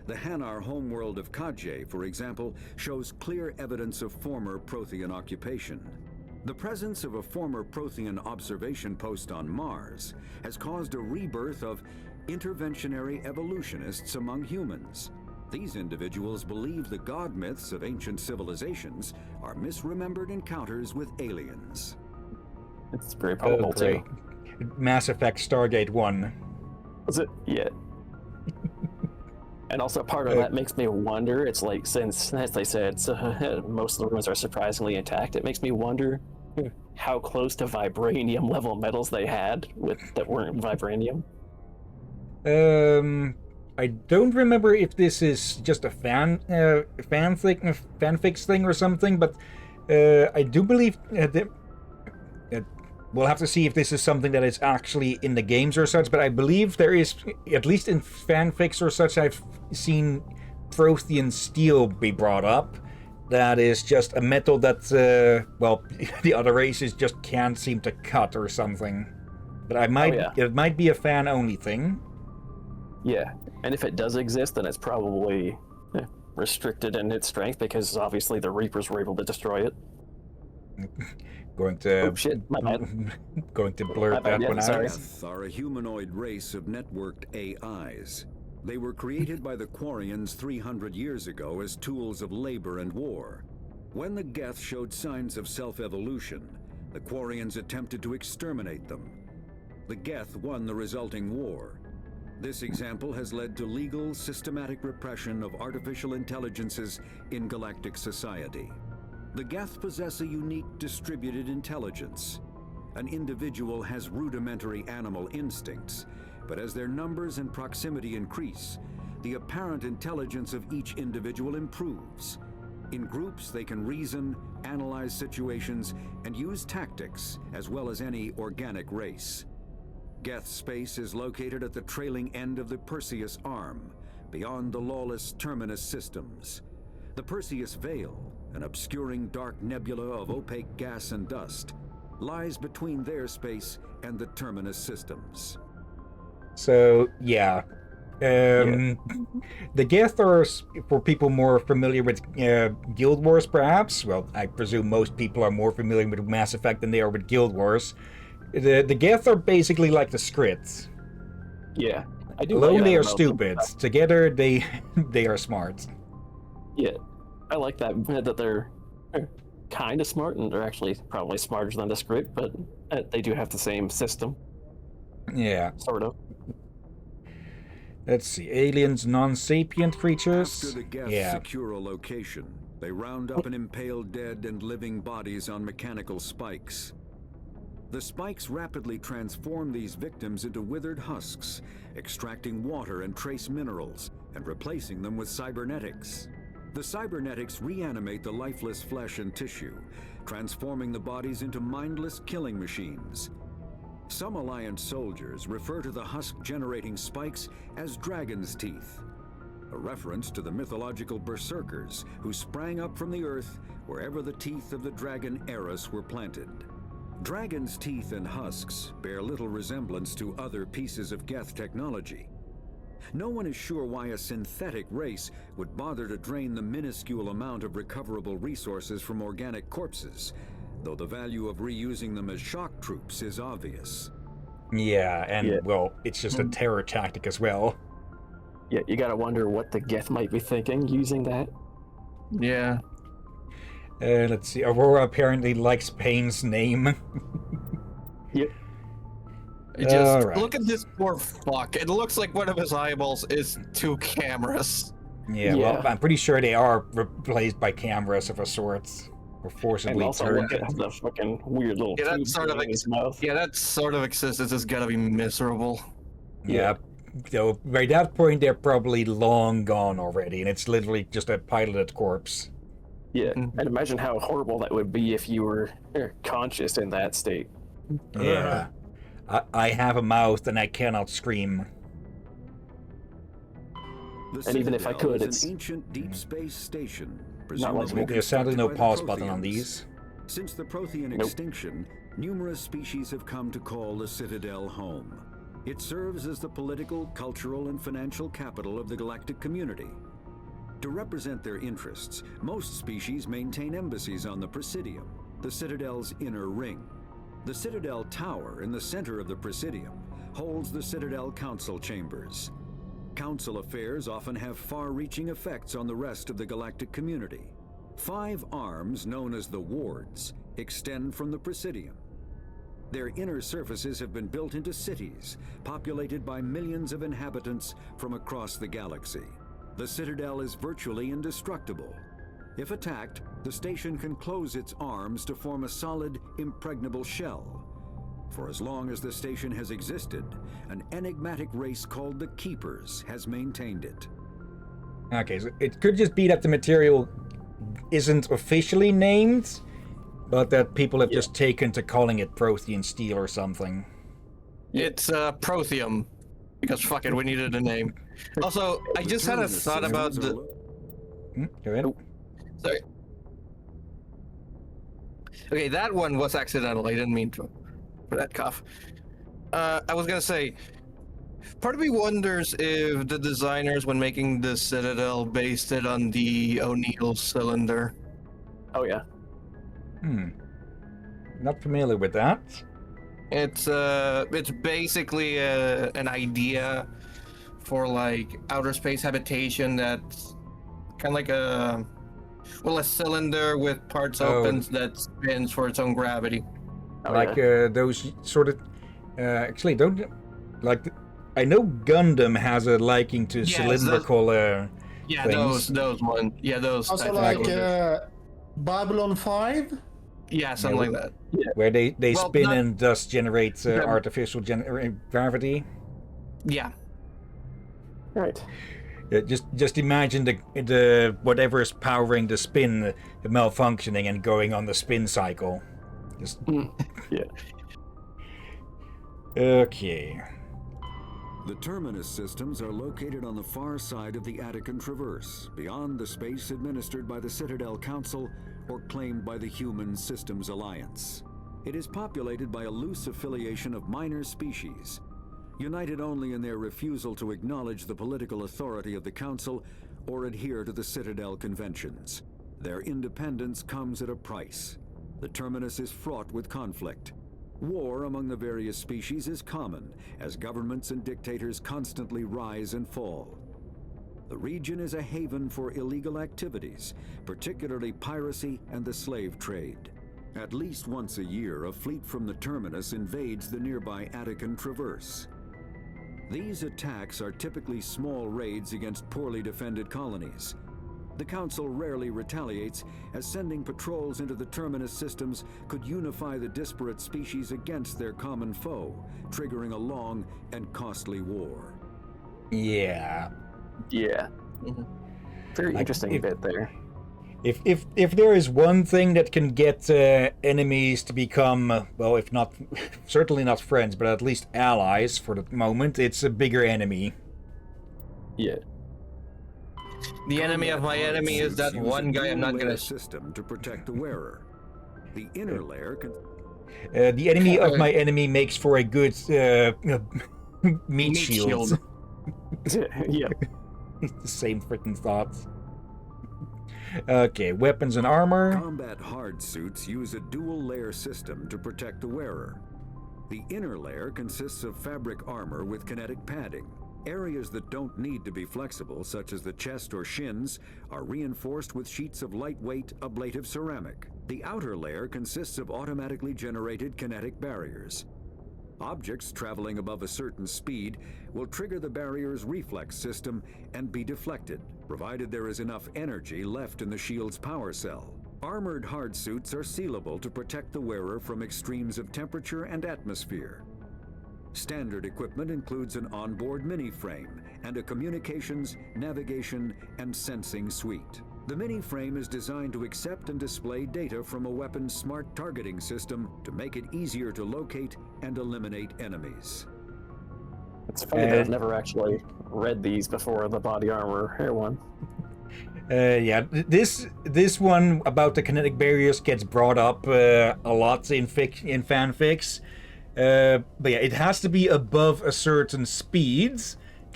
The Hanar homeworld of Kaje, for example, shows clear evidence of former Prothean occupation. The presence of a former Prothean observation post on Mars has caused a rebirth of interventionary evolutionists among humans. These individuals believe the god myths of ancient civilizations are misremembered encounters with aliens. It's very probable too. Mass Effect Stargate 1. Was it? Yeah. And also part of that makes me wonder, it's like, since, as they said, most of the ruins are surprisingly intact, it makes me wonder how close to vibranium level metals they had that weren't vibranium. I don't remember if this is just a fanfics thing or something, but I do believe we'll have to see if this is something that is actually in the games or such, but I believe there is, at least in fanfics or such, I've seen Prothean steel be brought up. That is just a metal that, well, the other races just can't seem to cut or something. But it might be a fan-only thing. Yeah, and if it does exist, then it's probably restricted in its strength, because obviously the Reapers were able to destroy it. Going to... Oh shit, my bad. Going to blurt that one out. Geth are a humanoid race of networked AIs. They were created by the Quarians 300 years ago as tools of labor and war. When the Geth showed signs of self-evolution, the Quarians attempted to exterminate them. The Geth won the resulting war. This example has led to legal, systematic repression of artificial intelligences in galactic society. The Geth possess a unique distributed intelligence. An individual has rudimentary animal instincts, but as their numbers and proximity increase, the apparent intelligence of each individual improves. In groups, they can reason, analyze situations, and use tactics, as well as any organic race. Geth space is located at the trailing end of the Perseus Arm, beyond the lawless Terminus systems. The Perseus Veil, an obscuring dark nebula of opaque gas and dust, lies between their space and the Terminus systems. So, yeah. The Geth are, for people more familiar with Guild Wars, perhaps. Well, I presume most people are more familiar with Mass Effect than they are with Guild Wars. The Geth are basically like the Skrits. Yeah. I do. Alone they are stupid. Together they are smart. Yeah. I like that they're kind of smart, and they're actually probably smarter than the Skrit, but they do have the same system. Yeah. Sort of. Let's see. Aliens, non-sapient creatures. After the Geth secure a location, they round up and impale dead and living bodies on mechanical spikes. The spikes rapidly transform these victims into withered husks, extracting water and trace minerals, and replacing them with cybernetics. The cybernetics reanimate the lifeless flesh and tissue, transforming the bodies into mindless killing machines. Some Alliance soldiers refer to the husk-generating spikes as dragon's teeth, a reference to the mythological berserkers who sprang up from the earth wherever the teeth of the dragon Eris were planted. Dragon's teeth and husks bear little resemblance to other pieces of Geth technology. No one is sure why a synthetic race would bother to drain the minuscule amount of recoverable resources from organic corpses, though the value of reusing them as shock troops is obvious. Yeah, and well, it's just a terror tactic as well. Yeah, you gotta wonder what the Geth might be thinking using that. Yeah. Let's see. Aurora apparently likes Payne's name. Yep. Just look at this poor fuck. It looks like one of his eyeballs is 2 cameras. Yeah, well, I'm pretty sure they are replaced by cameras of a sort. Or forcibly and also turned. look at the fucking weird little tube in his mouth. Yeah, that sort of existence is gonna be miserable. Yeah. So by that point, they're probably long gone already, and it's literally just a piloted corpse. Yeah, and imagine how horrible that would be if you were conscious in that state. Yeah. I have a mouth and I cannot scream. The and even if I could, it's an ancient deep space station. Not like there's sadly no pause button on these. Since the Prothean extinction, numerous species have come to call the Citadel home. It serves as the political, cultural, and financial capital of the galactic community. To represent their interests, most species maintain embassies on the Presidium, the Citadel's inner ring. The Citadel Tower in the center of the Presidium holds the Citadel Council chambers. Council affairs often have far-reaching effects on the rest of the galactic community. 5 arms, known as the wards, extend from the Presidium. Their inner surfaces have been built into cities, populated by millions of inhabitants from across the galaxy. The Citadel is virtually indestructible. If attacked, the station can close its arms to form a solid, impregnable shell. For as long as the station has existed, an enigmatic race called the Keepers has maintained it. Okay, so it could just be that the material isn't officially named, but that people have just taken to calling it Prothean steel or something. It's Protheum, because fuck it, we needed a name. Also, I just had a thought about the... Go ahead. Sorry. Okay, that one was accidental. I didn't mean to... for that cough. I was gonna say, part of me wonders if the designers, when making the Citadel, based it on the O'Neill cylinder. Oh yeah. Not familiar with that. It's basically an idea for like outer space habitation that's kind of like a cylinder with parts opens that spins for its own gravity. Those sort of actually don't like I know Gundam has a liking to cylindrical things. those ones. Yeah, those. Also like Babylon 5? Yeah, something like that. Yeah. Where they spin and thus generate artificial gravity. Yeah. Right. Just imagine the whatever is powering the spin malfunctioning and going on the spin cycle. Just yeah. Okay. The terminus systems are located on the far side of the Attican Traverse, beyond the space administered by the Citadel Council or claimed by the Human Systems Alliance. It is populated by a loose affiliation of minor species, united only in their refusal to acknowledge the political authority of the Council or adhere to the Citadel conventions. Their independence comes at a price. The terminus is fraught with conflict. War among the various species is common, as governments and dictators constantly rise and fall. The region is a haven for illegal activities, particularly piracy and the slave trade. At least once a year, a fleet from the terminus invades the nearby Attican Traverse. These attacks are typically small raids against poorly defended colonies. The Council rarely retaliates, as sending patrols into the terminus systems could unify the disparate species against their common foe, triggering a long and costly war. Yeah. Yeah. Very interesting bit there. If there is one thing that can get enemies to become, well, if not, certainly not friends, but at least allies for the moment, it's a bigger enemy. Yeah. The enemy of my enemy is that one guy I'm not gonna... system to protect the wearer. The inner layer can... the enemy of my enemy makes for a good meat shield. Yeah. The same freaking thoughts. Okay, weapons and armor. Combat hard suits use a dual layer system to protect the wearer. The inner layer consists of fabric armor with kinetic padding. Areas that don't need to be flexible, such as the chest or shins, are reinforced with sheets of lightweight, ablative ceramic. The outer layer consists of automatically generated kinetic barriers. Objects traveling above a certain speed will trigger the barrier's reflex system and be deflected, provided there is enough energy left in the shield's power cell. Armored hard suits are sealable to protect the wearer from extremes of temperature and atmosphere. Standard equipment includes an onboard mini-frame and a communications, navigation, and sensing suite. The mini-frame is designed to accept and display data from a weapon's smart targeting system to make it easier to locate and eliminate enemies. It's funny that I've never actually read these before, the body armor one. Yeah, this one about the kinetic barriers gets brought up a lot in fanfics. But yeah, it has to be above a certain speed,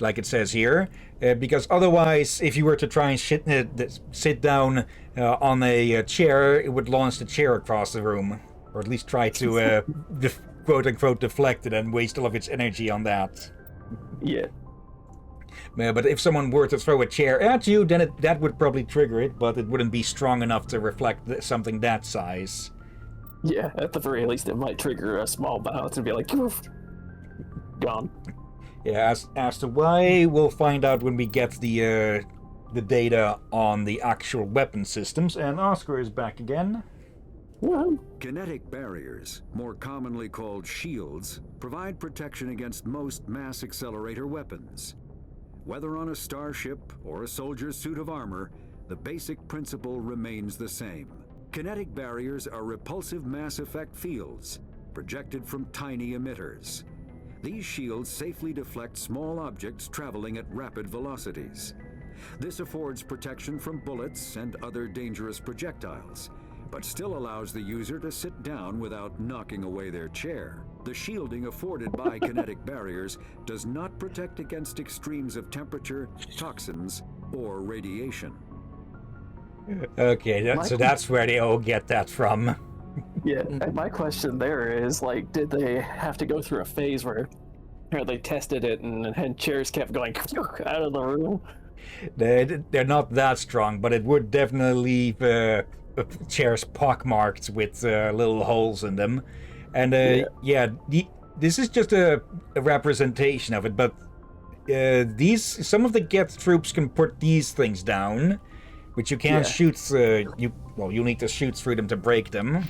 like it says here, because otherwise, if you were to try and sit down on a chair, it would launch the chair across the room, or at least try to quote-unquote deflect it and waste all of its energy on that. Yeah. But if someone were to throw a chair at you, then that would probably trigger it, but it wouldn't be strong enough to reflect something that size. Yeah, at the very least, it might trigger a small bounce and be like, "Oof, gone." Yeah, as to why, we'll find out when we get the data on the actual weapon systems. And Oscar is back again. Kinetic barriers, more commonly called shields, provide protection against most mass accelerator weapons. Whether on a starship or a soldier's suit of armor, the basic principle remains the same. Kinetic barriers are repulsive mass effect fields, projected from tiny emitters. These shields safely deflect small objects traveling at rapid velocities. This affords protection from bullets and other dangerous projectiles, but still allows the user to sit down without knocking away their chair. The shielding afforded by kinetic barriers does not protect against extremes of temperature, toxins, or radiation. Okay, so that's where they all get that from. Yeah, and my question there is, like, did they have to go through a phase where they tested it and chairs kept going out of the room? They're not that strong, but it would definitely leave chairs pockmarked with little holes in them. And this is just a representation of it, but some of the Geth troops can put these things down, which you can't shoot. You'll need to shoot through them to break them.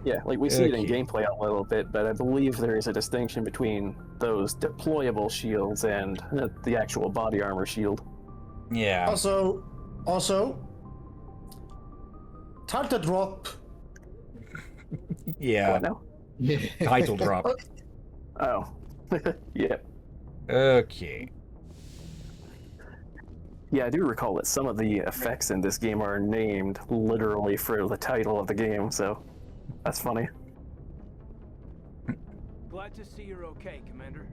Yeah, like we see it in gameplay a little bit, but I believe there is a distinction between those deployable shields and the actual body armor shield. Yeah. Also, title drop. Yeah. What now? Title drop. Oh. Yeah. Okay. Yeah, I do recall that some of the effects in this game are named literally for the title of the game, so that's funny. Glad to see you're okay, Commander.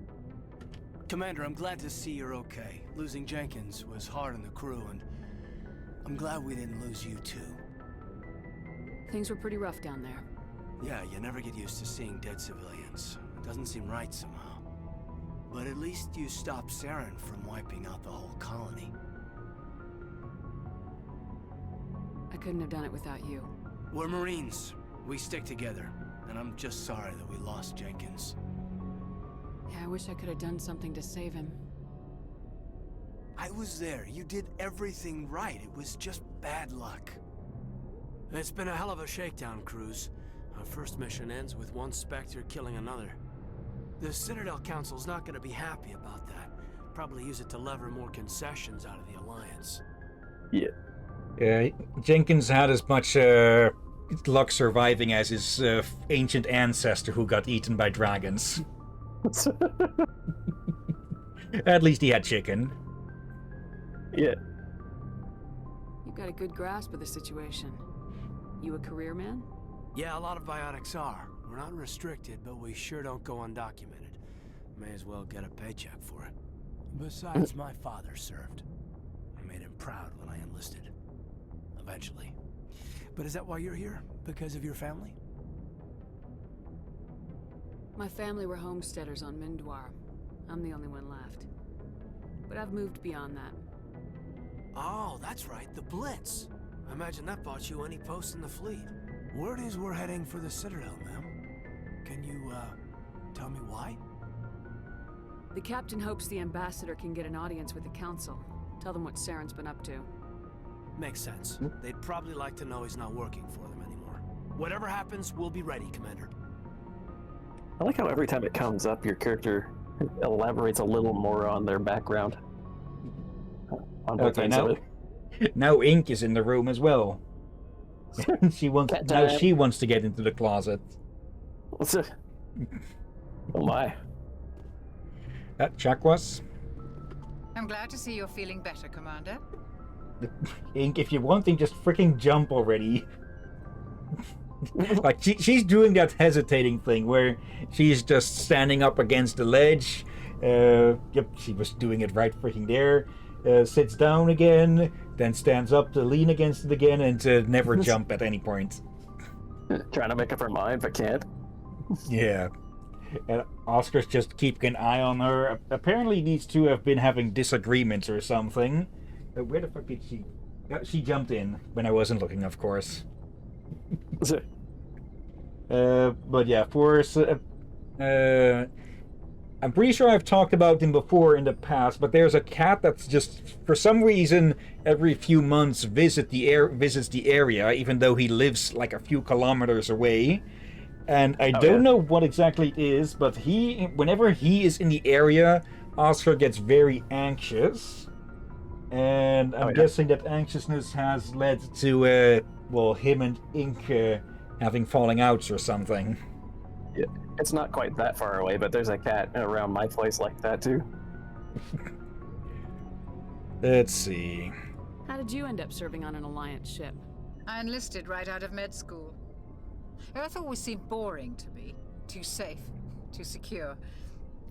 Commander, I'm glad to see you're okay. Losing Jenkins was hard on the crew, and I'm glad we didn't lose you too. Things were pretty rough down there. Yeah, you never get used to seeing dead civilians. It doesn't seem right somehow. But at least you stopped Saren from wiping out the whole colony. I couldn't have done it without you. We're Marines. We stick together. And I'm just sorry that we lost Jenkins. Yeah, I wish I could have done something to save him. I was there. You did everything right. It was just bad luck. It's been a hell of a shakedown, Cruz. Our first mission ends with one Spectre killing another. The Citadel Council's not going to be happy about that. Probably use it to lever more concessions out of the Alliance. Yeah. Jenkins had as much luck surviving as his ancient ancestor who got eaten by dragons. At least he had chicken. Yeah. You've got a good grasp of the situation. You a career man? Yeah, a lot of biotics are. We're not restricted, but we sure don't go undocumented. May as well get a paycheck for it. Besides, my father served. I made him proud when I enlisted. Eventually. But is that why you're here? Because of your family? My family were homesteaders on Mindwar. I'm the only one left. But I've moved beyond that. Oh, that's right, the Blitz. I imagine that bought you any post in the fleet. Word is we're heading for the Citadel, ma'am. Can you, tell me why? The captain hopes the ambassador can get an audience with the council. Tell them what Saren's been up to. Makes sense. They'd probably like to know he's not working for them anymore. Whatever happens, we'll be ready, Commander. I like how every time it comes up, your character elaborates a little more on their background. On both ends of it. Now Ink is in the room as well. She wants to get into the closet. Oh my. Chakwas? I'm glad to see you're feeling better, Commander. Ink, if you want to just freaking jump already. Like, she's doing that hesitating thing where she's just standing up against the ledge. Yep, she was doing it right freaking there. Sits down again, then stands up to lean against it again, and to never jump at any point. Trying to make up her mind, but can't. Yeah. And Oscar's just keeping an eye on her. Apparently these two have been having disagreements or something. Where the fuck did she... She jumped in when I wasn't looking, of course. But yeah, I'm pretty sure I've talked about him before in the past, but there's a cat that's just, for some reason, every few months visits the area, even though he lives like a few kilometers away. And I don't know what exactly it is, but whenever he is in the area, Oscar gets very anxious. And I'm guessing that anxiousness has led to, well, him and Ink having falling outs or something. Yeah, it's not quite that far away, but there's a cat around my place like that too. Let's see. How did you end up serving on an Alliance ship? I enlisted right out of med school. Earth always seemed boring to me. Too safe, too secure.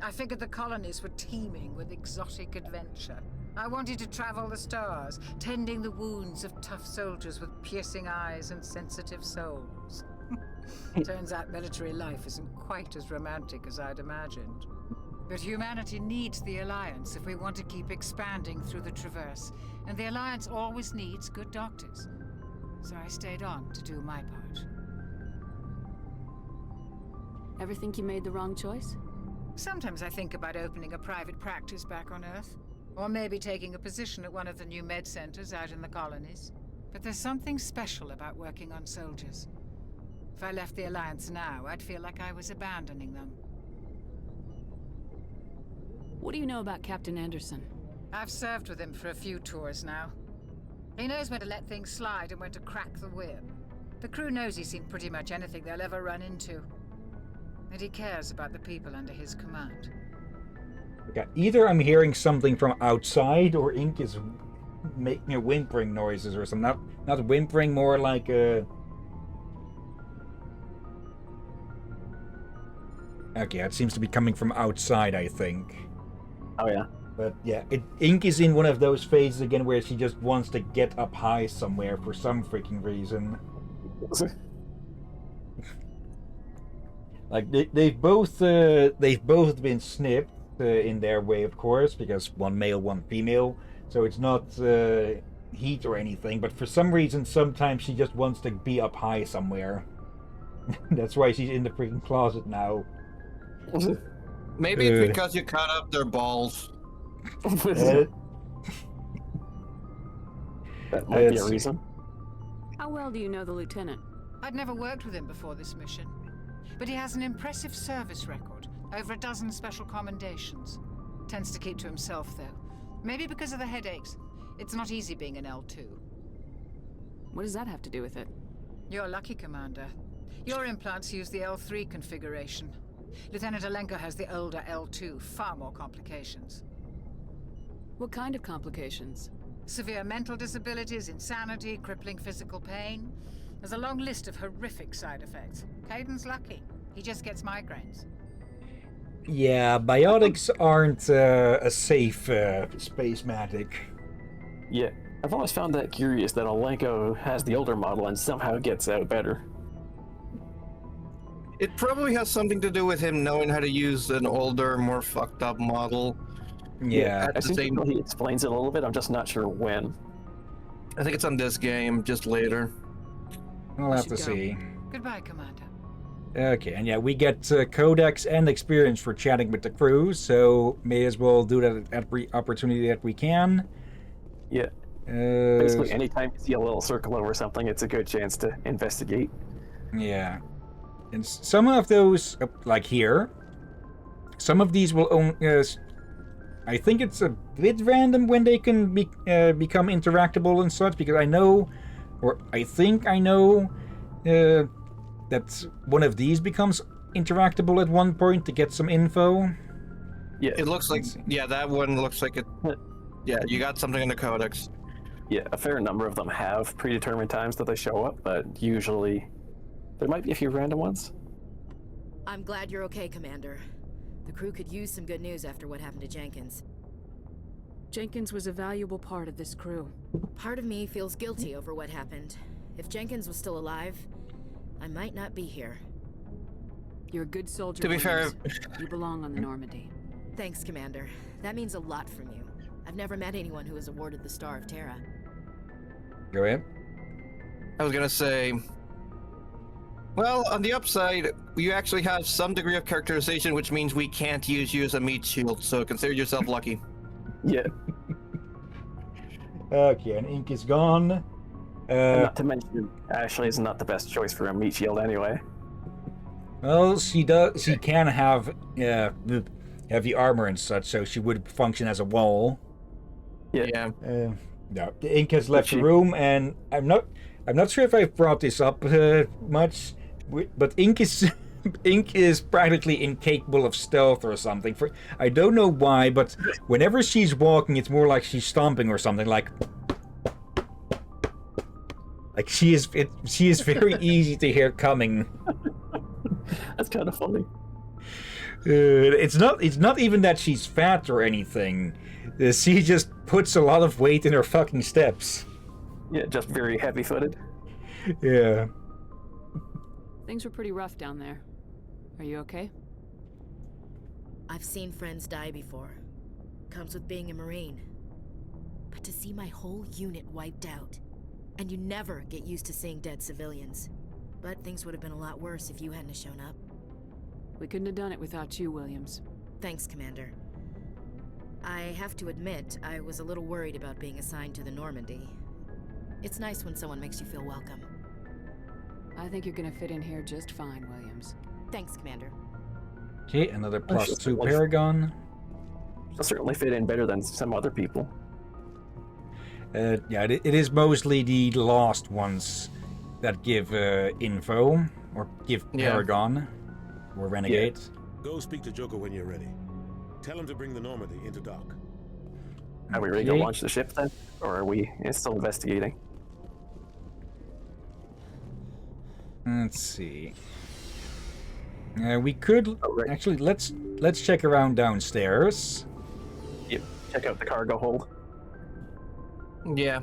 I figured the colonies were teeming with exotic adventure. I wanted to travel the stars, tending the wounds of tough soldiers with piercing eyes and sensitive souls. Turns out military life isn't quite as romantic as I'd imagined. But humanity needs the Alliance if we want to keep expanding through the Traverse, and the Alliance always needs good doctors. So I stayed on to do my part. Ever think you made the wrong choice? Sometimes I think about opening a private practice back on Earth, or maybe taking a position at one of the new med centers out in the colonies. But there's something special about working on soldiers. If I left the Alliance now, I'd feel like I was abandoning them. What do you know about Captain Anderson? I've served with him for a few tours now. He knows when to let things slide and when to crack the whip. The crew knows he's seen pretty much anything they'll ever run into. And he cares about the people under his command. Okay, either I'm hearing something from outside, or Ink is making whimpering noises or something. Not whimpering, more like a... Okay, it seems to be coming from outside, I think. Oh, yeah. But yeah, Ink is in one of those phases again where she just wants to get up high somewhere for some freaking reason. Like, they've both been snipped in their way, of course, because one male, one female. So it's not heat or anything, but for some reason, sometimes she just wants to be up high somewhere. That's why she's in the freaking closet now. Maybe it's because you cut up their balls. That might be a reason. How well do you know the lieutenant? I'd never worked with him before this mission, but he has an impressive service record, over a dozen special commendations. Tends to keep to himself, though. Maybe because of the headaches. It's not easy being an L2. What does that have to do with it? You're lucky, Commander. Your implants use the L3 configuration. Lieutenant Alenko has the older L2, far more complications. What kind of complications? Severe mental disabilities, insanity, crippling physical pain. There's a long list of horrific side effects. Caden's lucky. He just gets migraines. Yeah, biotics aren't a safe space-matic. Yeah, I've always found that curious that Alenko has the older model and somehow gets out better. It probably has something to do with him knowing how to use an older, more fucked up model. Yeah. I think he explains it a little bit, I'm just not sure when. I think it's on this game, just later. We'll have to see. Goodbye, Commander. Okay, and yeah, we get codex and experience for chatting with the crew, so may as well do that at every opportunity that we can. Yeah. Basically, anytime you see a little circle over something, it's a good chance to investigate. Yeah. And some of those, like here, some of these will only... I think it's a bit random when they can become interactable and such, because I know, or I think I know, that one of these becomes interactable at one point to get some info. Yeah, it looks like, yeah, that one looks like it. Yeah, you got something in the codex. Yeah, a fair number of them have predetermined times that they show up, but usually There might be a few random ones. I'm glad you're okay, Commander. The crew could use some good news after what happened to Jenkins. Jenkins was a valuable part of this crew. Part of me feels guilty over what happened. If Jenkins was still alive, I might not be here. You're a good soldier, To be fair, Williams. You belong on the Normandy. Thanks, Commander. That means a lot from you. I've never met anyone who was awarded the Star of Terra. Go ahead. I was gonna say, well, on the upside, you actually have some degree of characterization, which means we can't use you as a meat shield, so consider yourself lucky. Yeah. Okay, and ink is gone. And not to mention, Ashley is not the best choice for a meat shield anyway. Well, she does. She can have heavy armor and such, so she would function as a wall. Yeah. No, the ink has left the room, and I'm not sure if I've brought this up much, but ink is practically incapable of stealth or something. I don't know why, but whenever she's walking, it's more like she's stomping or something. Like she is very easy to hear coming. That's kind of funny. It's not even that she's fat or anything. She just puts a lot of weight in her fucking steps. Yeah, just very heavy-footed. Yeah. Things were pretty rough down there. Are you okay? I've seen friends die before. Comes with being a Marine. But to see my whole unit wiped out, and you never get used to seeing dead civilians. But things would have been a lot worse if you hadn't shown up. We couldn't have done it without you, Williams. Thanks, Commander. I have to admit, I was a little worried about being assigned to the Normandy. It's nice when someone makes you feel welcome. I think you're gonna fit in here just fine, Williams. Thanks, Commander. Okay, another +2 Paragon. She'll certainly fit in better than some other people. Yeah, it is mostly the lost ones that give info, or give Paragon, or Renegade. Go speak to Joker when you're ready. Tell him to bring the Normandy into dock. Are we ready to launch the ship then? Or are we still investigating? Let's see. We could actually let's check around downstairs. Yep. Check out the cargo hold. Yeah.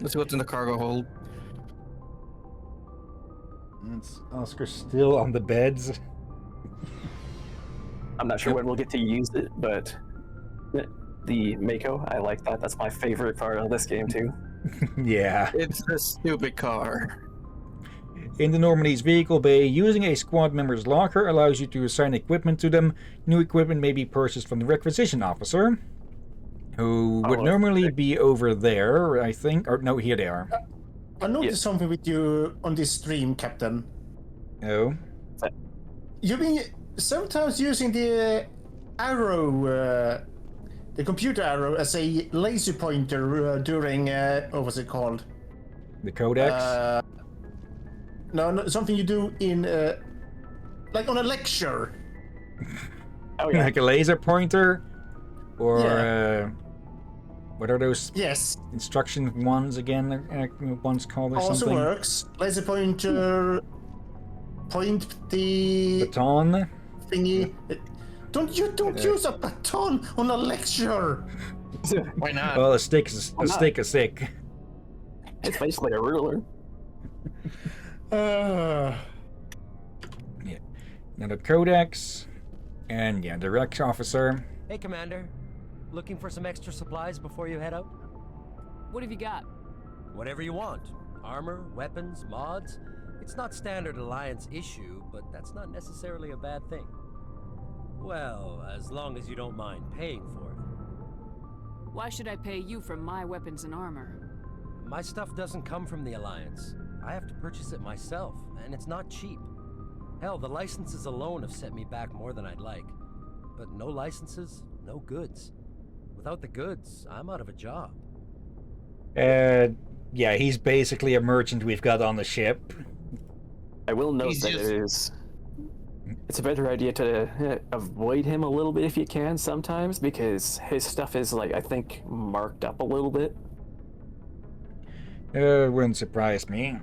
Let's see what's in the cargo hold. It's Oscar still on the beds. I'm not sure when we'll get to use it, but the Mako, I like that. That's my favorite part of this game too. Yeah. It's a stupid car. In the Normandy's vehicle bay, using a squad member's locker allows you to assign equipment to them. New equipment may be purchased from the requisition officer, who would normally be over there, I think. Or no, here they are. I noticed something with you on this stream, Captain. Oh? You've been sometimes using the arrow, the computer arrow, as a laser pointer during, what was it called? The Codex? No, something you do in, like on a lecture. Oh, yeah. Like a laser pointer? Or, what are those instruction ones again? One's called or also something? works. Laser pointer, point the... Baton? Thingy. Don't use a baton on a lecture! Why not? Well, a stick is a stick. It's basically a ruler. Yeah. Now the Codex, and the Rex officer. Hey, Commander. Looking for some extra supplies before you head out? What have you got? Whatever you want. Armor, weapons, mods. It's not standard Alliance issue, but that's not necessarily a bad thing. Well, as long as you don't mind paying for it. Why should I pay you for my weapons and armor? My stuff doesn't come from the Alliance. I have to purchase it myself, and it's not cheap. Hell, the licenses alone have set me back more than I'd like. But no licenses, no goods. Without the goods, I'm out of a job. Yeah, he's basically a merchant we've got on the ship. I will note that it's a better idea to avoid him a little bit if you can sometimes, because his stuff is, like, I think, marked up a little bit. Wouldn't surprise me.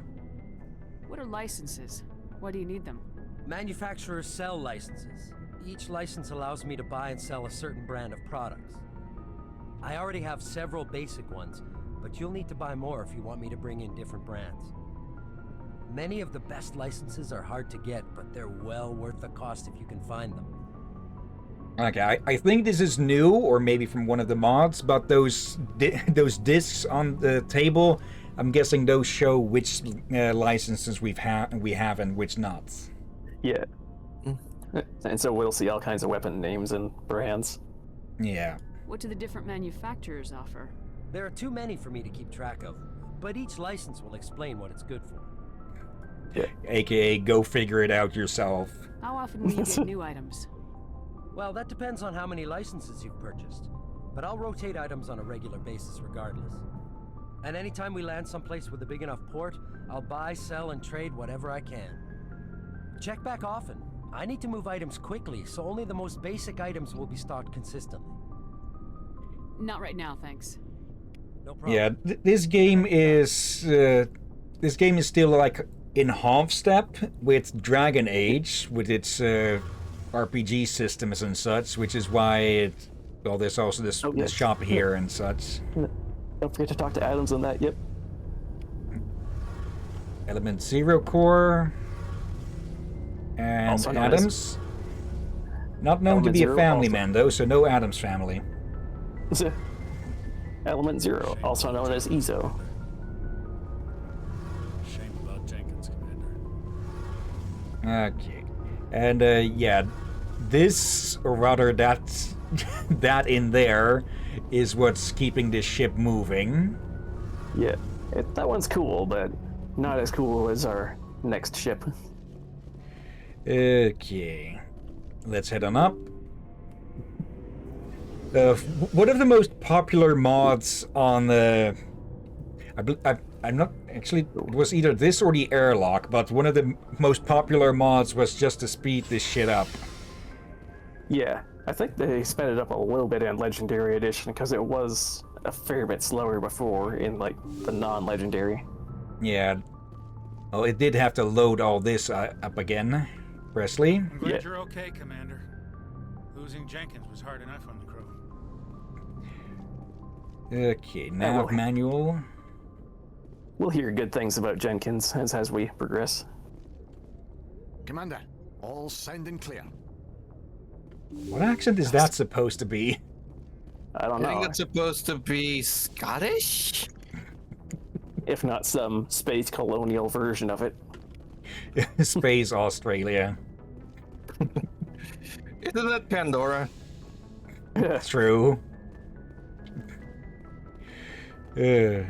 What are licenses? Why do you need them? Manufacturers sell licenses. Each license allows me to buy and sell a certain brand of products. I already have several basic ones, but you'll need to buy more if you want me to bring in different brands. Many of the best licenses are hard to get, but they're well worth the cost if you can find them. Okay, I think this is new, or maybe from one of the mods, but those discs on the table, I'm guessing those show which licenses we have and which not. Yeah. And so we'll see all kinds of weapon names and brands. Yeah. What do the different manufacturers offer? There are too many for me to keep track of, but each license will explain what it's good for. Yeah. AKA, go figure it out yourself. How often will you get new items? Well, that depends on how many licenses you've purchased, but I'll rotate items on a regular basis regardless. And anytime we land someplace with a big enough port, I'll buy, sell, and trade whatever I can. Check back often. I need to move items quickly, so only the most basic items will be stocked consistently. Not right now, thanks. No problem. Yeah, this game is still like in half step with Dragon Age, with its RPG systems and such, which is why there's also this shop here and such. Don't forget to talk to Adams on that. Yep. Element Zero Core and Also known Adams. Not known to Element be a Zero, family also- man though, so no Adams family. Element Zero, also known as EZO. Shame about Jenkins, Commander. Okay. And yeah, this, or rather that in there, is what's keeping this ship moving. Yeah, that one's cool, but not as cool as our next ship. Okay. Let's head on up. One of the most popular mods on the... I'm not... Actually, it was either this or the airlock, but one of the most popular mods was just to speed this shit up. Yeah, I think they sped it up a little bit in Legendary Edition, because it was a fair bit slower before in, like, the non-Legendary. Yeah. Well, it did have to load all this up again. Presley? I'm glad you're okay, Commander. Losing Jenkins was hard enough on the crew. Okay, nav manual. We'll hear good things about Jenkins as we progress. Commander, all sound and clear. What accent is that supposed to be? I don't know. I think it's supposed to be Scottish? If not some space colonial version of it. Space Australia. Isn't that Pandora? True. Okay.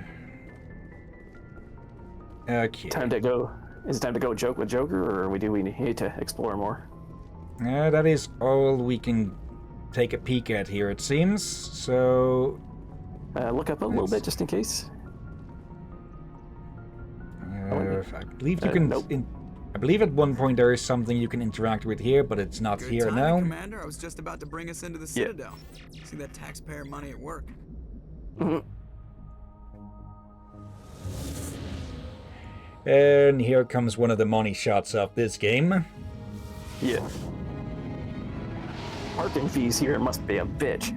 Time to go. Is it time to go joke with Joker, or do we need to explore more? That is all we can take a peek at here, it seems. So... look up a little bit just in case. I believe you can... Nope. I believe at one point there is something you can interact with here, but it's not here timing, now. Commander, I was just about to bring us into the Citadel. See that taxpayer money at work. And here comes one of the money shots of this game. Yeah. Parking fees here must be a bitch.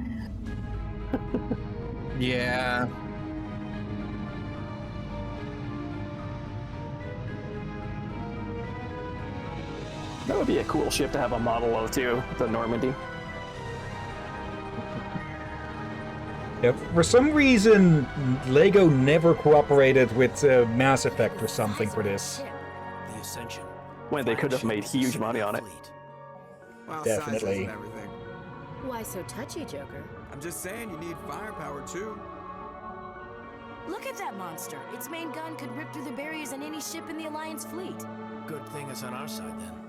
Yeah. That would be a cool ship to have a model of too, the Normandy. Yeah, for some reason, LEGO never cooperated with Mass Effect or something for this. The Ascension. When they could have made huge money on it. Well, Definitely. size isn't everything. Why so touchy, Joker? I'm just saying you need firepower too. Look at that monster. Its main gun could rip through the barriers in any ship in the Alliance fleet. Good thing it's on our side then.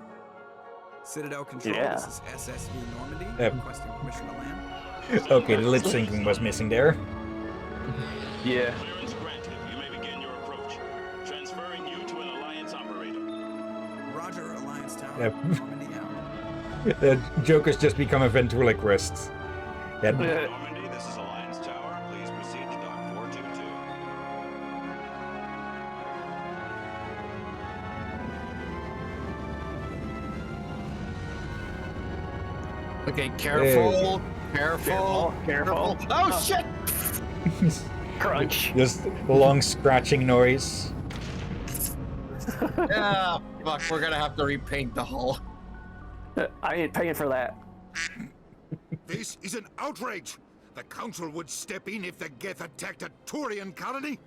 Citadel Control, Yeah. this is SSV Normandy, Yep. requesting permission to land. Okay, the lip syncing was missing there. Yeah. Clearance granted. You may begin your approach. Transferring you to an Alliance operator. Roger, Alliance Tower. Yep. Normandy out. Joker's just become a ventriloquist. Yeah. Normandy, this is Alliance Tower. Please proceed to dock 422. Okay, careful. Careful. Oh, shit! Crunch. Just a long scratching noise. Ah, fuck, we're gonna have to repaint the hull. I ain't paying for that. This is an outrage! The Council would step in if the Geth attacked a Turian colony?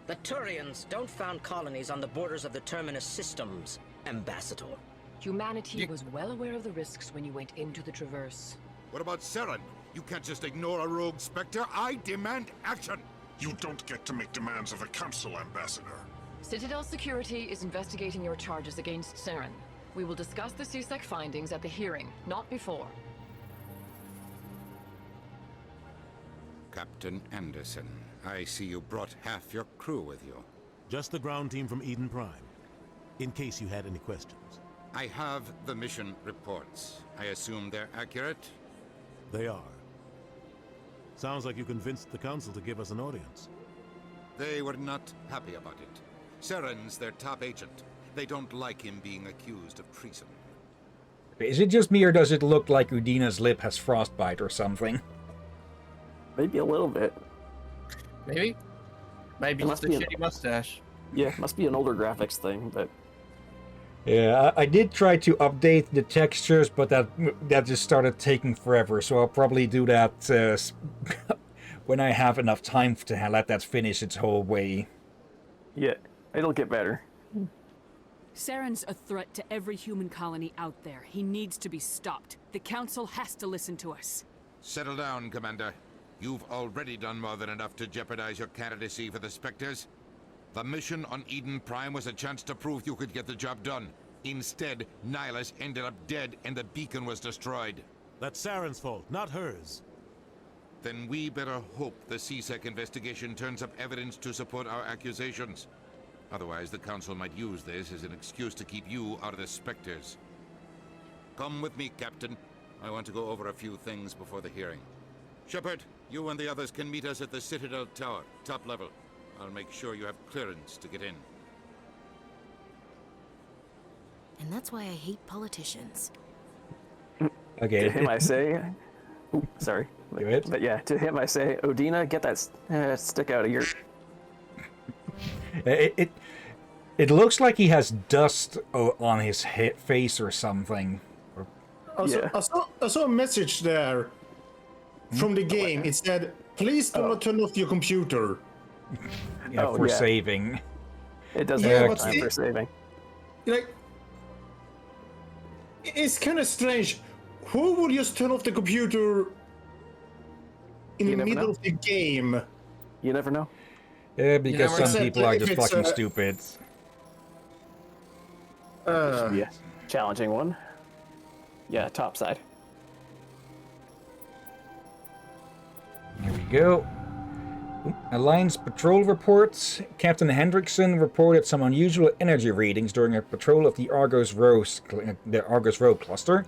The Turians don't found colonies on the borders of the Terminus systems, Ambassador. Humanity was well aware of the risks when you went into the Traverse. What about Saren? You can't just ignore a rogue Spectre. I demand action! You don't get to make demands of the Council, Ambassador. Citadel Security is investigating your charges against Saren. We will discuss the CSEC findings at the hearing, not before. Captain Anderson, I see you brought half your crew with you. Just the ground team from Eden Prime, in case you had any questions. I have the mission reports. I assume they're accurate? They are. Sounds like you convinced the Council to give us an audience. They were not happy about it. Saren's their top agent. They don't like him being accused of treason. Is it just me, or does it look like Udina's lip has frostbite or something? Maybe a little bit. Maybe just a shitty mustache. Yeah, it must be an older graphics thing, but... Yeah, I did try to update the textures, but that just started taking forever, so I'll probably do that when I have enough time to let that finish its whole way. Yeah, it'll get better. Saren's a threat to every human colony out there. He needs to be stopped. The Council has to listen to us. Settle down, Commander. You've already done more than enough to jeopardize your candidacy for the Spectres. The mission on Eden Prime was a chance to prove you could get the job done. Instead, Nihilus ended up dead and the beacon was destroyed. That's Saren's fault, not hers. Then we better hope the CSEC investigation turns up evidence to support our accusations. Otherwise, the Council might use this as an excuse to keep you out of the Spectres. Come with me, Captain. I want to go over a few things before the hearing. Shepard, you and the others can meet us at the Citadel Tower, top level. I'll make sure you have clearance to get in. And that's why I hate politicians. Okay. To him I say... Ooh, sorry. But yeah, to him I say, Udina, get that stick out of your... It looks like he has dust on his face or something. I saw a message there from the game. It said, "Please do not turn off your computer." Yeah, for saving. It doesn't have time for saving. Like, it's kind of strange. Who would just turn off the computer in the middle of the game? You never know. Yeah, because some people are just fucking stupid. Yeah, challenging one. Yeah, top side. Here we go. Alliance patrol reports. Captain Hendrickson reported some unusual energy readings during a patrol of the Argos Row cluster.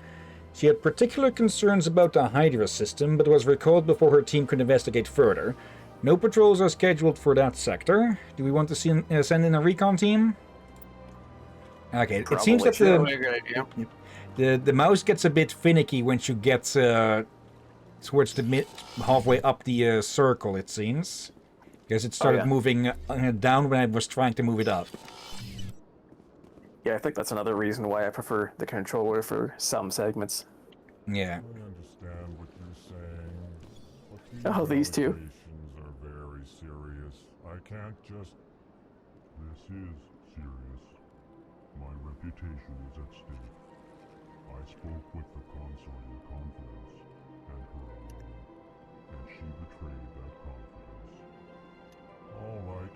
She had particular concerns about the Hydra system, but was recalled before her team could investigate further. No patrols are scheduled for that sector. Do we want to send in a recon team? Okay, it seems that the mouse gets a bit finicky once you get towards the halfway up the circle, it seems. Because it started moving down when I was trying to move it up. Yeah, I think that's another reason why I prefer the controller for some segments. Yeah. I understand what you're saying, but Oh, these two. allegations are very serious. I can't just... This is serious. My reputation is at stake. I spoke with the consort in confidence, and her alone, and she betrayed that confidence. All right.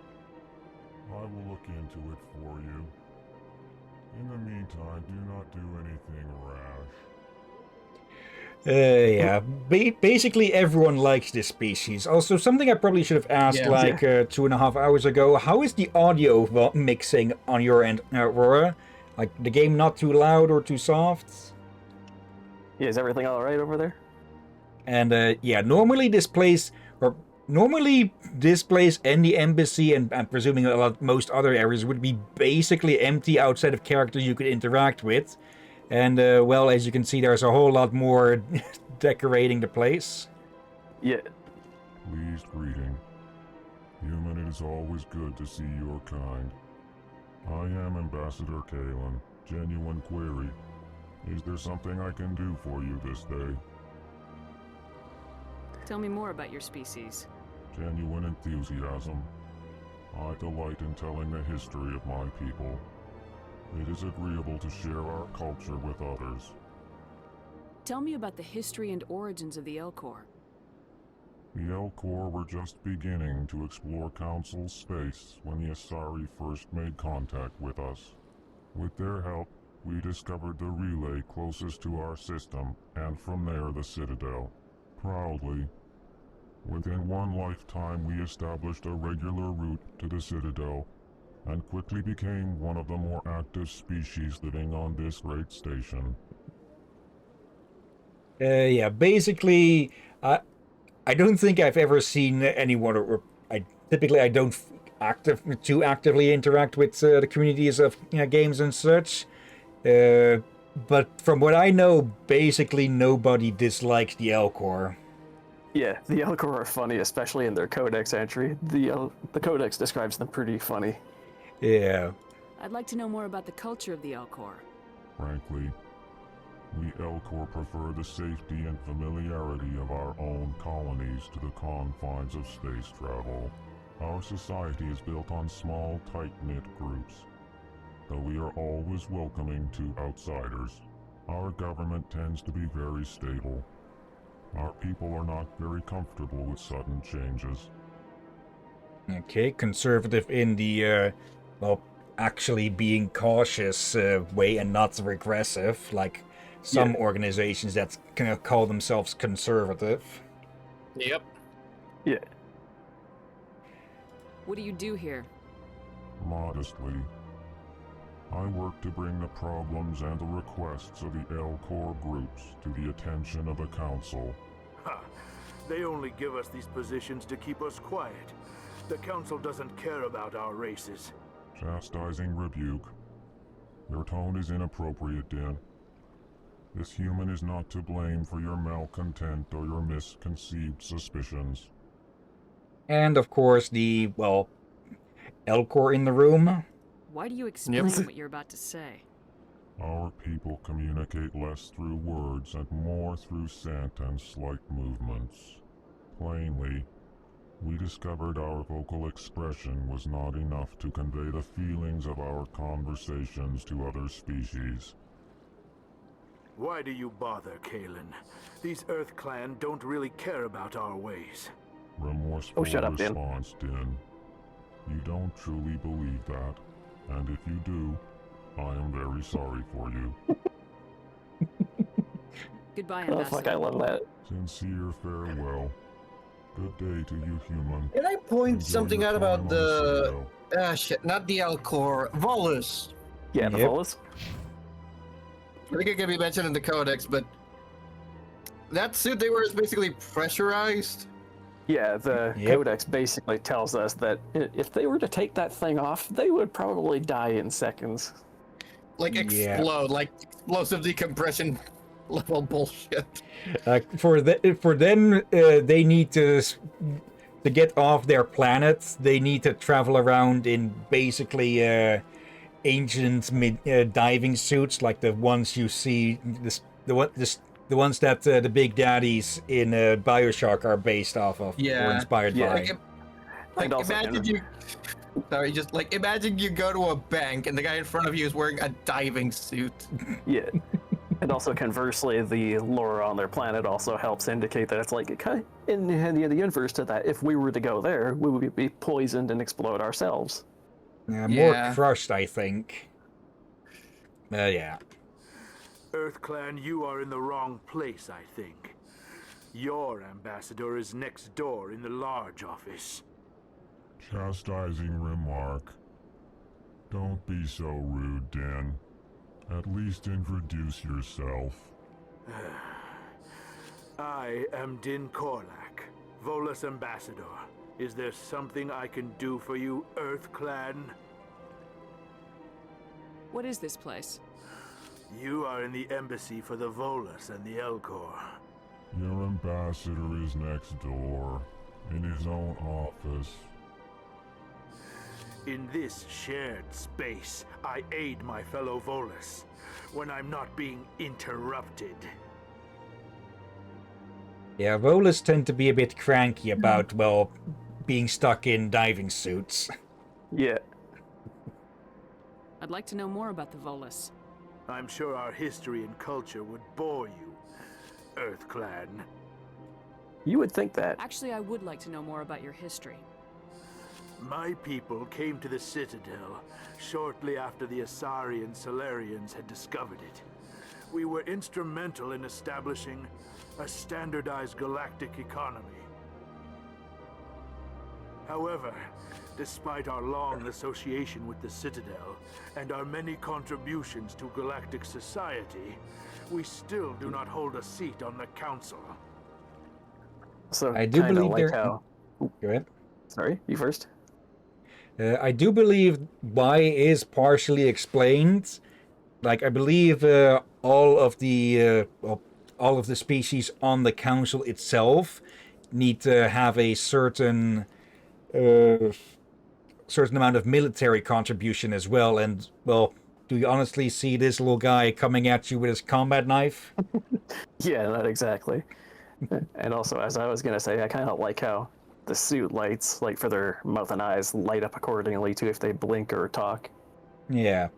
I will look into it for you. In the meantime, do not do anything rash. Yeah, basically everyone likes this species. Also, something I probably should have asked 2.5 hours ago. How is the audio mixing on your end, Aurora? Like, the game not too loud or too soft? Yeah, is everything alright over there? And, yeah, normally this place and the embassy, and I'm presuming most other areas, would be basically empty outside of characters you could interact with. And, well, as you can see, there's a whole lot more decorating the place. Yeah. Pleased greeting. Human, it is always good to see your kind. I am Ambassador Kalen. Genuine query. Is there something I can do for you this day? Tell me more about your species. Genuine enthusiasm. I delight in telling the history of my people. It is agreeable to share our culture with others. Tell me about the history and origins of the Elcor. The Elcor were just beginning to explore Council space when the Asari first made contact with us. With their help, we discovered the relay closest to our system, and from there the Citadel. Proudly, within one lifetime we established a regular route to the Citadel, and quickly became one of the more active species living on this great station. Yeah, basically, I don't think I've ever seen anyone, or I don't too actively interact with the communities of games and such. But from what I know, basically nobody dislikes the Elcor. Yeah, the Elcor are funny, especially in their codex entry. The codex describes them pretty funny. Yeah. I'd like to know more about the culture of the Elcor. Frankly, we Elcor prefer the safety and familiarity of our own colonies to the confines of space travel. Our society is built on small, tight-knit groups. Though we are always welcoming to outsiders, our government tends to be very stable. Our people are not very comfortable with sudden changes. Okay, conservative in the, well, actually being cautious way and not regressive, like some organizations that kind of call themselves conservative. Yep. Yeah. What do you do here? Modestly, I work to bring the problems and the requests of the Elcor groups to the attention of the Council. Ha! They only give us these positions to keep us quiet. The Council doesn't care about our races. Chastising rebuke. Your tone is inappropriate, Din. This human is not to blame for your malcontent or your misconceived suspicions. And of course the, well, Elcor in the room. Why do you explain what you're about to say? Our people communicate less through words and more through scent and slight movements. Plainly, we discovered our vocal expression was not enough to convey the feelings of our conversations to other species. Why do you bother, Kalen? These Earth Clan don't really care about our ways. Remorseful shut up, Din. response, Din. You don't truly believe that, and if you do, I am very sorry for you. Goodbye, Oh, Ambassador. fuck, I love that. Sincere farewell. Good day to you, human. Can I point Enjoy something your out time about on the... Citadel. shit, not the Elcor. Volus. Yeah, the Volus. I think it can be mentioned in the Codex, but that suit they wear is basically pressurized. Yeah, the Codex basically tells us that if they were to take that thing off, they would probably die in seconds. Like explode, like explosive decompression level bullshit. For them, they need to get off their planet. They need to travel around in basically ancient diving suits, like the ones you see. The ones that the Big Daddies in BioShock are based off of, or inspired by. Like imagine you. Sorry, just like imagine you go to a bank and the guy in front of you is wearing a diving suit. Yeah. And also conversely, the lore on their planet also helps indicate that it's like in the inverse to that. If we were to go there, we would be poisoned and explode ourselves. More crushed, I think. Yeah. Earth Clan, you are in the wrong place, I think. Your ambassador is next door in the large office. Chastising remark. Don't be so rude, Din. At least introduce yourself. I am Din Korlak, Volus ambassador. Is there something I can do for you, Earth Clan? What is this place? You are in the embassy for the Volus and the Elcor. Your ambassador is next door, in his own office. In this shared space, I aid my fellow Volus when I'm not being interrupted. Yeah, Volus tend to be a bit cranky about, well, being stuck in diving suits. Yeah. I'd like to know more about the Volus. I'm sure our history and culture would bore you, Earth Clan. You would think that. Actually, I would like to know more about your history. My people came to the Citadel shortly after the Asari and Solarians had discovered it. We were instrumental in establishing a standardized galactic economy. However, despite our long association with the Citadel and our many contributions to galactic society, we still do not hold a seat on the Council. So I do believe like how... Go ahead. Sorry, you first. I do believe why is partially explained. Like, I believe all of the species on the council itself need to have a certain amount of military contribution as well. And, well, do you honestly see this little guy coming at you with his combat knife? Yeah, not exactly. And also, as I was gonna say, I kind of like how the suit lights, like for their mouth and eyes, light up accordingly to if they blink or talk. Yeah.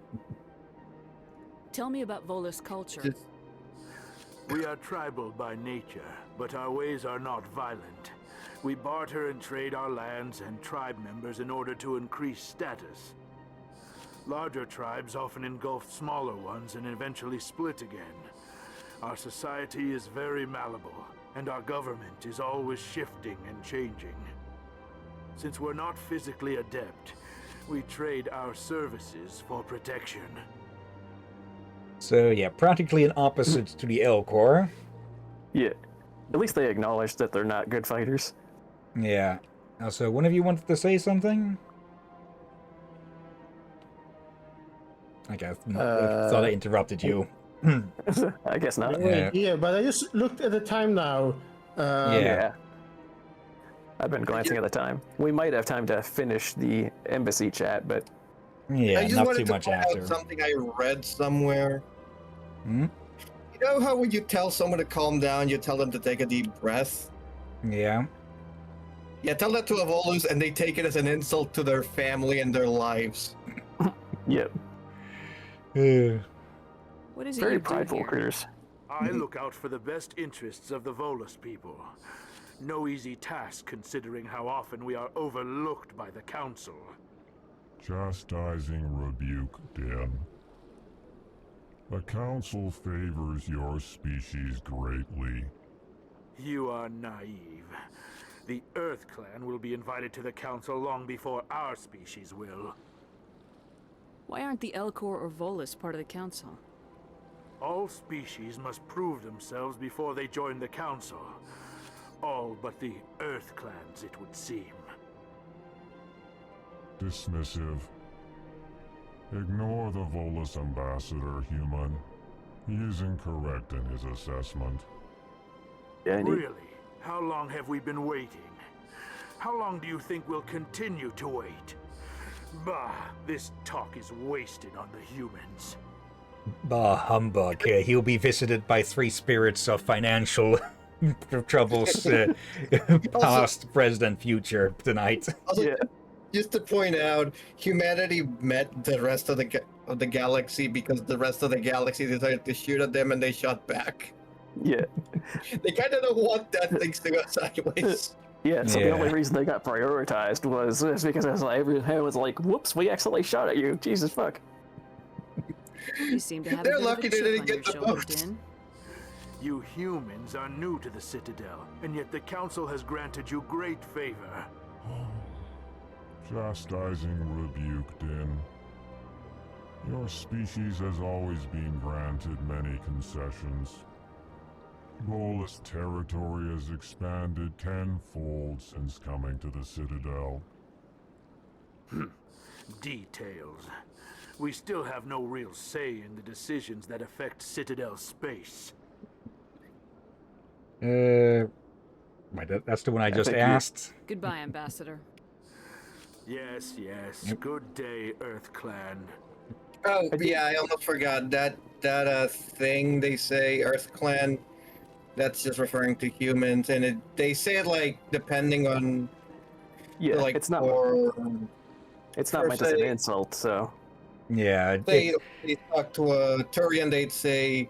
Tell me about Volus culture. We are tribal by nature, but our ways are not violent. We barter and trade our lands and tribe members in order to increase status. Larger tribes often engulf smaller ones and eventually split again. Our society is very malleable, and our government is always shifting and changing. Since we're not physically adept, we trade our services for protection. So, yeah, practically an opposite to the Elcor. Yeah. At least they acknowledge that they're not good fighters. Yeah. Also, one of you wanted to say something? I guess I thought I interrupted you. I guess not. Yeah, but I just looked at the time now. Yeah. I've been glancing at the time. We might have time to finish the embassy chat, but... Yeah, I just not wanted too to much point after. out something I read somewhere. Hmm? You know how when you tell someone to calm down, you tell them to take a deep breath? Yeah. Yeah, tell that to a Volus and they take it as an insult to their family and their lives. Yep. What is it Very you do prideful here? critters. I look out for the best interests of the Volus people. No easy task considering how often we are overlooked by the Council. Chastising rebuke, Dan. The Council favors your species greatly. You are naive. The Earth Clan will be invited to the Council long before our species will. Why aren't the Elcor or Volus part of the Council? All species must prove themselves before they join the Council. All but the Earth Clans, it would seem. Dismissive. Ignore the Volus ambassador, human. He is incorrect in his assessment. Yeah, Really? How long have we been waiting? How long do you think we'll continue to wait? Bah, this talk is wasted on the humans. Bah, humbug. He'll be visited by 3 spirits of financial troubles, past, present, future, tonight. Also, just to point out, humanity met the rest of the galaxy because the rest of the galaxy decided to shoot at them and they shot back. Yeah. They kind of don't want that things to go sideways. Yeah, so the only reason they got prioritized was because it was like, everyone was like, whoops, we accidentally shot at you. Jesus fuck. You seem to have They're a bit lucky of a they chip didn't on get your the shoulder, votes. Din. You humans are new to the Citadel, and yet the Council has granted you great favor. Chastising rebuke, Din. Your species has always been granted many concessions. Volus territory has expanded tenfold since coming to the Citadel. Details. we still have no real say in the decisions that affect Citadel space. That's the one I just asked. Goodbye, Ambassador. Yes, yes. Yep. Good day, Earth Clan. Oh, yeah, I almost forgot that thing they say, Earth Clan, that's just referring to humans, and they say it like depending on like it's not meant as an insult, so yeah. They talk to a Turian, they'd say,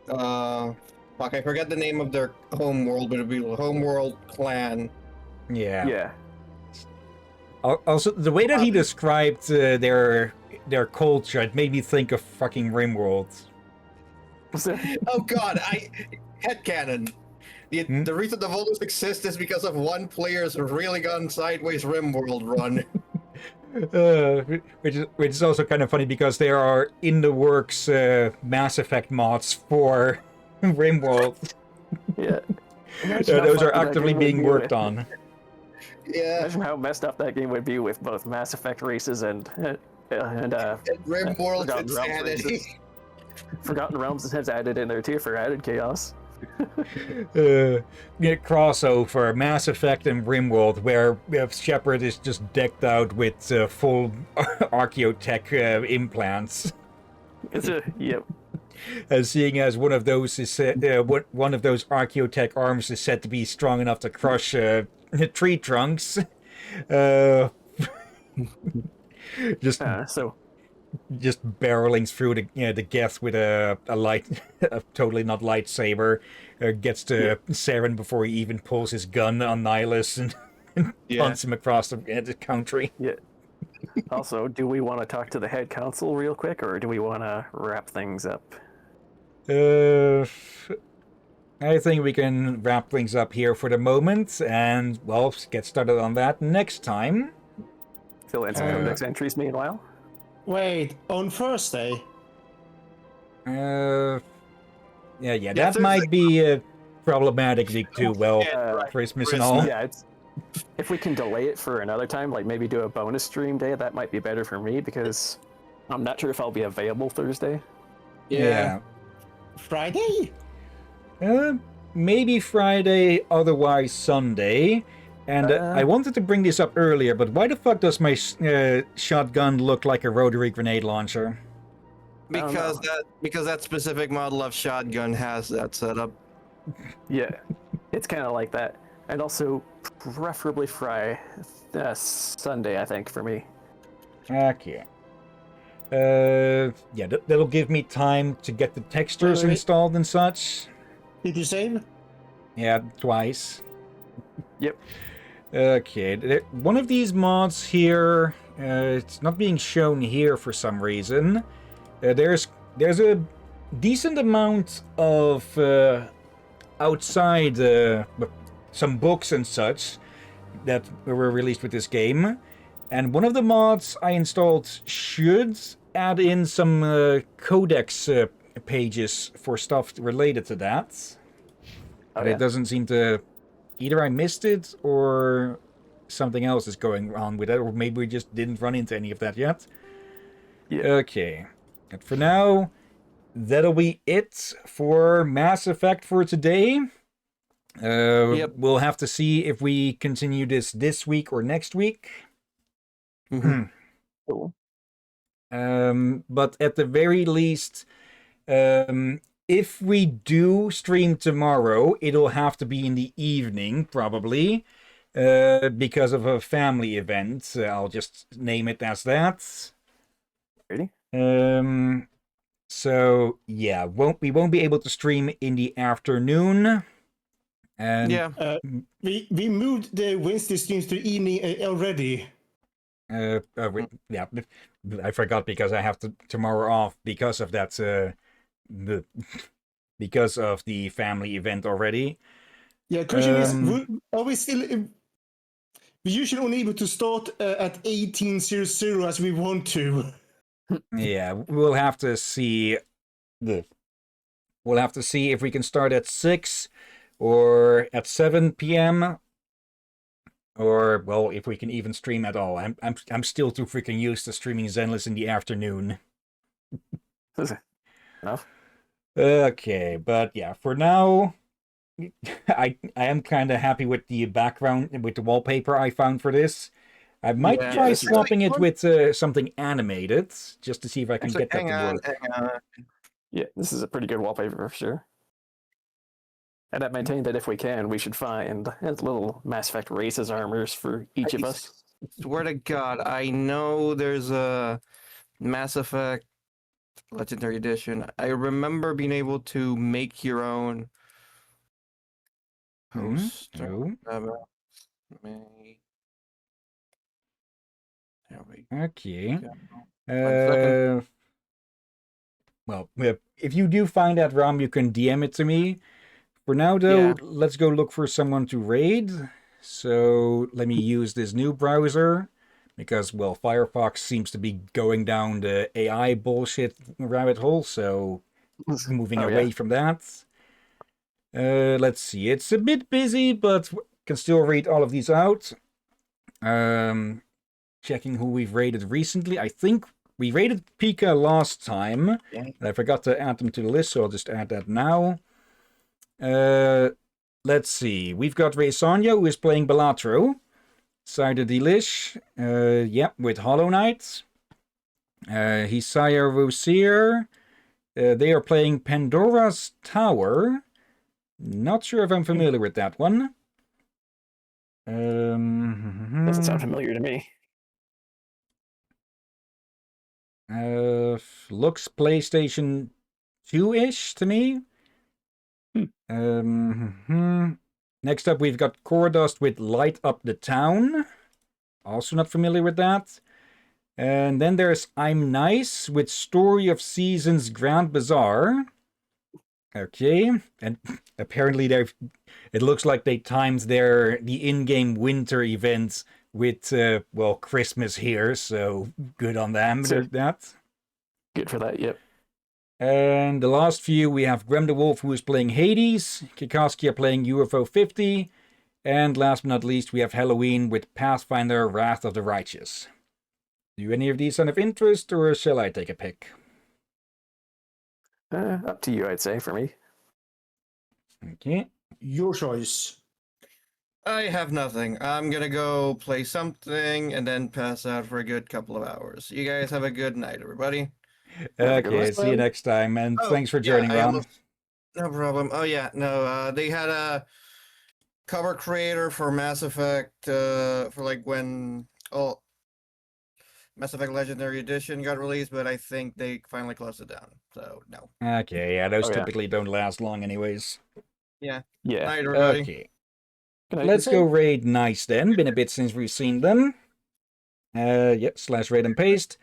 fuck, I forget the name of their home world, but it'd be Homeworld Clan. Yeah. Also, the way that he described their culture, it made me think of fucking Rimworld. Oh god, headcanon. The reason the Volus exist is because of one player's really gone sideways Rimworld run. Which is also kind of funny because there are in the works Mass Effect mods for Rimworld. Yeah. Those are actively being worked on. Yeah. Imagine how messed up that game would be with both Mass Effect races and Rimworld insanity. Forgotten Realms has added in there too for added chaos. Crossover Mass Effect and Rimworld, where Shepard is just decked out with full archaeotech implants. Yep. Seeing as one of those is one of those archaeotech arms is said to be strong enough to crush tree trunks. Just barreling through the geth with a totally not lightsaber, gets to Saren before he even pulls his gun on Nihilus and punts him across the country. Yeah. Also, do we want to talk to the head council real quick, or do we want to wrap things up? I think we can wrap things up here for the moment, and, well, get started on that next time. Fill in some codex entries meanwhile. Wait, on Thursday? That might be problematic too. Well, Christmas and all. Yeah, if we can delay it for another time, like maybe do a bonus stream day, that might be better for me because I'm not sure if I'll be available Thursday. Yeah. Friday? Maybe Friday, otherwise Sunday. And I wanted to bring this up earlier, but why the fuck does my shotgun look like a rotary grenade launcher? Because that specific model of shotgun has that setup. Yeah, it's kind of like that, and also preferably Sunday, I think, for me. Okay. That'll give me time to get the textures installed and such. Did you save? Yeah, twice. Yep. Okay, one of these mods here, it's not being shown here for some reason. There's a decent amount of outside some books and such that were released with this game, and one of the mods I installed should add in some codex pages for stuff related to that. But it doesn't seem to. Either I missed it, or something else is going on with it, or maybe we just didn't run into any of that yet. Yeah. Okay. And for now, that'll be it for Mass Effect for today. We'll have to see if we continue this week or next week. Cool. But at the very least, if we do stream tomorrow, it'll have to be in the evening, probably, because of a family event. I'll just name it as that. Ready? So yeah, we won't be able to stream in the afternoon. And we moved the Wednesday streams to evening already. I forgot because I have tomorrow off because of that. Because of the family event already. Yeah, question is, are we still? We usually only able to start at 18:00 as we want to. Yeah, we'll have to see. We'll have to see if we can start at 6 or at 7 p.m. Or, well, if we can even stream at all. I'm still too freaking used to streaming Zenless in the afternoon. Enough. Okay, but yeah, for now, I am kind of happy with the background, with the wallpaper I found for this. I might try swapping it with something animated, just to see if I can get that to work. Hang on. Yeah, this is a pretty good wallpaper for sure. And I've maintained that if we can, we should find little Mass Effect races armors for each of us. Swear to God, I know there's a Mass Effect Legendary Edition. I remember being able to make your own poster. Okay. second. Well, if you do find that ROM, you can DM it to me. For now, though, let's go look for someone to raid. So let me use this new browser, because, well, Firefox seems to be going down the AI bullshit rabbit hole, so moving away from that. Let's see. It's a bit busy, but can still read all of these out. Checking who we've raided recently. I think we raided Pika last time. And I forgot to add them to the list, so I'll just add that now. Let's see. We've got Ray Sonia, who is playing Balatro. Cider Delish, with Hollow Knight. Hisaya Rosier. They are playing Pandora's Tower. Not sure if I'm familiar with that one. Doesn't sound familiar to me. Looks PlayStation 2-ish to me. Next up, we've got Cordust with Light Up the Town. Also not familiar with that. And then there's I'm Nice with Story of Seasons Grand Bazaar. Okay, and apparently it looks like they timed the in-game winter event with, Christmas here, so good on them. There's that. Good for that, yep. And the last few, we have Grem the Wolf, who is playing Hades, Kikaskia playing UFO 50, and last but not least, we have Halloween with Pathfinder Wrath of the Righteous. Do any of these sound of interest, or shall I take a pick? Up to you, I'd say, for me. Okay. Your choice. I have nothing. I'm gonna go play something and then pass out for a good couple of hours. You guys have a good night, everybody. Okay, see you next time, and thanks for joining, Ron. No problem. Oh yeah, no, they had a cover creator for Mass Effect for like when Mass Effect Legendary Edition got released, but I think they finally closed it down. So no. Okay, yeah, those typically don't last long anyways. Yeah. Yeah. Night, everybody. Okay. Let's go raid Nice then. Been a bit since we've seen them. /raid and paste.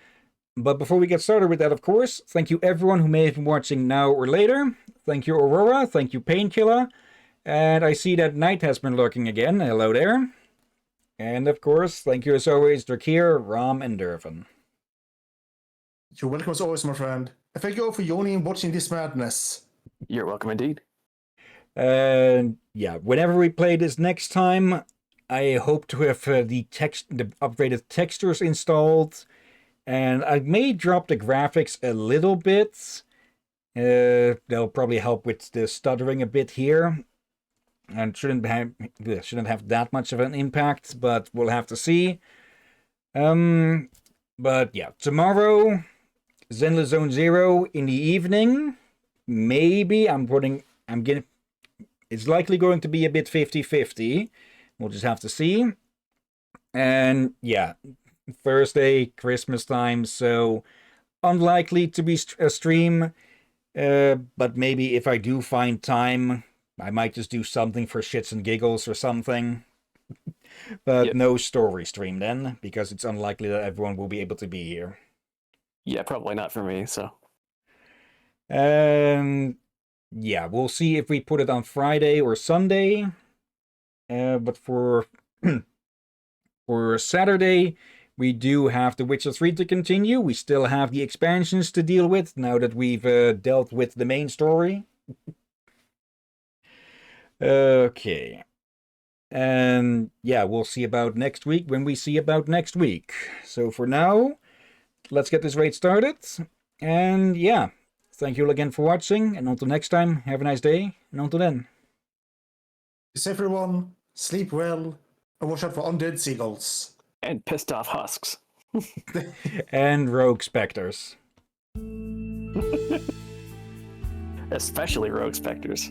But before we get started with that, of course, thank you everyone who may have been watching now or later. Thank you, Aurora. Thank you, Painkiller. And I see that Knight has been lurking again. Hello there. And of course, thank you as always, Drakir, Ram, and Durvan. You're welcome as always, my friend. And thank you all for joining and watching this madness. You're welcome indeed. And yeah, whenever we play this next time, I hope to have the upgraded textures installed. And I may drop the graphics a little bit. They'll probably help with the stuttering a bit here. And shouldn't have that much of an impact, but we'll have to see. But yeah, tomorrow, Zenless Zone 0 in the evening. Maybe it's likely going to be a bit 50-50. We'll just have to see. And yeah, Thursday, Christmas time, so unlikely to be a stream. But maybe if I do find time, I might just do something for shits and giggles or something. But no story stream then, because it's unlikely that everyone will be able to be here. Yeah, probably not for me, so. Yeah, we'll see if we put it on Friday or Sunday. But for Saturday, we do have The Witcher 3 to continue. We still have the expansions to deal with now that we've dealt with the main story. Okay. And yeah, we'll see about next week when we see about next week. So for now, let's get this raid started. And yeah, thank you all again for watching. And until next time, have a nice day. And until then. Peace everyone, sleep well, and watch out for undead seagulls. And pissed off husks. And rogue specters. Especially rogue specters.